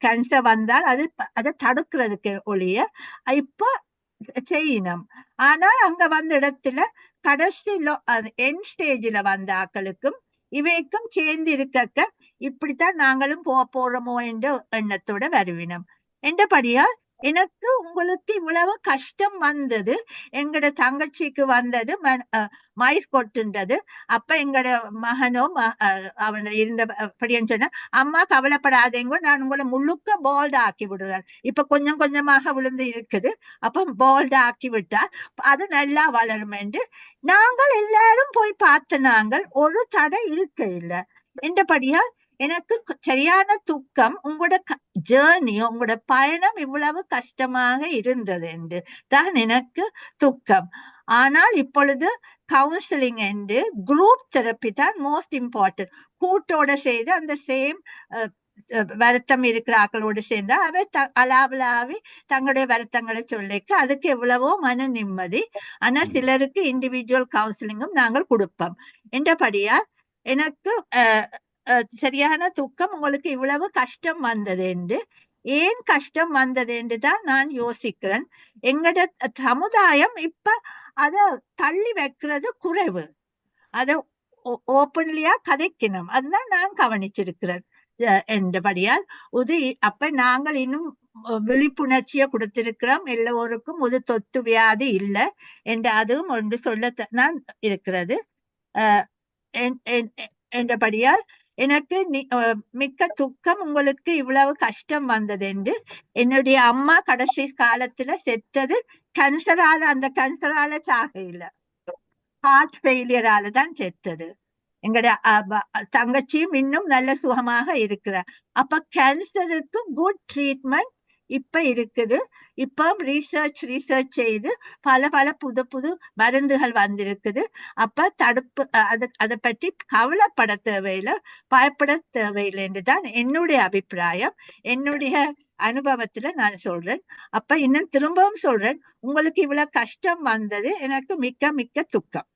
கேன்சர் வந்தால் அதை தடுக்கிறதுக்கு ஒழிய இப்ப செய்யணும். ஆனால் அங்க வந்த இடத்துல கடைசி என் ஸ்டேஜ்ல வந்த ஆக்களுக்கும் இவைக்கும் சேர்ந்து இருக்க இப்படித்தான் நாங்களும் போறோமோ என்ற எண்ணத்தோட வருவினோம். என்றபடியா எனக்கு உங்களுக்கு இவ்வளவு கஷ்டம் வந்தது. எங்கட தங்கச்சிக்கு வந்தது மயிர் கொட்டுன்றது. அப்ப எங்கட மகனோ அவன் இருந்தபடின்னு சொன்ன, அம்மா கவலைப்படாதேங்க, நான் உங்களை முழுக்க போல்டா ஆக்கி விடுறேன். இப்ப கொஞ்சம் கொஞ்சமாக விழுந்து இருக்குது. அப்ப போல்டா ஆக்கி விட்டா அது நல்லா வளரும் என்று நாங்கள் எல்லாரும் போய் பார்த்த நாங்கள் ஒரு தடை இருக்க இல்லை. என்றபடியா எனக்கு சரியான துக்கம். உங்களோட ஜேர்னி, உங்களோட பயணம் இவ்வளவு கஷ்டமாக இருந்தது என்று தான் எனக்கு துக்கம். ஆனால் இப்பொழுது கவுன்சிலிங் என்று குரூப் தெரப்பி தான் மோஸ்ட் இம்பார்ட்டன்ட். கூட்டோட செய்து அந்த சேம் வருத்தம் இருக்கிற ஆக்களோடு சேர்ந்தா அவை அலாவலாவி தங்களுடைய வருத்தங்களை சொல்லிக்க அதுக்கு எவ்வளவோ மன நிம்மதி. ஆனா சிலருக்கு இண்டிவிஜுவல் கவுன்சிலிங்கும் நாங்கள் கொடுப்போம். என்றபடியா எனக்கு சரியான துக்கம். உங்களுக்கு இவ்வளவு கஷ்டம் வந்தது என்று, ஏன் கஷ்டம் வந்தது என்று தான் நான் யோசிக்கிறேன். எங்கட சமுதாயம் இப்ப அத தள்ளி வைக்கிறது குறைவு. அத ஓப்பன்லியா கதைக்கணும். அதுதான் நான் கவனிச்சிருக்கிறேன். என்றபடியால் அப்ப நாங்கள் இன்னும் விழிப்புணர்ச்சியை கொடுத்திருக்கிறோம். எல்லோருக்கும் ஒரு தொத்து வியாதி இல்லை என்று அதுவும் ஒன்று சொல்ல நான் இருக்கிறது. என்றபடியால் எனக்கு மிக்க துக்கம். உங்களுக்கு இவ்வளவு கஷ்டம் வந்தது என்று. என்னுடைய அம்மா கடைசி காலத்துல செத்தது கேன்சரால. அந்த கேன்சரால சாக இல்ல, ஹார்ட் ஃபெயிலியரால தான் செத்தது. எங்களுடைய தங்கச்சியும் இன்னும் நல்ல சுகமாக இருக்கிறார். அப்ப கேன்சருக்கு குட் ட்ரீட்மெண்ட் இப்ப இருக்குது. இப்ப ரிசர்ச் செய்து பல புது மருந்துகள் வந்திருக்குது. அப்ப தடுப்பு அதை பற்றி கவலைப்பட தேவையில்லை, பயப்பட தேவையில்லை என்றுதான் என்னுடைய அபிப்பிராயம். என்னுடைய அனுபவத்துல நான் சொல்றேன். அப்ப இன்னும் திரும்பவும் சொல்றேன், உங்களுக்கு இவ்வளவு கஷ்டம் வந்தது எனக்கு மிக்க துக்கம்.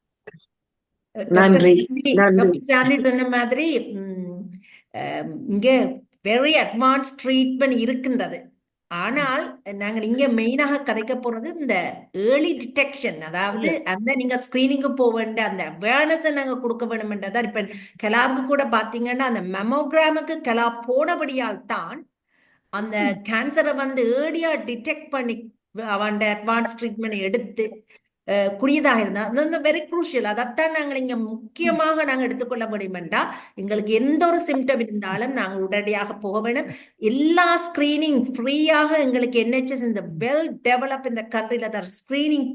சொன்ன மாதிரி இங்க வெரி அட்வான்ஸ் ட்ரீட்மெண்ட் இருக்கின்றது. ஆனால் நாங்கள் இங்க மெயினாக கதைக்க போறது இந்த ஏர்லி டிடெக்ஷன், அதாவது அந்த நீங்க ஸ்கிரீனிங்கு போக வேண்டிய அந்த அவேர்னஸை நாங்க கொடுக்க வேணும்ன்றதான். இப்ப கெலாவுக்கு கூட பாத்தீங்கன்னா அந்த மெமோகிராமுக்கு கெலா போனபடியால் தான் அந்த கேன்சரை வந்து ஏர்லியா டிடெக்ட் பண்ணி அவன் அட்வான்ஸ் ட்ரீட்மெண்ட் எடுத்து கூடியதாக இருந்தா அது வெரி குரூஷியல். அதைத்தான் நாங்கள் இங்க முக்கியமாக நாங்கள் எடுத்துக்கொள்ள முடியும் என்றால், எங்களுக்கு எந்த ஒரு சிம்டம் இருந்தாலும் நாங்கள் உடனடியாக போக வேண்டும். எல்லா ஸ்கிரீனிங் ஃப்ரீயாக எங்களுக்கு NHS இந்த வெல் டெவலப் இந்த கண்ட்ரில தர ஸ்கிரீனிங்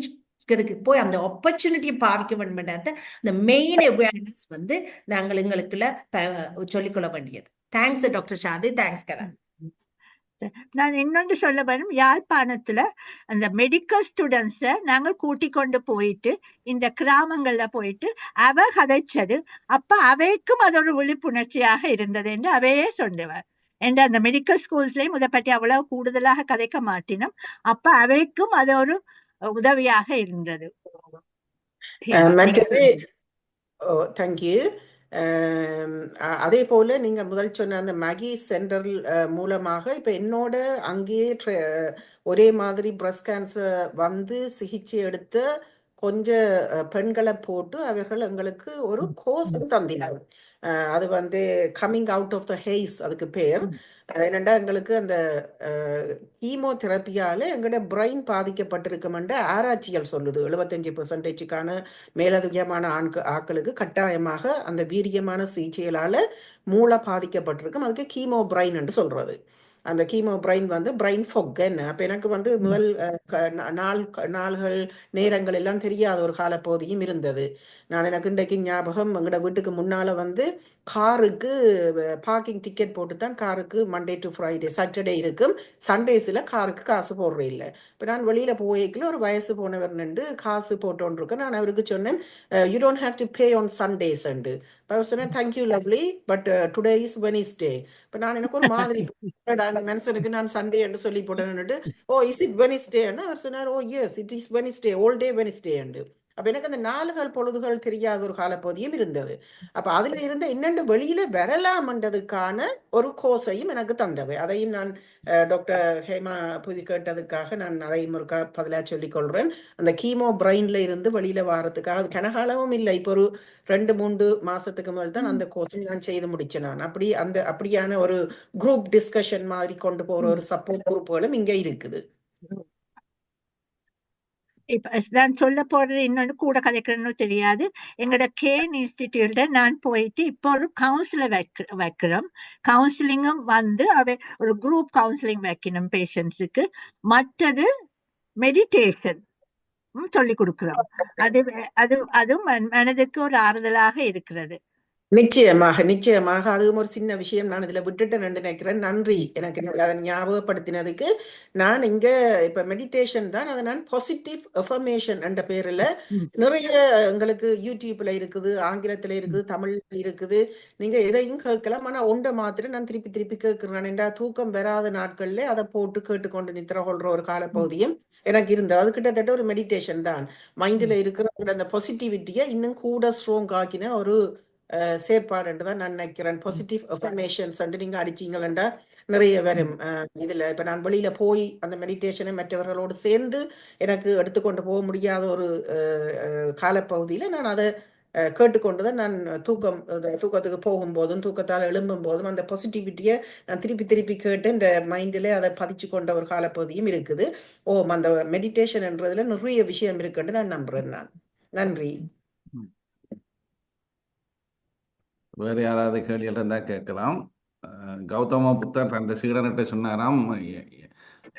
போய் அந்த ஆப்பர்ச்சுனிட்டியை பார்க்க வேண்டும் என்ற இந்த மெயின் அவேர்னஸ் வந்து நாங்கள் எங்களுக்குள்ள சொல்லிக்கொள்ள வேண்டியது. Thanks doctor Shadi, thanks Kara. நான் இன்னொன்று சொல்ல வரும், யாழ்ப்பாணத்துல அந்த மெடிக்கல் ஸ்டூடெண்ட்ஸ நாங்கள் கூட்டிக் கொண்டு போயிட்டு இந்த கிராமங்கள்ல போயிட்டு அவ கதைச்சது, அப்ப அவைக்கும் அது ஒரு விழிப்புணர்ச்சியாக இருந்தது என்று அவையே சொன்னவர். என்ற அந்த மெடிக்கல் ஸ்கூல்ஸ்லயும் இதை பற்றி அவ்வளவு கூடுதலாக கதைக்க மாட்டினோம். அப்ப அவைக்கும் அது ஒரு உதவியாக இருந்தது. மற்றது தேங்க்யூ. அதே போல நீங்க முதல் சொன்ன அந்த மகி சென்டர் மூலமாக இப்ப என்னோட அங்கேயே ஒரே மாதிரி பிரஸ்ட் கேன்சர் வந்து சிகிச்சை எடுத்த கொஞ்சம் பெண்களை போட்டு அவர்கள் எங்களுக்கு ஒரு கோர்ஸும் தந்தினாங்க. அது வந்து coming out of the haze அதுக்கு பேர். என்னண்டா எங்களுக்கு அந்த கீமோதெரப்பியால எங்களோட பிரெயின் பாதிக்கப்பட்டிருக்குமென்ற ஆராய்ச்சிகள் சொல்லுது. 75% மேலதிகமான ஆட்களுக்கு கட்டாயமாக அந்த வீரியமான சிகிச்சைகளால மூளை பாதிக்கப்பட்டிருக்கும். அதுக்கு கீமோ பிரெயின் என்று சொல்றது. அந்த கீமோ பிரெயின் வந்து பிரெயின் ஃபொக் என்ன. அப்போ எனக்கு வந்து முதல் நாள்கள் நேரங்கள் எல்லாம் தெரியாத ஒரு காலப்பகுதியும் இருந்தது. எனக்கு இன்றைக்கு ஞாபகம், எங்களோட வீட்டுக்கு முன்னால வந்து காருக்கு பார்க்கிங் டிக்கெட் போட்டு தான் காருக்கு மண்டே டு ஃப்ரைடே சாட்டர்டே இருக்கும், சண்டேஸில் காருக்கு காசு போடுறே இல்லை. இப்போ நான் வெளியில் போய்க்கல ஒரு வயசு போனவர் நின்று காசு போட்டோன்ருக்கேன். நான் அவருக்கு சொன்னேன், you don't have to pay on Sundays and. அவர் சொன்னேன், thank you lovely, but today is Wednesday. இப்போ நான் எனக்கு ஒரு மாதிரி மனுஷனுக்கு நான் சண்டே என்று சொல்லி போட்டேன்னுட்டு, ஓ இஸ் இட் வெனிஸ்டே? அவர் சொன்னார், oh yes it is Wednesday, all day Wednesday and. அப்போ எனக்கு அந்த நாளுகள் பொழுதுகள் தெரியாத ஒரு காலப்பகுதியும் இருந்தது. அப்போ அதில் இருந்த இன்னொன்று வெளியில வரலாம்ன்றதுக்கான ஒரு கோர்ஸையும் எனக்கு தந்தவை. அதையும் நான் டாக்டர் ஹேமா புவி கேட்டதுக்காக நான் அதையும் ஒரு பதிலாக சொல்லிக் கொள்றேன். அந்த கீமோ பிரெயின்ல இருந்து வெளியில வாரத்துக்காக அது கனகாலமும் இல்லை, இப்போ ஒரு 2-3 மாசத்துக்கு முதல் தான் அந்த கோர்ஸை நான் செய்து முடிச்சேன். நான் அப்படியான ஒரு குரூப் டிஸ்கஷன் மாதிரி கொண்டு போற ஒரு சப்போர்ட் குரூப்புகளும் இங்க இருக்குது. இப்ப நான் சொல்ல போறது இன்னொன்னு கூட கதைக்கிறேன்னு தெரியாது. எங்களோட கேன் இன்ஸ்டிடியூட்ல நான் போயிட்டு இப்போ ஒரு கவுன்சிலர் வைக்கிறோம். கவுன்சிலிங்கும் வந்து ஒரு குரூப் கவுன்சிலிங் வைக்கணும் பேஷண்ட்ஸுக்கு. மற்றது மெடிடேஷன் சொல்லி கொடுக்கிறோம். அதுவும் மனதுக்கு ஒரு ஆறுதலாக இருக்கிறது. நிச்சயமாக அதுவும் ஒரு சின்ன விஷயம் நான் இதுல விட்டுட்டேன் நினைக்கிறேன். நன்றி எனக்கு அதை ஞாபகப்படுத்தினதுக்கு. நான் இங்க இப்ப மெடிடேஷன் தான், அதை நான் பாசிட்டிவ் அஃபர்மேஷன் என்ற பேர்ல நிறைய எங்களுக்கு யூடியூப்ல இருக்குது, ஆங்கிலத்துல இருக்குது, தமிழ்ல இருக்குது. நீங்க எதையும் கேட்கலாம். ஆனா ஒன்றை மாத்திரம் நான் திருப்பி திருப்பி கேட்கிறேன். என்றா தூக்கம் வராத நாட்கள்ல அதை போட்டு கேட்டுக்கொண்டு நித்திர கொள்ற ஒரு காலப்பகுதியும் எனக்கு இருந்தது. அது கிட்டத்தட்ட ஒரு மெடிடேஷன் தான். மைண்ட்ல இருக்கிற அந்த பாசிட்டிவிட்டியை இன்னும் கூட ஸ்ட்ராங் ஆக்கின ஒரு செயற்பாடு தான் நான் நினைக்கிறேன். பாசிட்டிவ் அஃபர்மேஷன்ஸ் நீங்க அடிச்சீங்களா நிறைய வரும் இதுல. இப்ப நான் வெளியில போய் அந்த மெடிடேஷனை மற்றவர்களோடு சேர்ந்து எனக்கு எடுத்துக்கொண்டு போக முடியாத ஒரு காலப்பகுதியில நான் அதை கேட்டுக்கொண்டுதான் நான் தூக்கத்துக்கு போகும்போதும் தூக்கத்தால் எழும்பும் போதும் அந்த பாசிட்டிவிட்டியை நான் திருப்பி கேட்டு இந்த மைண்டில் அதை பதிச்சு கொண்ட ஒரு காலப்பகுதியும் இருக்குது. அந்த மெடிடேஷன் என்றதுல நிறைய விஷயம் இருக்குன்னு நான் நம்புறேன். நான் நன்றி. வேறு யாராவது கேள்விகள் இருந்தால் கேட்கலாம். கௌதம புத்தர் தந்த சீடனிட்ட சொன்னாராம்,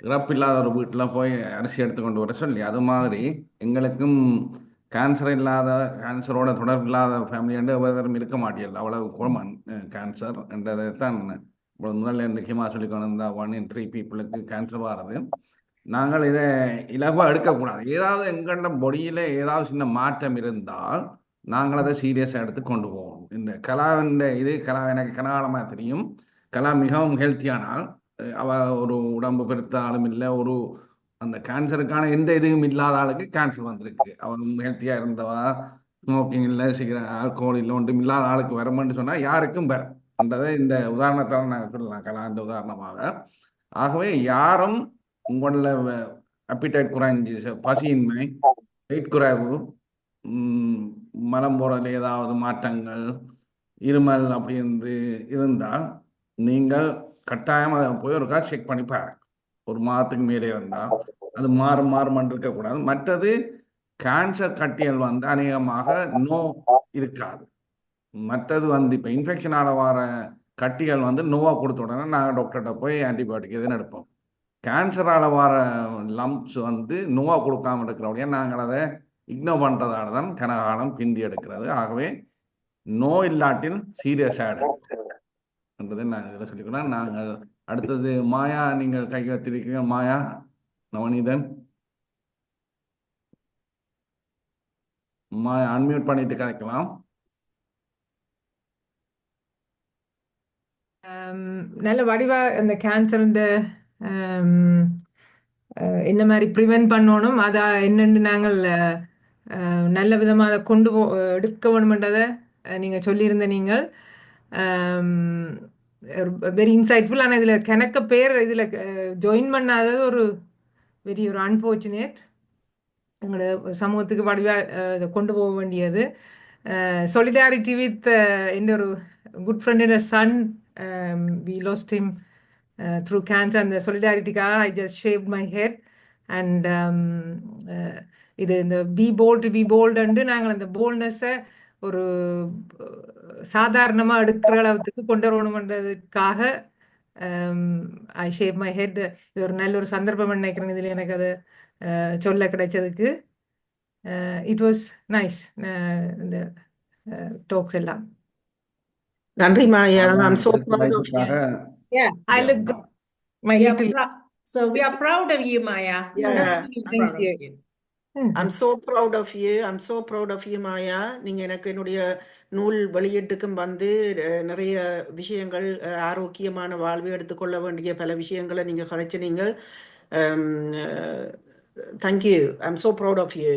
இறப்பில்லாத ஒரு வீட்டில் போய் அரிசி எடுத்துக்கொண்டு வர சொல்லி. அது மாதிரி எங்களுக்கும் கேன்சர் இல்லாத, கேன்சரோட தொடர்பு இல்லாத ஃபேமிலி எவரும் இருக்க மாட்டேன். அவ்வளவு கோமன் கேன்சர் என்றதை தான் முதல்ல இந்த கிமா சொல்லி கொண்டு இருந்தால் 1 in 3 பீப்புளுக்கு கேன்சர் வர்றது. நாங்கள் இதை இலகுவாக எடுக்கக்கூடாது. ஏதாவது எங்கள்ட பொடியில் ஏதாவது சின்ன மாற்றம் இருந்தால் நாங்கள் அதை சீரியஸாக எடுத்து கொண்டு போவோம். இந்த கலாவின் கலா எனக்கு கனகாலமாக தெரியும். கலா மிகவும் ஹெல்த்தியானால், அவள் ஒரு உடம்பு பெருத்த ஆளும் இல்லை, ஒரு அந்த கேன்சருக்கான எந்த இதுவும் இல்லாத ஆளுக்கு கேன்சர் வந்திருக்கு. அவன் ஹெல்த்தியாக இருந்தவா, ஸ்மோக்கிங் இல்லை, சிகரெட், ஆல்கோஹால் இல்லை, ஒன்றும் இல்லாத ஆளுக்கு வரமான்னு சொன்னால் யாருக்கும் வரும். என்றதை இந்த உதாரணத்தால் நாங்கள் சொல்லலாம், கலா இந்த உதாரணமாக. ஆகவே யாரும் உங்கள அப்பிடைட் குறைஞ்சி பசியின்மை, வெயிட் குறைவு, மலம் போறதுல ஏதாவது மாற்றங்கள், இருமல் அப்படி இருந்தால் நீங்கள் கட்டாயம் அதை போய் ஒருக்கா செக் பண்ணி பாருங்க. ஒரு மாதத்துக்கு மேலே இருந்தால் அது மாறும் இருக்கக்கூடாது. மற்றது கேன்சர் கட்டிகள் அநேகமாக நோ இருக்காது. மற்றது இப்போ இன்ஃபெக்ஷனால வர கட்டிகள் நோவாக கொடுத்த உடனே நாங்கள் டாக்டர்கிட்ட போய் ஆன்டிபயோட்டிக் எதுன்னு எடுப்போம். கேன்சரால் வர லம்ப்ஸ் நோவாக கொடுக்காம இருக்கிறபடியா நாங்கள் அதை இக்னோர் பண்ணுறதால தான் கனகாலம் பிந்தி எடுக்கிறது. ஆகவே நோ இல்லாட்டில் சீரியஸாக எடுக்கிறதை நான் இதில் சொல்லிக்கிறேன். நாங்கள் அடுத்தது மாயா, நீங்கள் கை வைத்திருக்கீங்க. மாயா நவநீதன், மாயா அன்மியூட் பண்ணிட்டு கதைக்கலாம். நல்ல வடிவா இந்த கேன்சர் இந்த என்ன மாதிரி ப்ரிவென்ட் பண்ணணும், அதை என்னென்னு நாங்கள் நல்ல விதமாக கொண்டு எடுக்க வேணுமென்றதை நீங்கள் சொல்லியிருந்த நீங்கள் வெரி இன்சைட்ஃபுல். ஆனால் இதில் கணக்க பேர் இதில் ஜாயின் பண்ணாதது ஒரு அன்ஃபார்ச்சுனேட். எங்களோட சமூகத்துக்கு வடிவாக இதை கொண்டு போக வேண்டியது. solidarity with எந்த ஒரு good friend son, we lost him through cancer. அந்த solidarity-க்காக I just shaved my head and இது இந்த be bold என்று நாங்கள் அந்த போல்ட்னஸை ஒரு சாதாரணமாக எடுக்கிற அளவுக்கு கொண்டு வரணுன்றதுக்காக ஐ ஷேவ் மை ஹெட். இது ஒரு நல்ல ஒரு சந்தர்ப்பம் நினைக்கிறேன் இதில் எனக்கு அதை சொல்ல கிடைச்சதுக்கு. இட் வாஸ் நைஸ் இந்த டாக்ஸ் எல்லாம். நன்றி மாயா. I'm so proud of you. Yeah, I look good. My we are little so we are proud of you, Maya. Yeah. thanks you. I'm so proud of you. I'm so proud of you, மாயா. நீங்க எனக்கு என்னுடைய நூல் வெளியீட்டுக்கும் நிறைய விஷயங்கள், ஆரோக்கியமான வாழ்வை எடுத்துக்கொள்ள வேண்டிய பல விஷயங்களை நீங்க கதைச்சினீங்க. Thank you. I'm so proud of you.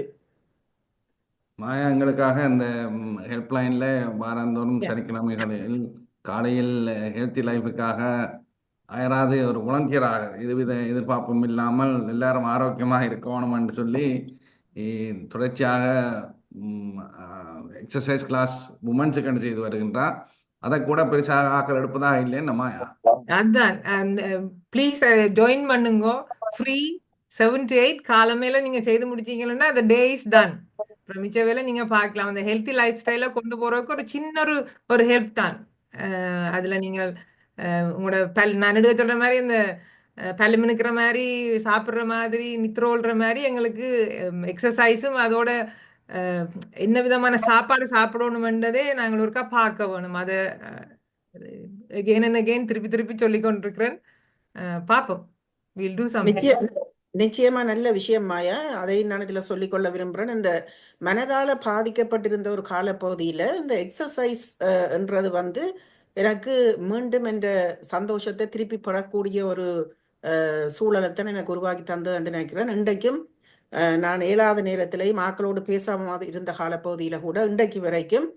Maya, எங்களுக்காக இந்த ஹெல்ப்லைனில் வாரந்தோறும் சனிக்கிழமைகளில் காலையில் ஹெல்த்தி லைஃபுக்காக அயராது ஒரு வாலண்டியராக இதுவித எதிர்பார்ப்பும் இல்லாமல் எல்லாரும் ஆரோக்கியமாக இருக்கணும்னு சொல்லி தொடர்ச்சியாக எக்ஸசைஸ் கிளாஸ் உமன்ஸுக்கு செய்து வருகின்றார். அதை கூட பெருசாக ஆக்கள் எடுப்பதாக இல்லைன்னு மாயா. அதான் ப்ளீஸ் ஜாயின் பண்ணுங்க. ஃப்ரீ 7 to 8 காலமேல நீங்க செய்து முடிச்சீங்கன்னா அந்த டே இஸ் டன். மிச்ச வேலை நீங்க பார்க்கலாம். அந்த ஹெல்த்தி லைஃப் ஸ்டைல கொண்டு போறதுக்கு ஒரு சின்ன ஒரு ஹெல்ப் தான். அதுல நீங்கள் உங்களோட நான் எடுக்க சொல்ற மாதிரி இந்த பல்லு மினுக்கிற மாதிரி, சாப்பிட்ற மாதிரி, நித்ரோல்ற மாதிரி எங்களுக்கு எக்ஸசைஸும் அதோட என்ன விதமான சாப்பாடு சாப்பிடணுமென்றதே நாங்கள் ஒருக்கா பார்க்க வேணும். அதை again and again திருப்பி சொல்லி கொண்டிருக்கிறேன். பார்ப்போம். we'll do something. நிச்சயமா நல்ல விஷயம் மாயா. அதை நான் இதுல சொல்லிக்கொள்ள விரும்புறேன். இந்த மனதால பாதிக்கப்பட்டிருந்த ஒரு காலப்பகுதியில இந்த எக்ஸசைஸ் என்றது எனக்கு மீண்டும் என்ற சந்தோஷத்தை திருப்பி பெறக்கூடிய ஒரு சூழலைத்தான் எனக்கு உருவாக்கி தந்தது என்று நினைக்கிறேன். இன்றைக்கும் நான் இயலாத நேரத்திலேயும் மக்களோடு பேசாம இருந்த காலப்பகுதியில கூட இன்றைக்கு வரைக்கும்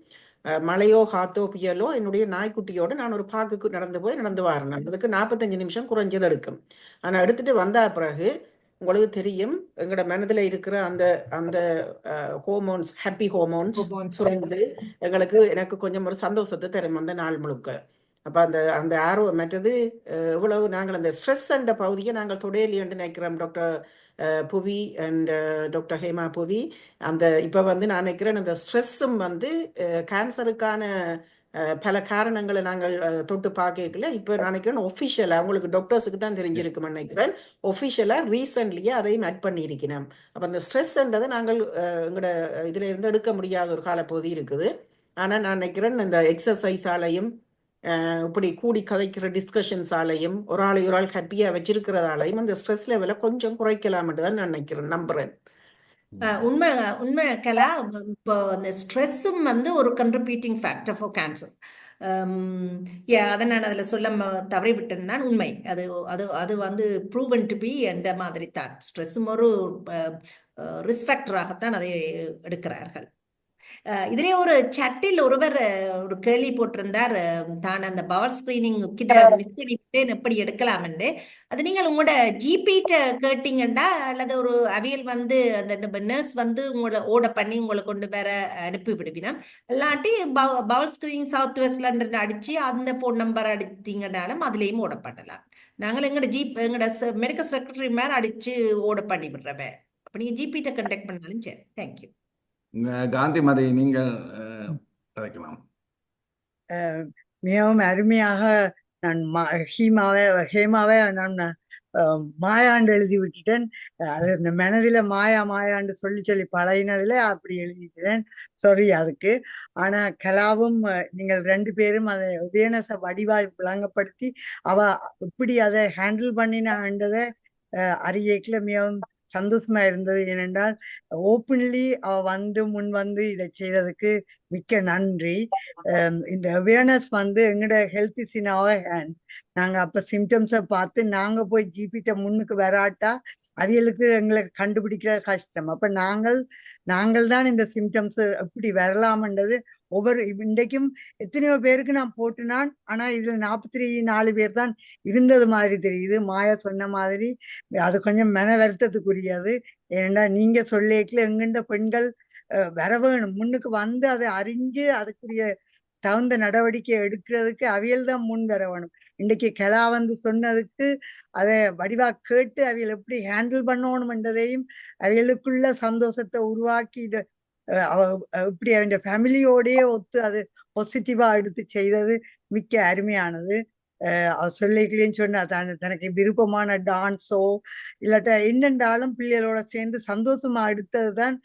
மழையோ காத்தோ புயலோ என்னுடைய நாய்க்குட்டியோடு நான் ஒரு பார்க்குக்கு நடந்து வரேன். அதுக்கு 45 நிமிஷம் குறைஞ்சது எடுக்கும். ஆனா எடுத்துட்டு வந்தா பிறகு உங்களுக்கு தெரியும் எங்களோட மனதில் இருக்கிற அந்த அந்த ஹோமோன்ஸ், ஹாப்பி ஹோமோன்ஸ் சுரந்து எனக்கு கொஞ்சம் ஒரு சந்தோஷத்தை தரும் அந்த நாள் முழுக்க. அப்போ அந்த ஆர்வம் மற்றது எவ்வளவு நாங்கள் அந்த ஸ்ட்ரெஸ் என்ற பகுதியை நாங்கள் தொடையிலேன்னு நினைக்கிறோம். டாக்டர் புவி அண்ட் டாக்டர் ஹேமா புவி இப்போ நான் நினைக்கிறேன் அந்த ஸ்ட்ரெஸ்ஸும் கேன்சருக்கான பல காரணங்களை நாங்கள் தொட்டு பார்க்கல. இப்போ நினைக்கிறேன் ஒஃபிஷியலாக உங்களுக்கு டாக்டர்ஸுக்கு தான் தெரிஞ்சிருக்குன்னு நினைக்கிறேன். ஒஃபிஷியலாக ரீசெண்ட்லியே அதையும் ஆட் பண்ணியிருக்கிறோம். அப்போ அந்த ஸ்ட்ரெஸ்ன்றதை நாங்கள் எங்களோட இதில் இருந்து எடுக்க முடியாத ஒரு காலப்பகுதி இருக்குது. ஆனால் நான் நினைக்கிறேன் இந்த எக்ஸசைஸாலையும் இப்படி கூடி கதைக்கிற டிஸ்கஷன்ஸாலையும் ஒரு ஆள் ஹாப்பியாக வச்சிருக்கிறதாலையும் அந்த ஸ்ட்ரெஸ் லெவலை கொஞ்சம் குறைக்கலாம்னு தான் நான் நினைக்கிறேன், நம்புறேன். உண்மை கலா. இப்போ அந்த ஸ்ட்ரெஸ்ஸும் ஒரு கண்ட்ரிபியூட்டிங் ஃபேக்டர் ஃபார் கேன்சர். அதை நான் அதில் சொல்ல தவறி விட்டேன் தான் உண்மை. அது அது அது ப்ரூவன் டு பி என்ற மாதிரி தான். ஸ்ட்ரெஸ்ஸும் ஒரு ரிஸ்க் ஃபேக்டராகத்தான் அதை எடுக்கிறார்கள். இதுலயே ஒரு சட்டில் ஒருவர் ஒரு கேள்வி போட்டிருந்தார், தான் அந்த பவர் ஸ்கிரீனிங் கிட்ட மிஸ் பண்ணிவிட்டேன், எப்படி எடுக்கலாம் என்று. அது நீங்கள் உங்களோட ஜிபிட்ட கேட்டீங்கன்னா, அல்லது ஒரு அவியல் வந்து அந்த நர்ஸ் வந்து உங்களோட ஓட பண்ணி உங்களை கொண்டு வேற அனுப்பி விடுவினா, இல்லாட்டி power screening south west London அடிச்சு அந்த போன் நம்பர் அடித்தீங்கன்னாலும் அதுலேயும் ஓட பண்ணலாம். நாங்கள் எங்களோட மெடிக்கல் செக்ரட்டரி மேல அடிச்சு ஓட பண்ணி விடுறவ. அப்ப நீங்க ஜிபிட்ட கண்டெக்ட் பண்ணாலும் சரி. தேங்க்யூ. காந்திமதி, நீங்கள் கதைக்கலாம். மிகவும் அருமையாக நான் ஹேமாவை நான் மாயாண்டு எழுதி விட்டுட்டேன். அது இந்த மனதில மாயாண்டு சொல்லி பழகினதுல அப்படி எழுதிட்டேன். சாரி அதுக்கு. ஆனா கலாவும் நீங்கள் 2 பேரும் அதை அவேர்னஸை வடிவாய் விளங்கப்படுத்தி அவ எப்படி அதை ஹேண்டில் பண்ணினான்றதை அறியக்குள்ள மிகவும் சந்தோஷமா இருந்தது. ஏனென்றால் ஓப்பன்லி அவ முன் வந்து இதை செய்ததுக்கு மிக்க நன்றி. இந்த அவேர்னஸ் வந்து எங்களோட health is in our hand. நாங்க அப்ப சிம்டம்ஸை பார்த்து நாங்க போய் ஜிபிட்ட முன்னுக்கு வராட்டா அவியலுக்கு எங்களை கண்டுபிடிக்கிற கஷ்டம். அப்ப நாங்கள் தான் இந்த சிம்டம்ஸ் எப்படி வரலாம்ன்றது ஒவ்வொரு இன்றைக்கும் எத்தனையோ பேருக்கு நான் போட்டுனான். ஆனா இதுல 44 பேர் தான் இருந்தது மாதிரி தெரியுது. மாயா சொன்ன மாதிரி அது கொஞ்சம் மன வருத்தத்துக்குரியது. ஏன்னா நீங்க சொல்லிக்கல எங்கிட்ட பெண்கள் வர வேணும், முன்னுக்கு வந்து அதை அறிஞ்சு அதுக்குரிய தகுந்த நடவடிக்கை எடுக்கிறதுக்கு அவியல் தான் முன் வர வேணும். இன்றைக்கு கலா வந்து சொன்னதுக்கு அதை வடிவா கேட்டு அவியல் எப்படி ஹேண்டில் பண்ணணும்ன்றதையும் அவியலுக்குள்ள சந்தோஷத்தை உருவாக்கி இதை இப்படி அவன் ஃபேமிலியோடயே ஒத்து அது பாசிட்டிவா எடுத்து செய்தது மிக்க அருமையானது. சொல்லிக்கலையும் சொன்னா தனக்கு விருப்பமான டான்ஸோ இல்லாட்ட என்னென்றாலும் பிள்ளைகளோட சேர்ந்து சந்தோஷமா எடுத்ததுதான்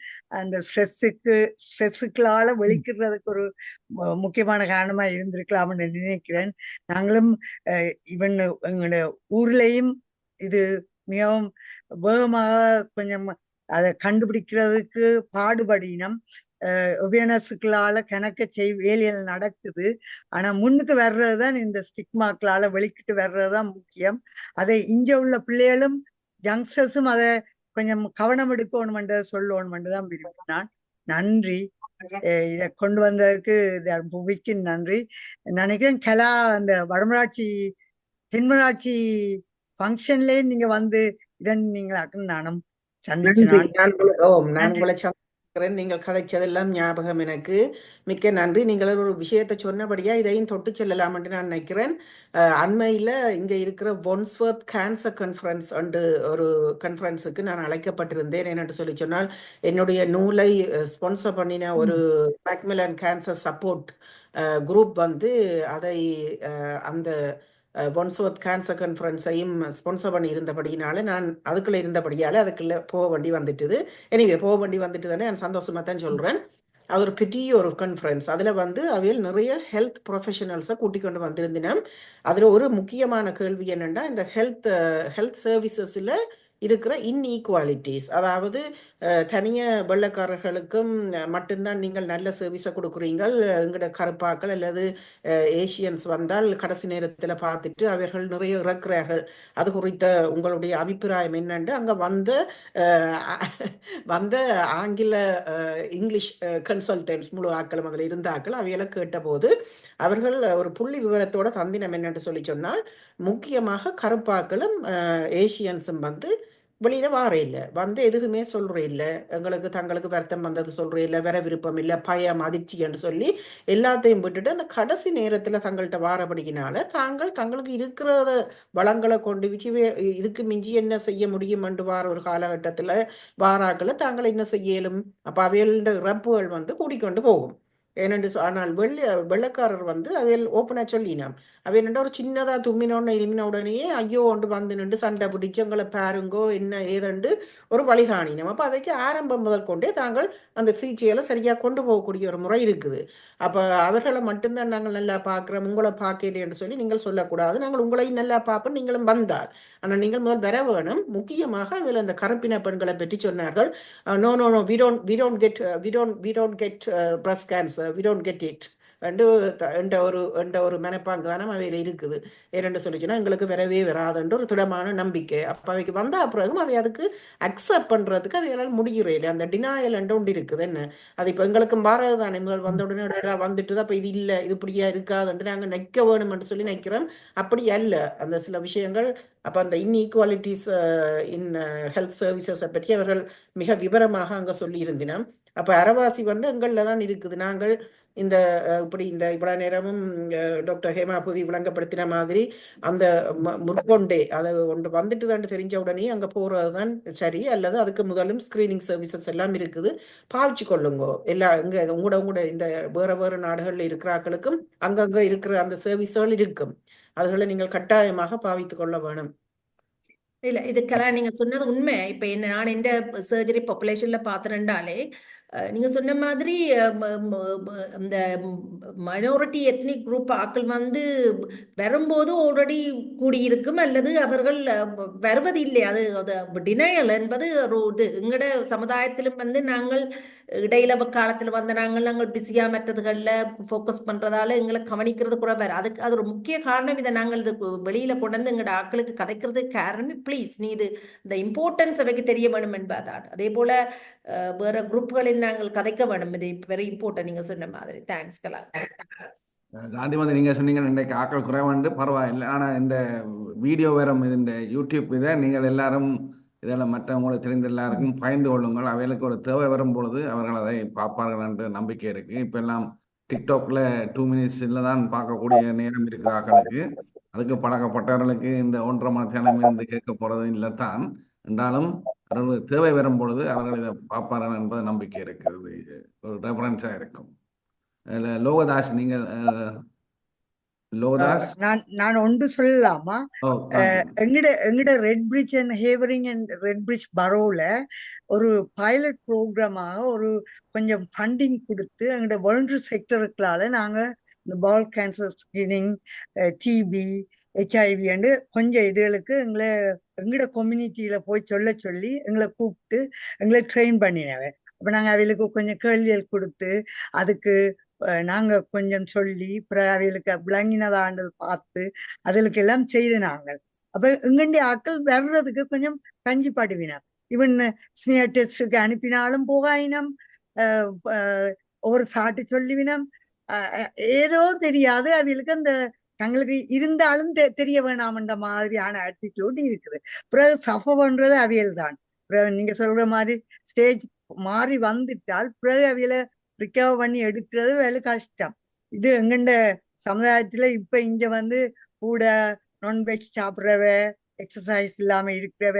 அந்த ஸ்ட்ரெஸ்ஸுக்களால வெளிக்கிறதுக்கு ஒரு முக்கியமான காரணமா இருந்திருக்கலாம்னு நினைக்கிறேன். நாங்களும் இவன் எங்களோட ஊர்லயும் இது மிகவும் வேகமாக கொஞ்சம் அதை கண்டுபிடிக்கிறதுக்கு பாடுபடினம். அவேர்னஸுக்களால கணக்க வேலைகள் நடக்குது. ஆனா முன்னுக்கு வர்றதுதான் இந்த ஸ்டிக்மாக்களால வெளிக்கிட்டு வர்றதுதான் முக்கியம். அதை இங்க உள்ள பிள்ளைகளும் யங்ஸ்டர்ஸும் அதை கொஞ்சம் கவனம் எடுக்கணும்ன்றதை சொல்லணும்ன்றதான் விரும்பினான். நன்றி. இதை கொண்டு வந்ததுக்கு புவிக்கு நன்றி. நினைக்கிறேன் கலா அந்த வடமராட்சி தென்மராட்சி ஃபங்க்ஷன்லயே நீங்க வந்து இதன் நீங்களாக்கு நானும் சந்திச்சு நான் உங்களை நீங்கள் கதைச்சதெல்லாம் ஞாபகம் எனக்கு. மிக்க நன்றி. நீங்கள் ஒரு விஷயத்தை சொன்னபடியா இதையும் தொட்டு செல்லலாம் என்று நான் நினைக்கிறேன். அண்மையில் இங்கே இருக்கிற ஒன்ஸ்வர்த் கேன்சர் கான்ஃபரன்ஸ் ஒரு கான்ஃபரன்ஸுக்கு நான் அழைக்கப்பட்டிருந்தேன். என்னென்று சொல்லி சொன்னால் என்னுடைய நூலை ஸ்பான்சர் பண்ணின ஒரு மேக்மிலன் கேன்சர் சப்போர்ட் குரூப் வந்து அதை அந்த ஒன்ஸ்வர்த் கேன்சர் கான்ஃபரன்ஸையும் ஸ்பான்சர் பண்ணி இருந்தபடினால நான் அதுக்குள்ளே இருந்தபடியால் அதுக்குள்ளே போக வேண்டி வந்துட்டுது. எனிவே போக வேண்டி வந்துட்டு தானே நான் சந்தோஷமாக தான் சொல்கிறேன். அது ஒரு பெரிய ஒரு கான்ஃபரன்ஸ். அதில் வந்து அவையில் நிறைய ஹெல்த் ப்ரொஃபஷனல்ஸை கூட்டிக் கொண்டு வந்திருந்தேன். அதில் ஒரு முக்கியமான கேள்வி என்னென்னா இந்த ஹெல்த் சர்வீசஸில் இருக்கிற இன்இக்வாலிட்டிஸ், அதாவது தனிய வெள்ளைக்காரர்களுக்கும் மட்டும்தான் நீங்கள் நல்ல சர்வீஸை கொடுக்குறீங்க, எங்களோட கருப்பாக்கள் அல்லது ஏஷியன்ஸ் வந்தால் கடைசி நேரத்தில் பார்த்துட்டு அவர்கள் நிறைய இறக்குறார்கள். அது குறித்த உங்களுடைய அபிப்பிராயம் என்னென்று அங்கே வந்த ஆங்கில இங்கிலீஷ் கன்சல்டன்ட்ஸ் முழு ஆக்களும் அதில் இருந்த ஆக்கள் அவைகளை கேட்டபோது அவர்கள் ஒரு புள்ளி விவரத்தோட தந்தினம் என்னென்று சொல்லி சொன்னால் முக்கியமாக கருப்பாக்களும் ஏஷியன்ஸும் வந்து வெளியில வார இல்லை, வந்து எதுவுமே சொல்ற இல்லை, எங்களுக்கு தங்களுக்கு வருத்தம் வந்தது சொல்ற இல்லை, வேற விருப்பம் இல்லை, பயம் அதிர்ச்சி என்று சொல்லி எல்லாத்தையும் விட்டுட்டு அந்த கடைசி நேரத்துல தங்கள்கிட்ட வாரபடியினால தங்களுக்கு இருக்கிற வளங்களை கொண்டு வச்சு இதுக்கு மிஞ்சி என்ன செய்ய முடியும் என்று வார ஒரு காலகட்டத்துல வாராக்களை தாங்கள் என்ன செய்யலும். அப்ப அவையோட இறப்புகள் வந்து கூடிக்கொண்டு போகும். ஏனென்று ஆனால் வெள்ளைக்காரர் வந்து அவையில் ஓப்பனாக சொல்லினான். அவை என்னென்னா ஒரு சின்னதாக தும்மினோன்னு இருமின உடனேயே ஐயோ ஒன்று வந்து நின்று சண்டை பிடிச்சவங்களை பாருங்கோ என்ன ஏதண்டு ஒரு வழிகாணினோம். அப்போ அவைக்கு ஆரம்பம் முதல் கொண்டே தாங்கள் அந்த சிகிச்சைகளை சரியாக கொண்டு போகக்கூடிய ஒரு முறை இருக்குது. அப்போ அவர்களை மட்டும்தான் நாங்கள் நல்லா பார்க்குறோம், உங்களை பார்க்கல என்று சொல்லி நீங்கள் சொல்லக்கூடாது. நாங்கள் உங்களையும் நல்லா பார்ப்போம், நீங்களும் வந்தால். ஆனால் நீங்கள் முதல் வர வேணும். முக்கியமாக அதில் அந்த கருப்பின பெண்களை பற்றி சொன்னார்கள். No we don't get breast cancer, we don't get it என்று என்ற ஒரு மனப்பாங்கு தானே அவையில் இருக்குது. ஏனென்று சொல்லிச்சுன்னா எங்களுக்கு வரவே வராதுன்ற ஒரு திடமான நம்பிக்கை. அப்போ அவைக்கு வந்த பிறகும் அவை அதுக்கு அக்செப்ட் பண்ணுறதுக்கு அவைகளால் முடிகிறே இல்லை. அந்த டினாயல் என்ற ஒன்று இருக்குது. என்ன அது இப்போ எங்களுக்கும் மாறது தானே. முதல் வந்த உடனே வந்துட்டு அப்போ இது இல்லை, இது இப்படியா இருக்காதுன்ட்டு நாங்கள் நிற்க வேணும்னு சொல்லி நிற்கிறோம். அப்படி அல்ல அந்த சில விஷயங்கள். அப்போ அந்த இன்இக்வாலிட்டிஸ் இன் ஹெல்த் சர்வீசஸை பற்றி அவர்கள் மிக விவரமாக அங்கே சொல்லியிருந்தினோம். அப்போ அறவாசி எங்களில் தான் இருக்குது. நாங்கள் இந்த இப்படி இந்த இவ்வளவு நேரமும் டாக்டர் ஹேமா புவி விளங்கப்படுத்தின மாதிரி அந்த முற்கொண்டே அதை ஒன்று வந்துட்டு தான் தெரிஞ்ச உடனே அங்கே போகிறது தான் சரி. அல்லது அதுக்கு முதலும் ஸ்கிரீனிங் சர்வீசஸ் எல்லாம் இருக்குது, பாவிச்சு கொள்ளுங்கோ. இங்கே உங்களோட இந்த வேறு நாடுகளில் இருக்கிறாக்களுக்கும் அங்கங்கே இருக்கிற அந்த சர்வீஸ்கள் இருக்கும். அதுகளை நீங்கள் கட்டாயமாக பாவித்து கொள்ள வேணும். இல்ல இதுக்கெல்லாம் நீங்க சொன்னது உண்மை. இப்ப என்ன நான் இந்த சர்ஜரி பாப்புலேஷன்ல பாத்துறேன்டாலே நீங்க சொன்ன மாதிரி இந்த மைனாரிட்டி எத்னிக் குரூப் ஆக்கள் வரும்போது ஆல்ரெடி கூடியிருக்கும், அல்லது அவர்கள் வருவது இல்லை. அது டினையல் என்பது ஒரு இது. எங்கட சமுதாயத்திலும் நாங்கள் இடையில காலத்தில் நாங்கள் பிஸியா மற்றதுகளில் ஃபோக்கஸ் பண்றதால எங்களை கவனிக்கிறது கூட வேற. அதுக்கு அது ஒரு முக்கிய காரணம். இதை நாங்கள் இது வெளியில கொண்டு வந்து எங்களோட ஆக்களுக்கு கதைக்கிறதுக்கு காரணமே ப்ளீஸ் நீ இது இந்த இம்பார்ட்டன்ஸ் அவைக்கு தெரிய வேணும் என்பதான். அதே போல வேற குரூப்களில் நாங்கள் கதைக்க வேணும். இது வெரி இம்பார்ட்டன்ட் நீங்க சொன்ன மாதிரி. தேங்க்ஸ் கலா. காந்திமதி நீங்க சொன்னீங்க இன்றைக்கு ஆக்கள் குறைவாண்டு பரவாயில்லை. ஆனா இந்த வீடியோ வேற இந்த யூடியூப் இதை நீங்கள் எல்லாரும் இதெல்லாம் மற்றவங்களுக்கு தெரிந்த எல்லாருக்கும் பயந்து கொள்ளுங்கள். அவைகளுக்கு ஒரு தேவை வரும் பொழுது அவர்கள் அதை பார்ப்பார்கள் என்ற நம்பிக்கை இருக்கு. இப்ப எல்லாம் டிக்டாக்ல 2 மினிட்ஸ்ல தான் பார்க்கக்கூடிய நேரம் இருக்கு ஆக்களுக்கு. அதுக்கு பழக்கப்பட்டவர்களுக்கு இந்த 1.5 மணி நேரம் இருந்து கேட்க போறது இல்லை தான். என்றாலும் அவர்களுக்கு தேவை வரும் பொழுது அவர்கள் இதை பார்ப்பார்கள் என்பது நம்பிக்கை இருக்கிறது. ஒரு ரெஃபரன்ஸா இருக்கும். லோகதாஸ் நீங்கள் லோகதாஸ் நான் ஒன்று சொல்லலாமா? எங்கட Redbridge and Havering and Redbridge பரோல ஒரு பைலட் ப்ரோக்ராமாக ஒரு கொஞ்சம் ஃபண்டிங் கொடுத்து எங்கட வாலண்டரி செக்டருக்களால நாங்க இந்த bowel cancer screening, TB, HIV and கொஞ்சம் இதுகளுக்கு எங்கட கம்யூனிட்டியில போய் சொல்லி எங்களை கூப்பிட்டு எங்களை ட்ரெயின் பண்ணினவன். அப்ப நாங்க அவைகளுக்கு கொஞ்சம் கேள்விகள் கொடுத்து அதுக்கு நாங்க கொஞ்சம் சொல்லி அவைகளுக்கு விளங்கினதாண்டு பார்த்து அதுகளுக்கு எல்லாம் செய்து நாங்கள். அப்ப எங்கண்டி ஆக்கள் வர்றதுக்கு கொஞ்சம் கஞ்சி பாடுவினார். இவன் ஸ்மியர் டெஸ்டுக்கு அனுப்பினாலும் போகாயினம், ஒரு சாட்டு சொல்லிவினம், ஏதோ தெரியாது. அவைகளுக்கு அந்த தங்களுக்கு இருந்தாலும் தெரிய வேணாம்ன்ற மாதிரியான ஆட்டிடியூட் இருக்குது. பிறகு சஃபர் பண்றது அவியல் தான். பிறகு நீங்க சொல்ற மாதிரி ஸ்டேஜ் மாறி வந்துட்டால் பிறகு அவியலை ரிகவர் பண்ணி எடுக்கிறது வேலை கஷ்டம். இது எங்கண்ட சமுதாயத்துல இப்ப இங்க கூட நான்வெஜ் சாப்பிட்றவ, எக்ஸசைஸ் இல்லாம இருக்கிறவ,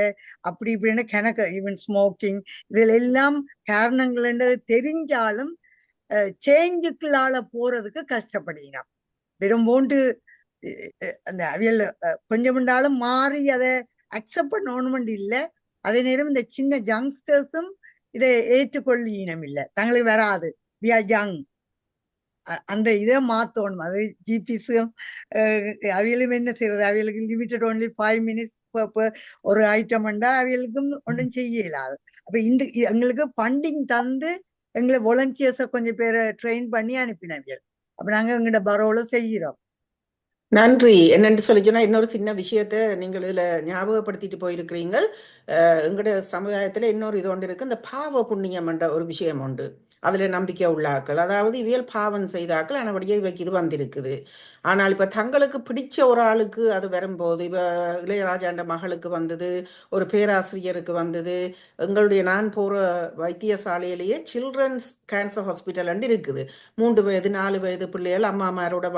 அப்படி இப்படின்னு கணக்கு, ஈவன் ஸ்மோக்கிங், இதுல எல்லாம் காரணங்கள் தெரிஞ்சாலும் சேஞ்சுக்குள்ளால போறதுக்கு கஷ்டப்படுகிறான். விரும்போண்டு அந்த அவியல் கொஞ்சம் இருந்தாலும் மாறி அதை அக்செப்ட் பண்ணணும் இல்லை. அதே நேரம் இந்த சின்ன யங்ஸ்டர்ஸும் இதை ஏற்றுக்கொள்ளினம் இல்லை, தங்களுக்கு வராது, வி ஆர் யங், அந்த இதை மாத்தணும். அது ஜிபிஸும் அவியலும் என்ன செய்யறது, அவியலுக்கு லிமிட்டட் ஓன்லி 5 மினிட்ஸ் ஒரு ஐட்டம் உண்டா, அவியலுக்கும் ஒன்றும் செய்ய இல்லாது. அப்ப எங்களுக்கு ஃபண்டிங் தந்து எங்களை வாலண்டியர்ஸை கொஞ்சம் பேரை ட்ரெயின் பண்ணி அனுப்பினவியல். அப்ப நாங்க எங்கள்ட பரோல செய்கிறோம். நன்றி. என்னென்று சொல்லிச்சுன்னா இன்னொரு சின்ன விஷயத்த நீங்கள் இதுல ஞாபகப்படுத்திட்டு போயிருக்கிறீங்க. எங்களுடைய சமுதாயத்துல இன்னொரு இது ஒன்று இருக்கு, இந்த பாவ புண்ணியம் என்ற ஒரு விஷயம் உண்டு. அதுல நம்பிக்கை உள்ளாக்கள், அதாவது இவியல் பாவம் செய்தாக்கள் ஆனபடியே இவைக்கு இது வந்திருக்குது. ஆனால் இப்ப தங்களுக்கு பிடிச்ச ஒரு ஆளுக்கு அது வரும்போது, இப்ப இளையராஜாண்ட மகளுக்கு வந்தது, ஒரு பேராசிரியருக்கு வந்தது. எங்களுடைய நான் போற வைத்தியசாலையிலேயே சில்ட்ரன்ஸ் கேன்சர் ஹாஸ்பிட்டல் இருக்குது. 3 வயது 4 வயது பிள்ளைகள் அம்மாமாரோட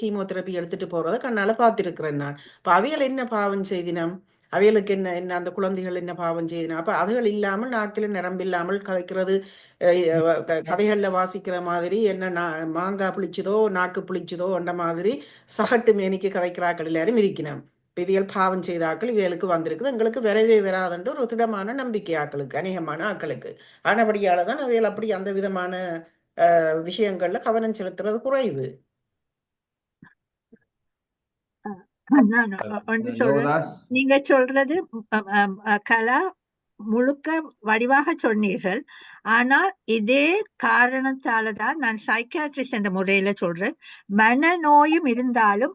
கீமோதெரப்பி எடுத்துட்டு போறதை கண்ணால பார்த்திருக்கிறேன் நான். இப்ப அவியல் என்ன பாவம் செய்தினம், அவைகளுக்கு என்ன அந்த குழந்தைகள் என்ன பாவம் செய்தினா? அப்ப அதுகள் இல்லாமல் நாக்கில நிரம்பில்லாமல் கதைக்கிறது, கதைகள்ல வாசிக்கிற மாதிரி என்ன மாங்காய் புளிச்சதோ நாக்கு புளிச்சதோ அந்த மாதிரி சகட்டு மேனிக்கு கதைக்கிறாக்கள் எல்லாரும் இருக்கணும். இவியல் பாவம் செய்த ஆக்கள் இவைகளுக்கு வந்திருக்குது, எங்களுக்கு வரவே வராதுன்ற ஒரு திடமான நம்பிக்கை ஆக்களுக்கு, அநேகமான ஆக்களுக்கு. ஆனபடியாலதான் அவைகள் அப்படி அந்த விதமான விஷயங்கள்ல கவனம் செலுத்துறது குறைவு. நீங்க சொல்றது கலா முழுக்க வடிவாக சொன்னீர்கள். ஆனால் இதே காரணத்தால தான் நான் சைக்காட்ரிஸ்ட் என்ற முறையில சொல்றேன். மனநோயும் இருந்தாலும்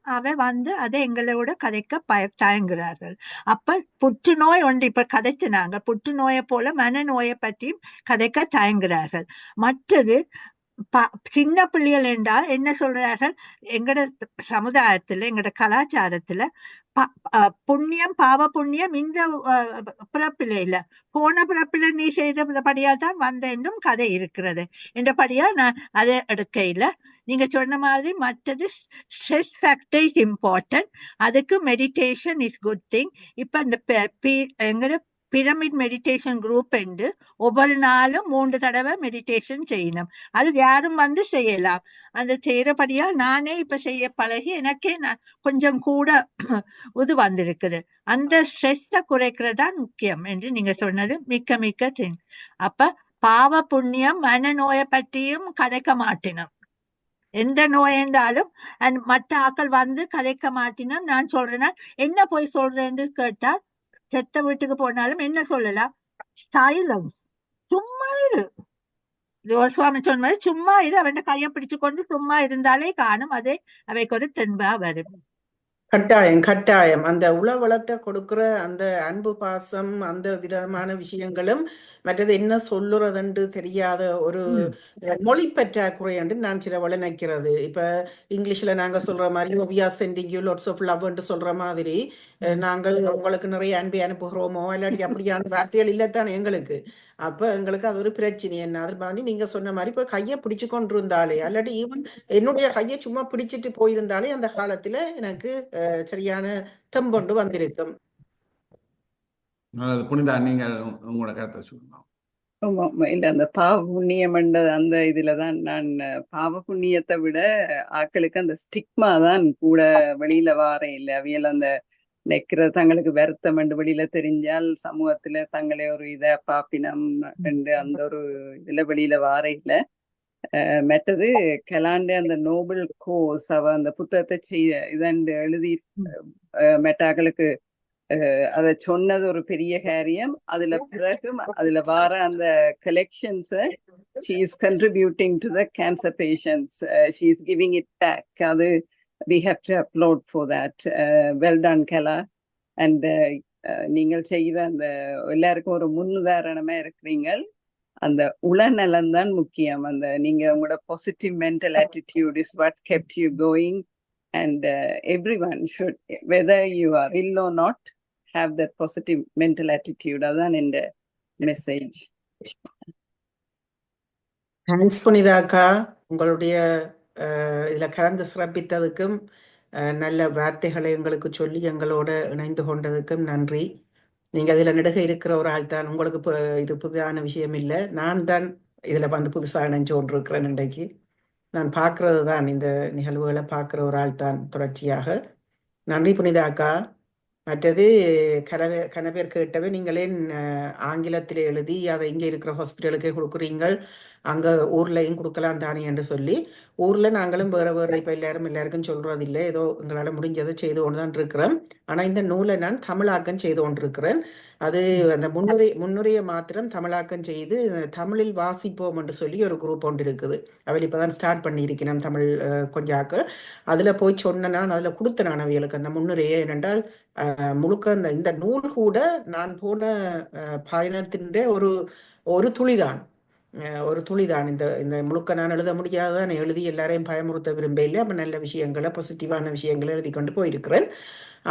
அதை எங்களோட கதைக்க தயங்குகிறார்கள். அப்ப புற்றுநோய் ஒன்று இப்ப கதைச்சினாங்க, புற்றுநோயை போல மனநோயை பற்றியும் கதைக்க தயங்குகிறார்கள். மற்றது சின்ன பிள்ளைகள் என்றால் என்ன சொல்றார்கள், எங்கட சமுதாயத்துல எங்கட கலாச்சாரத்துல புண்ணியம் பாவ புண்ணியம் இந்த பிறப்பில இல்ல, போன பிறப்பில நீ செய்தபடியால் தான் வந்த என்றும் கதை இருக்கிறது என்றபடியா நான் அதை எடுக்க இல்ல. நீங்க சொன்ன மாதிரி மற்றது ஸ்ட்ரெஸ் ஃபேக்டர் இஸ் இம்பார்ட்டன்ட். அதுக்கு மெடிடேஷன் இஸ் குட் திங். இப்ப இந்த எங்கட பிரமிட் மெடிடேஷன் குரூப் என்று ஒவ்வொரு நாளும் 3 தடவை மெடிடேஷன் செய்யணும். அது யாரும் வந்து செய்யலாம். அந்த செய்யறபடியா நானே இப்ப செய்ய பழகி எனக்கே கொஞ்சம் கூட இது வந்திருக்குது. அந்த ஸ்ட்ரெஸ்ஸ குறைக்கிறதுதான் முக்கியம் என்று நீங்க சொன்னது மிக்க மிக்க திங். அப்ப பாவ புண்ணியம் மனநோயை பற்றியும் கதைக்க மாட்டினோம். எந்த நோய் என்றாலும் மற்ற ஆக்கள் வந்து கதைக்க மாட்டினோம். நான் சொல்றேன்னா என்ன போய் சொல்றேன்னு கேட்டா, செத்த வீட்டுக்கு போனாலும் என்ன சொல்லலாம், சைலன்ஸ், சும்மா இரு. ஜோசுவாமி சொன்ன மாதிரி சும்மா இரு, அவன் கையை பிடிச்சு கொண்டு சும்மா இருந்தாலே காணும், அதே அவைக்கு ஒரு தென்பா வரும். கட்டாயம் கட்டாயம் அந்த உளவளத்தை கொடுக்கிற அந்த அன்பு பாசம் அந்த விதமான விஷயங்களும் மற்றது என்ன சொல்லுறதுன்னு தெரியாத ஒரு மொழி பற்றாக்குறை என்று நான் சில நினைக்கிறது. இப்ப இங்கிலீஷ்ல நாங்க சொல்ற மாதிரி we are sending you lots of love என்று சொல்ற மாதிரி நாங்கள் உங்களுக்கு நிறைய அன்பை அனுப்புகிறோமோ இல்லாட்டி அப்படியான வார்த்தைகள் இல்லத்தானே எங்களுக்கு. அப்ப எங்களுக்கு அது ஒரு பிரச்சனை. என்ன அது மாதிரி நீங்க சொன்ன மாதிரி இப்ப கையை பிடிச்சு கொண்டு இருந்தாலே அல்லாட்டி ஈவன் என்னுடைய கையை சும்மா பிடிச்சிட்டு போயிருந்தாலே அந்த காலத்துல எனக்கு சரியான தெம்பொண்டு வந்திருக்கும். புனிதா, நீங்கள் உங்களோட கருத்தை சொல்லலாம். இல்ல அந்த பாவ புண்ணியம் அந்த இதுலதான் நான் பாவ புண்ணியத்தை விட ஆக்களுக்கு அந்த ஸ்டிக்மா தான் கூட வெளியில வார இல்லை. அவையில அந்த நிக்கிற தங்களுக்கு வருத்தம் என்று வெளியில தெரிஞ்சால் சமூகத்துல தங்களே ஒரு இத பாப்பினம் என்று அந்த ஒரு இதுல வெளியில வார இல்லை. மற்றது கலாண்டு அந்த நோபல் கோர்ஸ் அவ அந்த புத்தகத்தை இதண்டு எழுதி மெட்டாக்களுக்கு அதை சொன்னது ஒரு பெரிய காரியம். அதுல பிறகு அதுல வர அந்த கலெக்ஷன்ஸை she is contributing to the cancer patients, she is giving it back. அது we have to applaud for that. Well done Kala. And நீங்கள் செய்த அந்த எல்லாருக்கும் ஒரு முன்னுதாரணமா இருக்கிறீங்க. அந்த உளநலம் தான் முக்கியம். அந்த நீங்க உங்களோட positive mental attitude is what kept you going. And everyone should, whether you are ill or not, have that positive mental attitude. அதான் இந்த மெசேஜ். தேங்க்ஸ் புனிதாக்கா, உங்களுடைய இதுல கலந்து சிறப்பித்ததுக்கும் நல்ல வார்த்தைகளை எங்களுக்கு சொல்லி எங்களோட இணைந்து கொண்டதுக்கும் நன்றி. நீங்க அதுல நெடுக இருக்கிற ஒரு ஆள் தான். உங்களுக்கு இது புதிதான விஷயம் இல்லை. நான் தான் இதுல வந்து புதுசா இணைஞ்சு கொண்டிருக்கிறேன். இன்றைக்கு நான் பார்க்கறது தான், இந்த நிகழ்வுகளை பார்க்குற ஒரு ஆள் தான் தொடர்ச்சியாக. நன்றி புனிதாக்கா. மற்றது கனவேர் கேட்டவே நீங்களே ஆங்கிலத்தில் எழுதி அதை இங்கே இருக்கிற ஹாஸ்பிட்டலுக்கே கொடுக்குறீங்கள், அங்கே ஊர்லையும் கொடுக்கலாம் தானே என்று சொல்லி. ஊரில் நாங்களும் வேறு வேறு இப்போ எல்லாருக்கும் சொல்கிறது இல்லை, ஏதோ எங்களால் முடிஞ்சதை செய்து கொண்டு தான் இருக்கிறேன். ஆனால் இந்த நூலை நான் தமிழாக்கம் செய்து கொண்டிருக்கிறேன். அது அந்த முன்னுரையை மாத்திரம் தமிழாக்கம் செய்து தமிழில் வாசிப்போம் என்று சொல்லி ஒரு குரூப் ஒன்று இருக்குது. அவள் இப்போ தான் ஸ்டார்ட் பண்ணியிருக்கிறேன் தமிழ் கொஞ்சாக்கள். அதில் போய் சொன்னேன், நான் அதில் கொடுத்தேன் நான் அவைகளுக்கு அந்த முன்னுரையை. ஏனென்றால் முழுக்க இந்த நூல் கூட நான் போன பயணத்தின் ஒரு துளிதான் இந்த இந்த முழுக்க நான் எழுத முடியாதான் எழுதி எல்லாரையும் பயமுறுத்த விரும்ப இல்லை. அப்போ நல்ல விஷயங்களை பாசிட்டிவான விஷயங்களை எழுதி கொண்டு போயிருக்கிறேன்.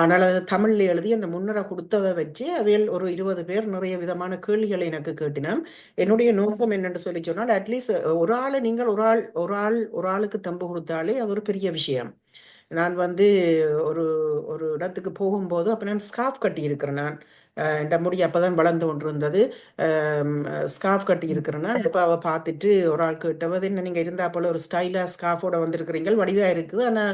ஆனால் அது தமிழில் எழுதி அந்த முன்னரை கொடுத்ததை வச்சு அவையில் ஒரு 20 பேர் நிறைய விதமான கேள்விகளை எனக்கு கேட்டினோம். என்னுடைய நோக்கம் என்னென்னு சொல்லி சொன்னால், அட்லீஸ்ட் ஒரு ஆளை நீங்கள் ஒரு ஆளுக்கு தம்பு கொடுத்தாலே அது ஒரு பெரிய விஷயம். நான் வந்து ஒரு இடத்துக்கு போகும்போது அப்போ நான் ஸ்கார்ஃப் கட்டி இருக்கிறேன். நான் என்ற முடி அப்போதான் வளர்ந்து கொண்டு இருந்தது. ஸ்கார்ஃப் கட்டி இருக்கிறேன்னா இப்போ அவள் பார்த்துட்டு ஒரு ஆள் கேட்டவது, என்ன நீங்கள் இருந்தால் போல ஒரு ஸ்டைலாக ஸ்கார்ஃபோட வந்திருக்கிறீங்க, வடிவாக இருக்குது, ஆனால்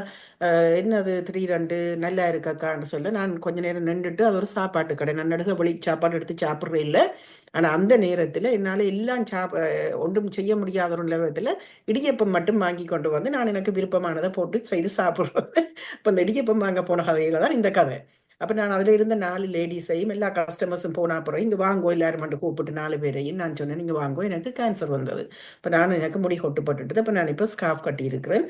என்னது 3-2 நல்லா இருக்காக்கான்னு சொல்ல நான் கொஞ்ச நேரம் நின்றுட்டு, அது ஒரு சாப்பாட்டு கடை, நான் நடுக வெளி சாப்பாடு எடுத்து சாப்பிட்றே இல்லை. ஆனால் அந்த நேரத்தில் என்னால் எல்லாம் ஒன்றும் செய்ய முடியாத ஒரு நேரத்தில் இடியப்பம் மட்டும் வாங்கி கொண்டு வந்து நான் எனக்கு விருப்பமானதை போட்டு செய்து சாப்பிட்றது. இப்போ இந்த இடியப்பம் வாங்க போன கதையில தான் இந்த கதை. அப்ப நான் அதுல இருந்த 4 லேடிஸையும் எல்லா கஸ்டமர்ஸும் போனா அப்புறம் இங்க வாங்கோ எல்லாரும் மட்டும் கூப்பிட்டு 4 பேரையும் நான் சொன்னேன், நீங்க வாங்கோ, எனக்கு கேன்சர் வந்தது. இப்ப நான் எனக்கு முடி கொட்டுப்பட்டுட்டு அப்ப நான் இப்ப ஸ்கார்ஃப் கட்டி இருக்கிறேன்.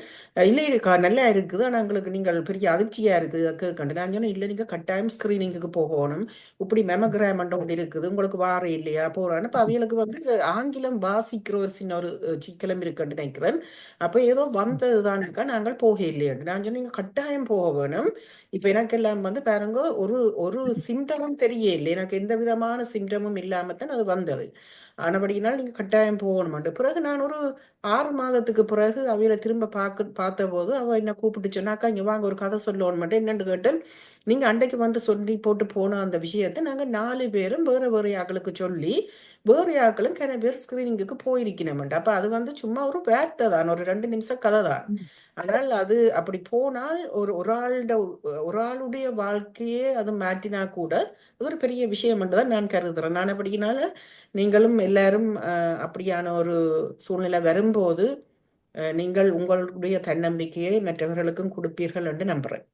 இல்லை இருக்கா நல்லா இருக்குது, ஆனா உங்களுக்கு நீங்கள் பெரிய அதிர்ச்சியா இருக்குது கேட்கண்டு. நான் சொன்னேன், இல்லை நீங்க கட்டாயம் ஸ்கிரீனிங்குக்கு போகணும், இப்படி மெமகிராம் ஒன்று இருக்குது உங்களுக்கு வார இல்லையா போறான்னு. இப்ப அவைகளுக்கு வந்து ஆங்கிலம் வாசிக்கிற ஒரு சின்ன ஒரு சிக்கலம் இருக்குன்னு நினைக்கிறேன். அப்ப ஏதோ வந்ததுதான் இருக்கா, நாங்கள் போக இல்லையாண்டு. நான் சொன்னேன், நீங்க கட்டாயம் போக வேணும். இப்ப எனக்கெல்லாம் வந்து பாருங்க ஒரு ஒரு சிம்டமும் தெரியல, எனக்கு எந்த விதமான சிம்டமும் இல்லாமத்தான் அது வந்தது. ஆனபடியினால் நீங்க கட்டாயம் போகணும். பிறகு நான் ஒரு 6 மாதத்துக்கு பிறகு அவையில திரும்ப பார்த்த போது அவ என்ன கூப்பிட்டு சொன்னாக்கா, இங்க வாங்க ஒரு கதை சொல்லணும் மட்டும் என்னன்னு கேட்டேன். நீங்க அன்றைக்கு வந்து சொல்லி போட்டு போன அந்த விஷயத்தை நாங்க 4 பேரும் வேற வேற ஆக்களுக்கு சொல்லி வேற ஆக்களும் கன பேர் ஸ்கிரீனிங்குக்கு போயிருக்கணும். அப்ப அது வந்து சும்மா ஒரு வார்த்தை தான், ஒரு 2 நிமிஷம் கதை தான். ஆனால் அது அப்படி போனால் ஒரு ஆளுடைய வாழ்க்கையே அது மாற்றினா கூட அது ஒரு பெரிய விஷயம் என்றுதான் நான் கருதுறேன். நான் அப்படினால நீங்களும் எல்லாரும் அப்படியான ஒரு சூழ்நிலை வரும்போது நீங்கள் உங்களுடைய தன்னம்பிக்கையை மற்றவர்களுக்கும் கொடுப்பீர்கள் என்று நம்புறேன்.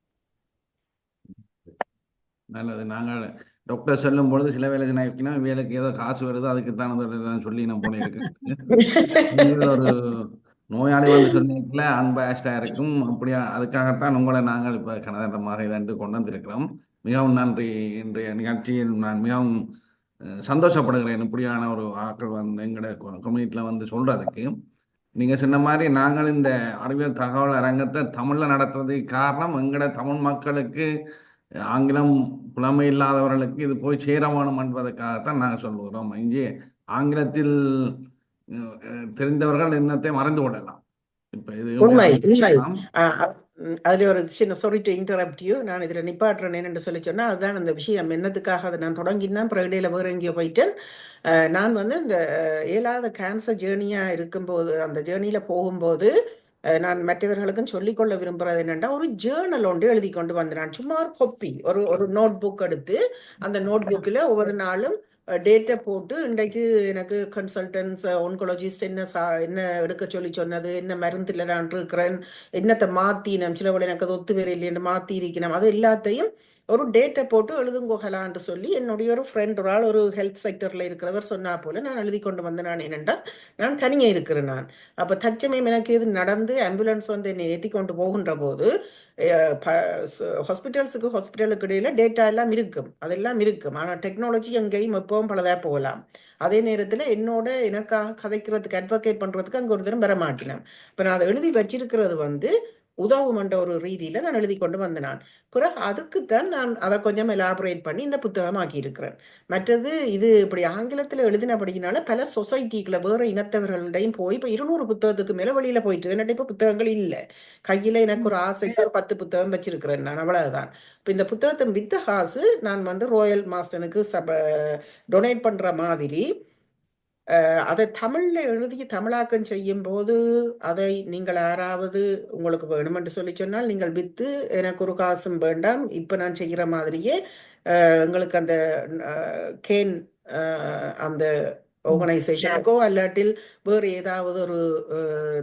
நல்லது. நாங்கள் டாக்டர் சொல்லும் பொழுது சில வேலை நினைக்கனா வேலைக்கு ஏதோ காசு வருது அதுக்கு தான் சொல்லி நான் போனேன். நீங்கள் ஒரு நோயாளி வந்து சொன்னீங்கள அன்பேஸ்டா இருக்கும், அப்படியா அதுக்காகத்தான் உங்களை நாங்கள் இப்ப கனதண்டமாக இதன்று கொண்டு வந்திருக்கிறோம். மிகவும் நன்றி. இன்றைய நிகழ்ச்சியில் நான் மிகவும் சந்தோஷப்படுகிறேன். இப்படியான ஒரு ஆக்கள் வந்து எங்களோட கம்யூனிட்டியில் வந்து சொல்றதுக்கு. நீங்க சொன்ன மாதிரி நாங்கள் இந்த அறிவியல் தகவல் அரங்கத்தை தமிழ்ல நடத்துறதுக்கு காரணம் எங்களோட தமிழ் மக்களுக்கு ஆங்கிலம் புலமை இல்லாதவர்களுக்கு இது போய் சேர வேணும் என்பதற்காகத்தான் நாங்கள் சொல்லுகிறோம். இங்கே ஆங்கிலத்தில் தெரிந்தவர்கள் என்னத்தை மறந்து கொள்ளலாம். இப்ப இது உண்மை உண்மை. அதுல ஒரு சின்ன சாரி டு இன்டரப்ட் யூ, நான் இதுல நிப்பாட்டுறேன் என்று சொல்லி சொன்னா அதுதான் அந்த விஷயம். என்னத்துக்காக அதை நான் தொடங்கினா பிரகடையில வேற எங்கேயோ போயிட்டேன். நான் வந்து இந்த இயலாத கேன்சர் ஜேர்னியா இருக்கும்போது அந்த ஜேர்னியில போகும்போது நான் மற்றவர்களுக்கும் சொல்லிக்கொள்ள விரும்புறது என்னன்னா, ஒரு ஜேர்னல் ஒன்று எழுதி கொண்டு வந்து நான் சும்மா ஒரு கொப்பி ஒரு நோட் புக் எடுத்து அந்த நோட் புக்கில் ஒவ்வொரு நாளும் டேட்டை போட்டு இன்றைக்கு எனக்கு கன்சல்டன்ஸ் ஒன்கோலஜிஸ்ட் என்ன எடுக்க சொல்லி சொன்னது, என்ன மருந்தில் நான் இருக்கிறேன், என்னத்தை மாற்றினோம், சில வேளை எனக்கு அது ஒத்து வேற இல்லைன்னு மாற்றி இருக்கணும், அது எல்லாத்தையும் ஒரு டேட்டை போட்டு எழுதுங்கோகலான்னு சொல்லி என்னுடைய ஒரு ஃப்ரெண்ட் ஒரு ஆள் ஒரு ஹெல்த் செக்டரில் இருக்கிறவர் சொன்னா போல நான் எழுதி கொண்டு வந்து நான் என்னென்னா நான் தனியே இருக்கிறேன். நான் அப்போ தச்சமயம் எனக்கு இது நடந்து ஆம்புலன்ஸ் வந்து என்னை ஏற்றி கொண்டு போகின்ற போது ஹாஸ்பிட்டலுக்கு இடையில டேட்டா எல்லாம் இருக்கும், அதெல்லாம் இருக்கும். ஆனால் டெக்னாலஜி எங்கேயும் எப்பவும் பலதாக போகலாம். அதே நேரத்தில் எனக்காக கதைக்கிறதுக்கு அட்வொகேட் பண்ணுறதுக்கு அங்கே ஒரு தரம் வர மாட்டினேன். இப்போ நான் அதை எழுதி வச்சிருக்கிறது வந்து உதவும் என்ற ஒரு ரீதியில நான் எழுதி கொண்டு வந்தேன். பிறகு அதுக்குத்தான் நான் அதை கொஞ்சம் எலாபரேட் பண்ணி இந்த புத்தகமாக்கி இருக்கிறேன். மற்றது இது இப்படி ஆங்கிலத்தில் எழுதினபடினால பல சொசைட்டிக்குள்ள வேற இனத்தவர்களிடையும் போய் இப்போ 200 புத்தகத்துக்கு மேல வெளியில போயிட்டு என்னட்ட இப்போ புத்தகங்கள் இல்லை கையில. எனக்கு ஒரு ஆசைக்கு ஒரு 10 புத்தகம் வச்சிருக்கிறேன் நான், அவ்வளவுதான். இப்போ இந்த புத்தகத்தை வித்த காசு நான் வந்து ரோயல் மாஸ்டனுக்கு டொனேட் பண்ற மாதிரி அதை தமிழ்ல எழுதி தமிழாக்கம் செய்யும் போது அதை நீங்கள் யாராவது உங்களுக்கு வேணுமென்று சொல்லி சொன்னால் நீங்கள் வித்து எனக்கு ஒரு காசும் வேண்டாம். இப்ப நான் செய்கிற மாதிரியே எங்களுக்கு அந்த கேன் அந்த ஆர்கனைசேஷனுக்கோ அல்லாட்டில் வேறு ஏதாவது ஒரு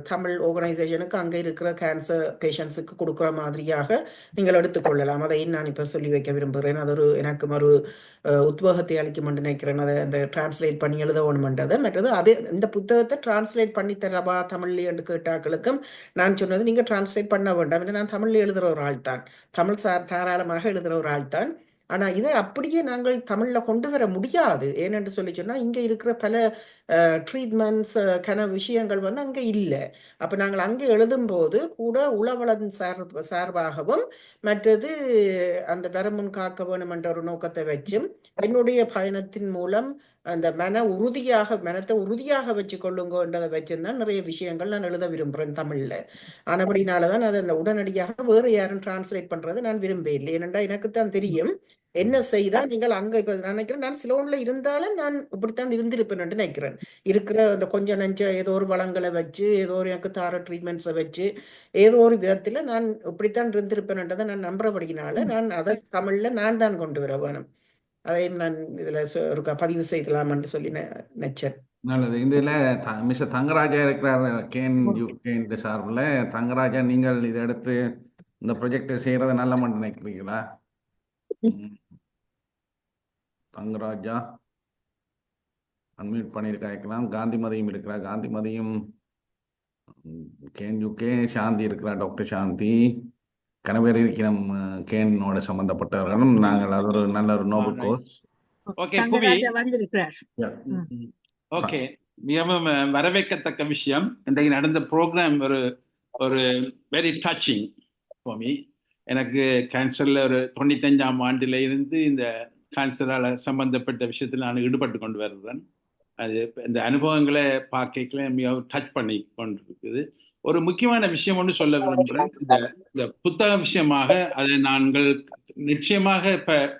தமிழ் ஆர்கனைசேஷனுக்கு அங்கே இருக்கிற கேன்சர் பேஷண்ட்ஸுக்கு கொடுக்குற மாதிரியாக நீங்கள் எடுத்துக்கொள்ளலாம். அதையும் நான் இப்போ சொல்லி வைக்க விரும்புகிறேன். அது ஒரு எனக்கு ஒரு உத்வேகத்தை அளிக்கும் என்று நினைக்கிறேன். அதை அந்த டிரான்ஸ்லேட் பண்ணி எழுத வேணுமென்றது. மற்றது அதே இந்த புத்தகத்தை டிரான்ஸ்லேட் பண்ணி தரவா தமிழ்ல என்று கேட்டாக்களுக்கும் நான் சொன்னது நீங்கள் டிரான்ஸ்லேட் பண்ண வேண்டாம், ஏன்னா நான் தமிழ்ல எழுதுகிற ஒரு ஆள் தான், தமிழ் தாராளமாக எழுதுகிற ஒரு ஆள் தான். ஆனா இதை அப்படியே நாங்கள் தமிழ்ல கொண்டு வர முடியாது. ஏனென்று சொல்லி சொன்னா இங்க இருக்கிற பல ட்ரீட்மெண்ட்ஸ் விஷயங்கள் வந்து அங்க இல்லை. அப்ப நாங்கள் அங்கே எழுதும் போது கூட உளவளன் சார்பாகவும் மற்றது அந்த வரமுன் காக்க வேணும் என்ற ஒரு நோக்கத்தை வச்சும் என்னுடைய பயணத்தின் மூலம் அந்த மனத்தை உறுதியாக வச்சு கொள்ளுங்கன்றதை வச்சுதான் நிறைய விஷயங்கள் நான் எழுத விரும்புறேன் தமிழ்ல. ஆனபடினாலதான் அது அந்த உடனடியாக வேறு யாரும் டிரான்ஸ்லேட் பண்றது நான் விரும்ப இல்லை. ஏனென்றா எனக்குத்தான் தெரியும் என்ன செய்தால் நீங்கள் அங்க இப்ப நினைக்கிறேன் நான் சிலோன்ல இருந்தாலும் நான் இப்படித்தான் இருந்திருப்பேன் நினைக்கிறேன். இருக்கிற அந்த கொஞ்சம் நஞ்ச ஏதோ ஒரு வளங்களை வச்சு ஏதோ ஒரு எனக்கு தார ட்ரீட்மெண்ட்ஸை வச்சு ஏதோ ஒரு விதத்துல நான் இப்படித்தான் இருந்திருப்பேன்ன்றதை நான் நம்புறபடினால நான் அதை தமிழ்ல நான் தான் கொண்டு வர வேணும். அதையும் நான் இதுல ஒரு பதிவு செய்யலாம் என்று சொல்லி நினைச்சேன். நல்லது. இதுல மிஸ்டர் தங்கராஜா இருக்கிறார் கேன் சார்பில். தங்கராஜா, நீங்கள் இதை எடுத்து இந்த ப்ரொஜெக்டை செய்யறதை நல்ல மட்டும் நினைக்கிறீங்களா? ம். தங்கராஜா அன்மியூட் பண்ணியிருக்காக்கலாம். காந்திமதியும் இருக்கிறா. காந்திமதியும் கேன்யூகே சாந்தி இருக்கிறா. டாக்டர் சாந்தி கணவர் இருக்கிற கேனோட சம்பந்தப்பட்டவர்களும் நாங்கள் அது ஒரு நல்ல ஒரு நோபல் Alright. கோர்ஸ். ஓகே புவி தங்கராஜா வந்திருக்கிறார். ம். ஓகே மிகவும் வரவேற்கத்தக்க விஷயம். இன்றைக்கு நடந்த ப்ரோக்ராம் ஒரு ஒரு வெரி டச்சிங் ஃபார் மீ. எனக்கு கேன்சரில் ஒரு 95ஆம் ஆண்டில் இருந்து இந்த கேன்சரால் சம்பந்தப்பட்ட விஷயத்தில் நான் ஈடுபட்டு கொண்டு வருகிறேன். அது இந்த அனுபவங்களை பார்க்கல மிகவும் டச் பண்ணி கொண்டிருக்குது. ஒரு முக்கியமான விஷயம் ஒன்று சொல்ல விரும்புகிறேன். இந்த புத்தக விஷயமாக அதை நாங்கள் நிச்சயமாக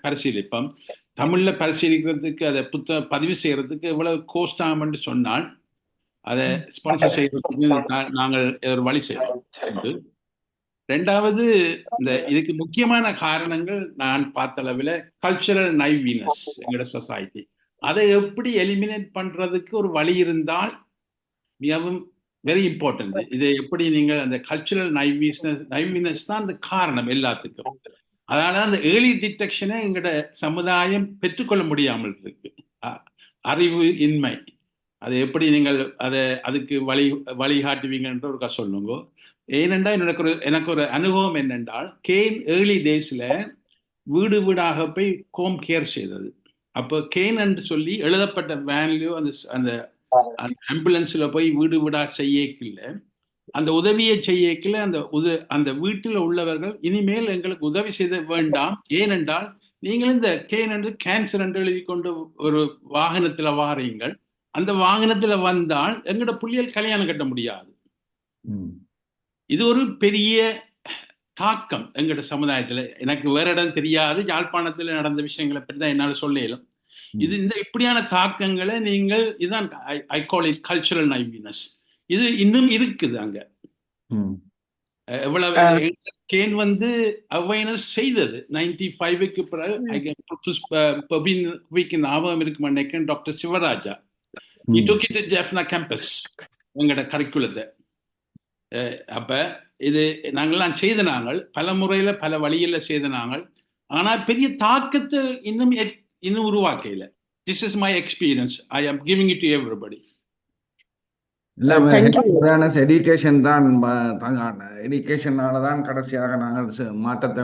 பரிசீலிப்போம். தமிழில் பரிசீலிக்கிறதுக்கு அதை பதிவு செய்யறதுக்கு எவ்வளவு கோஸ்ட் ஆகும்னு சொன்னால் அதை ஸ்பான்சர் செய்யறதுக்கு நாங்கள் ஒரு வழி செய்வோம். ரெண்டாவது, இதுக்கு முக்கியமான காரணங்கள் நான் பார்த்த அளவில் கல்ச்சுரல் நைவீனஸ் எங்களோட சொசைட்டி. அதை எப்படி எலிமினேட் பண்றதுக்கு ஒரு வழி இருந்தால் மிகவும் வெரி இம்பார்ட்டன்ட். இதை எப்படி நீங்கள் அந்த கல்ச்சுரல் நைவீனஸ் தான் அந்த காரணம் எல்லாத்துக்கும். அதனால அந்த ஏர்லி டிடெக்ஷனை எங்களோட சமுதாயம் பெற்றுக்கொள்ள முடியாமல் இருக்கு. அறிவு இன்மை, அதை எப்படி நீங்கள் அதுக்கு வழிகாட்டுவீங்கன்ற ஒரு சொல்லுங்க. ஏனென்றால் எனக்கு ஒரு அனுபவம் என்னென்றால், கேன் ஏர்லி டேஸ்ல வீடு வீடாக போய் ஹோம் கேர் செய்தது. அப்போ கேன் என்று சொல்லி எழுதப்பட்ட வேன்லையோ அந்த ஆம்புலன்ஸ்ல போய் வீடு வீடா செய்யக்கில்ல, அந்த உதவியை செய்யக்கில்ல அந்த வீட்டில் உள்ளவர்கள் இனிமேல் எங்களுக்கு உதவி செய்த வேண்டாம், ஏனென்றால் நீங்கள் இந்த கேன் என்று கேன்சர் என்று எழுதி கொண்டு ஒரு வாகனத்துல வாரீங்கள், அந்த வாகனத்துல வந்தால் எங்களோட புள்ளியல் கல்யாணம் கட்ட முடியாது. இது ஒரு பெரிய தாக்கம் எங்களோட சமுதாயத்துல. எனக்கு வேற இடம் தெரியாது, யாழ்ப்பாணத்துல நடந்த விஷயங்களை பற்றி தான் என்னால் சொல்ல இயலும். இது இப்படியான தாக்கங்களை நீங்கள் இதுதான் ஐ கால் இட் கல்ச்சுரல் நைவீனஸ். இது இன்னும் இருக்குது அங்க. எவ்வளவு கேன் அவேர்னஸ் செய்தது 95க்கு பிறகு. ஞாபகம் இருக்கு நினைக்கிறேன், doctor Sivaraja he took it to Jaffna campus எங்களோட கரிக்குலத்தை. அப்ப இது நாங்கள்லாம் செய்த நாங்கள் பல முறையில பல வழியில செய்த நாங்கள், ஆனா பெரிய தாக்கத்தை இன்னும் உருவாக்கல. This is my experience. I am giving it to everybody. Education தான் எஜுகேஷனால தான் கடைசியாக நாங்கள் மாற்றத்தை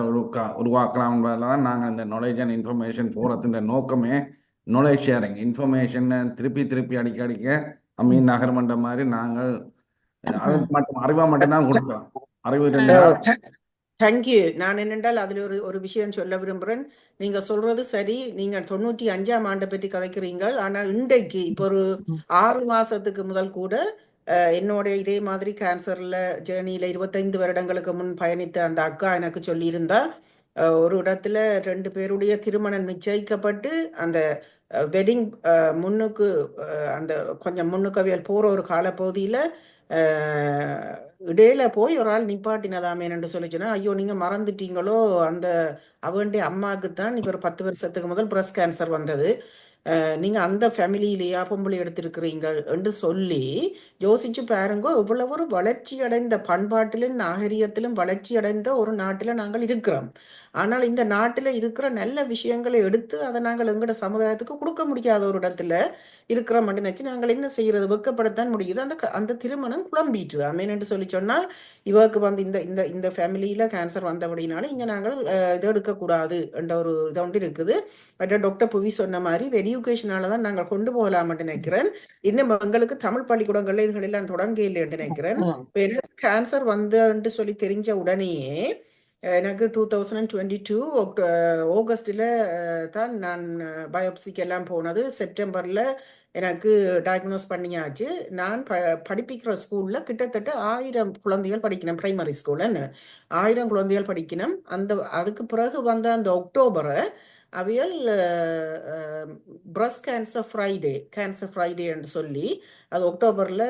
உருவாக்கலாம் என்பதால் நாங்கள் இந்த நாலேஜ் அண்ட் இன்ஃபர்மேஷன் போறதுன்ற நோக்கமே நாலேஜ் ஷேரிங். இன்ஃபர்மேஷன் திருப்பி அடிக்க அம்மீன் நகர்மன்ற மாதிரி நாங்கள் அறிவா மட்டும்தான் கொடுக்கிறோம். அறிவு தேங்க்யூ. நான் என்னென்றால் அதில் ஒரு விஷயம் சொல்ல விரும்புகிறேன். நீங்க சொல்றது சரி. நீங்க 95ஆம் ஆண்டை பற்றி கதைக்கிறீங்க. ஆனா இன்றைக்கு இப்போ ஒரு 6 மாசத்துக்கு முதல் கூட என்னோட இதே மாதிரி கேன்சர்ல ஜேர்னியில 25 வருடங்களுக்கு முன் பயணித்த அந்த அக்கா எனக்கு சொல்லியிருந்தா, ஒரு இடத்துல 2 பேருடைய திருமணம் நிச்சயிக்கப்பட்டு அந்த வெட்டிங் முன்னுக்கு அந்த கொஞ்சம் முன்னுக்கவியல் போற ஒரு காலப்பகுதியில இடையில போய் ஒரு ஆள் நிப்பாட்டினதாமேன்னு சொல்லி சொன்னா, ஐயோ நீங்க மறந்துட்டீங்களோ, அந்த அவனுடைய அம்மாவுக்குத்தான் இப்ப ஒரு 10 வருஷத்துக்கு முதல் பிரஸ்ட் கேன்சர் வந்தது, நீங்க அந்த ஃபேமிலியிலேயா பொம்பளை எடுத்திருக்கிறீங்கள் என்று சொல்லி யோசிச்சு பாருங்க. இவ்வளவு ஒரு வளர்ச்சி அடைந்த பண்பாட்டிலும் நாகரிகத்திலும் வளர்ச்சி அடைந்த ஒரு நாட்டில நாங்கள் இருக்கிறோம். ஆனால் இந்த நாட்டில இருக்கிற நல்ல விஷயங்களை எடுத்து அதை நாங்கள் எங்களோட சமுதாயத்துக்கு கொடுக்க முடியாத ஒரு இடத்துல இருக்கிறோம் நினைச்சு நாங்கள் என்ன செய்யறது? வெட்கப்படத்தான் முடியுது. அந்த திருமணம் குழம்பிட்டு அமேன்னு சொல்லி சொன்னால், இவருக்கு இந்த இந்த இந்த ஃபேமிலியில கேன்சர் வந்தபடினால இங்க நாங்கள் இதை எடுக்கக்கூடாது என்ற ஒரு இது ஒன்று இருக்குது. பட் டாக்டர் புவி சொன்ன மாதிரி இது எஜுகேஷனால தான் நாங்கள் கொண்டு போகலாம்னு நினைக்கிறேன். இன்னும் எங்களுக்கு தமிழ் பள்ளிக்கூடங்கள்ல இதுகள் எல்லாம் தொடங்க இல்லைன்னு நினைக்கிறேன். கேன்சர் வந்து சொல்லி தெரிஞ்ச உடனேயே எனக்கு 2022 ஆகஸ்டில் தான் நான் பயோப்சிக்கு எல்லாம் போனது. செப்டம்பரில் எனக்கு டயக்னோஸ் பண்ணியாச்சு. நான் படிப்பிக்கிற ஸ்கூலில் கிட்டத்தட்ட 1000 குழந்தைகள் படிக்கணும். பிரைமரி ஸ்கூல்னு 1000 குழந்தைகள் படிக்கணும். அதுக்கு பிறகு வந்த அந்த அக்டோபரை அவையல் பிரஸ்ட் கேன்சர் ஃப்ரைடே என்று சொல்லி, அது அக்டோபரில்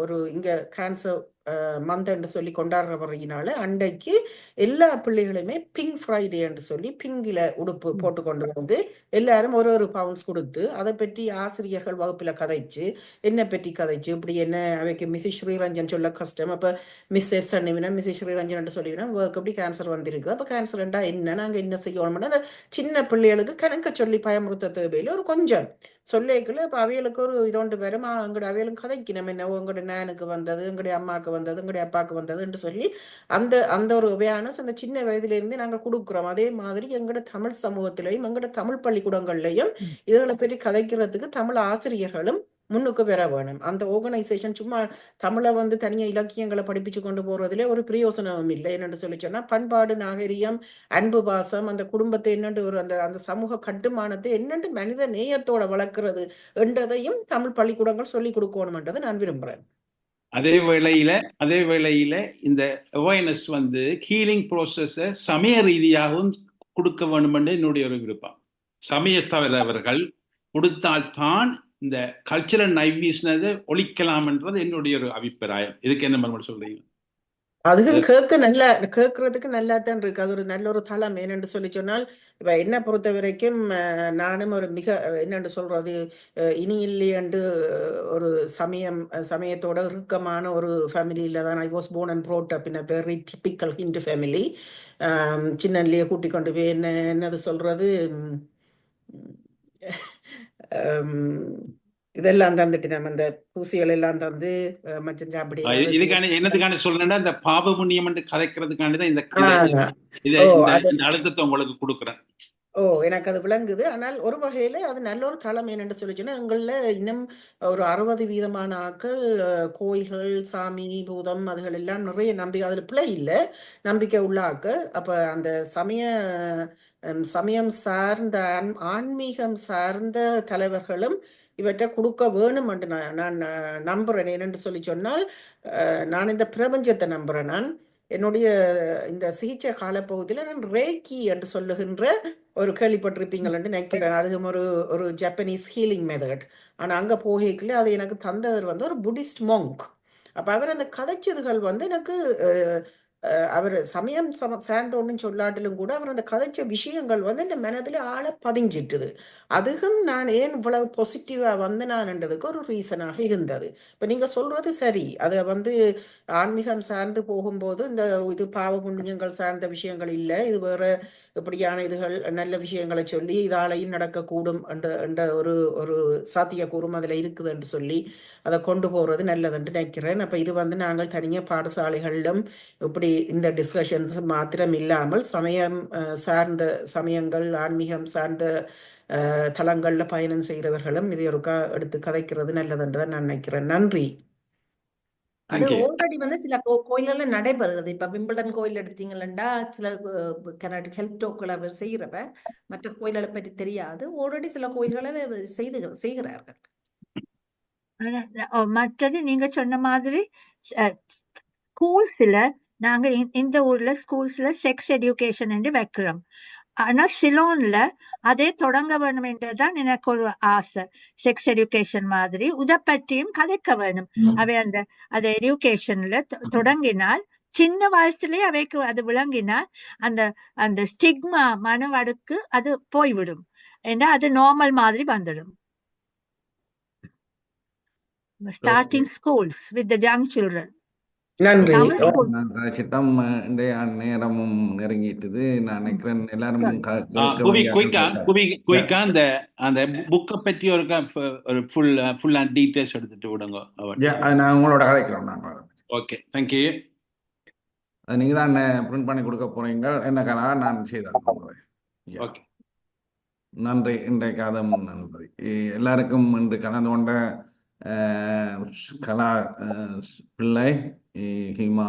ஒரு இங்கே கேன்சர் மந்த் என்று சொல்லி கொண்டாடுறபடினால அன்றைக்கு எல்லா பிள்ளைகளுமே பிங்க் ஃப்ரைடே என்று சொல்லி பிங்கில உடுப்பு போட்டு கொண்டு வந்து எல்லாரும் ஒரு ஒரு பவுன்ஸ் கொடுத்து அதை பற்றி ஆசிரியர்கள் வகுப்பில் கதைச்சு என்ன பற்றி கதைச்சு இப்படி என்ன அவைக்கு மிஸ்ஸஸ் ஸ்ரீரஞ்சன் சொல்ல கஷ்டம். அப்போ மிஸ்ஸஸ் அண்ணிவினா மிஸ்ஸஸ் ஸ்ரீரஞ்சன் என்று சொல்லிவினா ஒர்க் எப்படி கேன்சர் வந்திருக்குது, அப்போ கேன்சர்ண்டா என்ன, நாங்கள் என்ன செய்யணும்னா அந்த சின்ன பிள்ளைகளுக்கு கணக்க சொல்லி பயமுறுத்த தேவையில்லை, ஒரு கொஞ்சம் சொல்லிக்கல. இப்போ அவைகளுக்கு ஒரு இதோண்டு வருமா எங்கட அவைகளும் கதைக்கணும் என்ன உங்களோட நேனுக்கு வந்தது, எங்களுடைய அம்மாவுக்கு வந்தது, எங்களுடைய அப்பாவுக்கு வந்தது என்று சொல்லி அந்த அந்த ஒரு அவேர்னஸ் அந்த சின்ன வயதிலிருந்து நாங்கள் கொடுக்குறோம். அதே மாதிரி எங்களோட தமிழ் சமூகத்திலையும் எங்களோட தமிழ் பள்ளிக்கூடங்கள்லையும் இதுகளை பற்றி கதைக்கிறதுக்கு தமிழ் ஆசிரியர்களும் முன்னுக்கு வர வேணும். அந்த ஆர்கனைசேஷன் சும்மா தமிழை வந்து தனியாக இலக்கியங்களை படிப்பிச்சு கொண்டு போறதுல ஒரு பிரயோசனமும் இல்லை. என்னென்று சொல்லி சொன்னா பண்பாடு, நாகரிகம், அன்பு, பாசம், அந்த குடும்பத்தை என்னென்று ஒரு அந்த அந்த சமூக கட்டுமானத்தை என்னென்று மனித நேயத்தோட வளர்க்கிறது என்றதையும் தமிழ் பள்ளிக்கூடங்கள் சொல்லிக் கொடுக்கணும்ன்றதை நான் விரும்புறேன். அதே வேளையில இந்த அவேர்னஸ் வந்து ஹீலிங் ப்ரோசஸை சமய ரீதியாகவும் கொடுக்க வேண்டும் என்று என்னுடைய ஒரு விருப்பம். சமய தவறவர்கள் கொடுத்தால்தான் இந்த கல்ச்சரல் நைவீஸ்னதை ஒழிக்கலாம் என்றது என்னுடைய ஒரு அபிப்பிராயம். இதுக்கு என்ன மறுபடியும் சொல்றீங்க? அதுவும் கேட்கறதுக்கு நல்லா தான் இருக்கு. அது ஒரு நல்ல ஒரு தளம். என்னென்று சொல்லி சொன்னால் இப்ப என்ன பொறுத்த வரைக்கும் நானும் ஒரு மிக என்னென்று சொல்றது இனி இல்லையண்டு ஒரு சமயத்தோட இறுக்கமான ஒரு ஃபேமிலியில தான் I was born and brought up in a very typical Hindu family. சின்னன்லயே கூட்டி கொண்டு போய் என்னது சொல்றது இதெல்லாம் தந்துட்டு நம்ம இந்த பூசிகள் எல்லாம் தந்து மச்சம் சாப்பிடி என்னதுக்கான சொல்றேன்னா இந்த பாவ புண்ணியம் என்று கதைக்கிறதுக்காண்டிதான் இந்த அழுத்தத்தை உங்களுக்கு கொடுக்குறேன். எனக்கு அது விளங்குது. ஆனால் ஒரு வகையில அது நல்ல ஒரு தளம். என்னென்று சொல்லிச்சுன்னா எங்கள இன்னும் ஒரு 60% ஆட்கள் கோயில்கள், சாமி, பூதம் அதுகள் எல்லாம் நிறைய நம்பிக்கை, அதுல பிழை இல்லை, நம்பிக்கை உள்ள ஆட்கள். அப்ப அந்த சமயம் சார்ந்த ஆன்மீகம் சார்ந்த தலைவர்களும் இவற்றை கொடுக்க வேணும் என்று நான் நம்புறேன். என்னென்று சொல்லி சொன்னால் நான் இந்த பிரபஞ்சத்தை நம்புறேன். நான் என்னுடைய இந்த சிகிச்சை காலப்பகுதியில் நான் ரேக்கி என்று சொல்லுகின்ற ஒரு கேள்விப்பட்டிருப்பீங்கள் என்று நினைக்கிறேன். அதுவும் ஒரு ஜப்பனீஸ் ஹீலிங் மெத்தட். ஆனால் அங்கே போகல அது எனக்கு தந்தவர் வந்து ஒரு புத்திஸ்ட் மொங்க். அப்போ அவர் அந்த கதைச்சதுகள் வந்து எனக்கு அவர் சமயம் சார்ந்த ஒன்றும் சொல்லாட்டிலும் கூட அவர் அந்த கதைச்ச விஷயங்கள் வந்து இந்த மனதில் ஆழ பதிஞ்சிட்டுது. அதுவும் நான் ஏன் இவ்வளவு பாசிட்டிவாக வந்து நான்ன்றதுக்கு ஒரு ரீசனாக இருந்தது. இப்போ நீங்கள் சொல்றது சரி, அதை வந்து ஆன்மீகம் சார்ந்து போகும்போது இந்த இது பாவ புண்ணியங்கள் சார்ந்த விஷயங்கள் இல்லை, இது வேற இப்படியான இதுகள் நல்ல விஷயங்களை சொல்லி இதாலையும் நடக்கக்கூடும் என்ற ஒரு சாத்தியக்கூறும் அதில் இருக்குது என்று சொல்லி அதை கொண்டு போகிறது நல்லதுன்னு நினைக்கிறேன். அப்போ இது வந்து நாங்கள் தனியாக பாடசாலைகளிலும் இப்படி இந்த டிஸ்கஷன்ஸ் மாத்திரம் இல்லாமல் சார்ந்த சமயங்கள், ஆன்மீகம் சார்ந்த தளங்கள்ல பயணம் செய்கிறவர்களும் இதை ஒருக்கா எடுத்து கதைக்கிறது நல்லதுன்றதான் நான் நினைக்கிறேன். நன்றி. அது ஆல்ரெடி வந்து சில கோயில்கள்ல நடைபெறுகிறது. இப்ப விம்பிள்டன் கோயில் எடுத்தீங்கன்னா சில கர்நாடிக் ஹெல்த் டோக்களை அவர் செய்கிறப்ப மற்ற கோயில்களை பற்றி தெரியாது. ஆல்ரெடி சில கோயில்களை செய்கிறார்கள். மற்றது நீங்க சொன்ன மாதிரி ஸ்கூல்ஸ்ல நாங்க இந்த ஊர்ல ஸ்கூல்ஸ்ல செக்ஸ் எஜுகேஷன் என்று வைக்கிறோம். ஆனா சிலோன்ல அதே தொடங்க வேணும் என்றுதான் எனக்கு ஒரு ஆசை. செக்ஸ் எஜுகேஷன் மாதிரி இதை பற்றியும் கதைக்க வேணும். அவை அந்த எஜுகேஷன்ல தொடங்கினால் சின்ன வயசுலயே அவைக்கு அது விளங்கினால் அந்த ஸ்டிக்மா மனவடுக்கு அது போய்விடும். ஏன்னா அது நார்மல் மாதிரி வந்துடும். Starting schools with the young children. நன்றி. சிட்டம் நேரமும் நெருங்கிட்டுது. நான் நினைக்கிறேன் எல்லாரும் குயிக்கா அந்த புக்கை பற்றி ஒரு ஃபுல் அண்ட் டீடைல்ஸ் எடுத்துட்டு விடுங்க. நான் உங்களோட கதைக்கிறோம். நாங்கள் ஓகே, தேங்க்யூ. நீங்க தான் பிரிண்ட் பண்ணி கொடுக்க போறீங்க. என்னக்காக நான் செய்தேன். ஓகே, நன்றி. இன்றைக்காக நன்றி எல்லாருக்கும். இன்று கலந்து கொண்ட கலா பிள்ளை, ஹிமா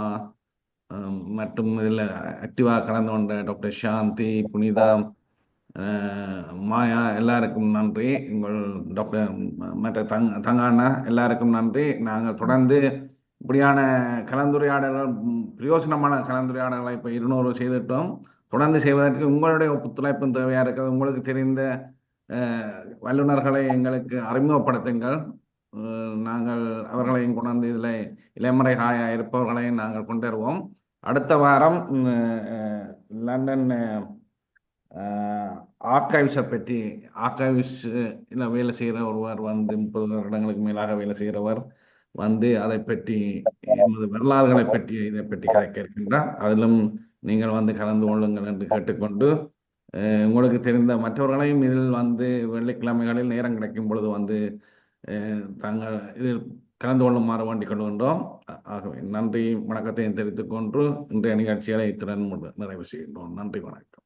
மற்றும் இதில் ஆக்டிவாக கலந்து கொண்ட டாக்டர் சாந்தி, புனிதா, மாயா எல்லாருக்கும் நன்றி. உங்கள் டாக்டர் மற்ற தங்காண்ணா எல்லாருக்கும் நன்றி. நாங்கள் தொடர்ந்து இப்படியான கலந்துரையாடல்கள், பிரயோசனமான கலந்துரையாடல்களை இப்போ 200 செய்துட்டோம். தொடர்ந்து செய்வதற்கு உங்களுடைய ஒத்துழைப்பும் தேவையாக இருக்கிறது. உங்களுக்கு தெரிந்த வல்லுநர்களை எங்களுக்கு அறிமுகப்படுத்துங்கள். நாங்கள் அவர்களையும் கொண்டாந்து இதில் இளமறை காயா இருப்பவர்களையும் நாங்கள் கொண்டு வருவோம். அடுத்த வாரம் லண்டன் ஆர்கைவ்ஸை பற்றி, ஆர்கைவ்ஸ் வேலை செய்கிற ஒருவர் வந்து 30 வருடங்களுக்கு மேலாக வேலை செய்கிறவர் வந்து அதை பற்றி எமது வரலாறுகளை பற்றி இதை பற்றி கதைக்க இருக்கின்றார். அதிலும் நீங்கள் வந்து கலந்து கொள்ளுங்கள் என்று கேட்டுக்கொண்டு, உங்களுக்கு தெரிந்த மற்றவர்களையும் இதில் வந்து வெள்ளிக்கிழமைகளில் நேரம் கிடைக்கும் பொழுது வந்து தாங்கள் இதில் கலந்து கொள்ளுமாறு வேண்டிக் கொள்கின்றோம். ஆகவே நன்றி வணக்கத்தையும் தெரிவித்துக் கொண்டு இன்றைய நிகழ்ச்சிகளை இத்துடன் நிறைவு செய்கின்றோம். நன்றி, வணக்கம்.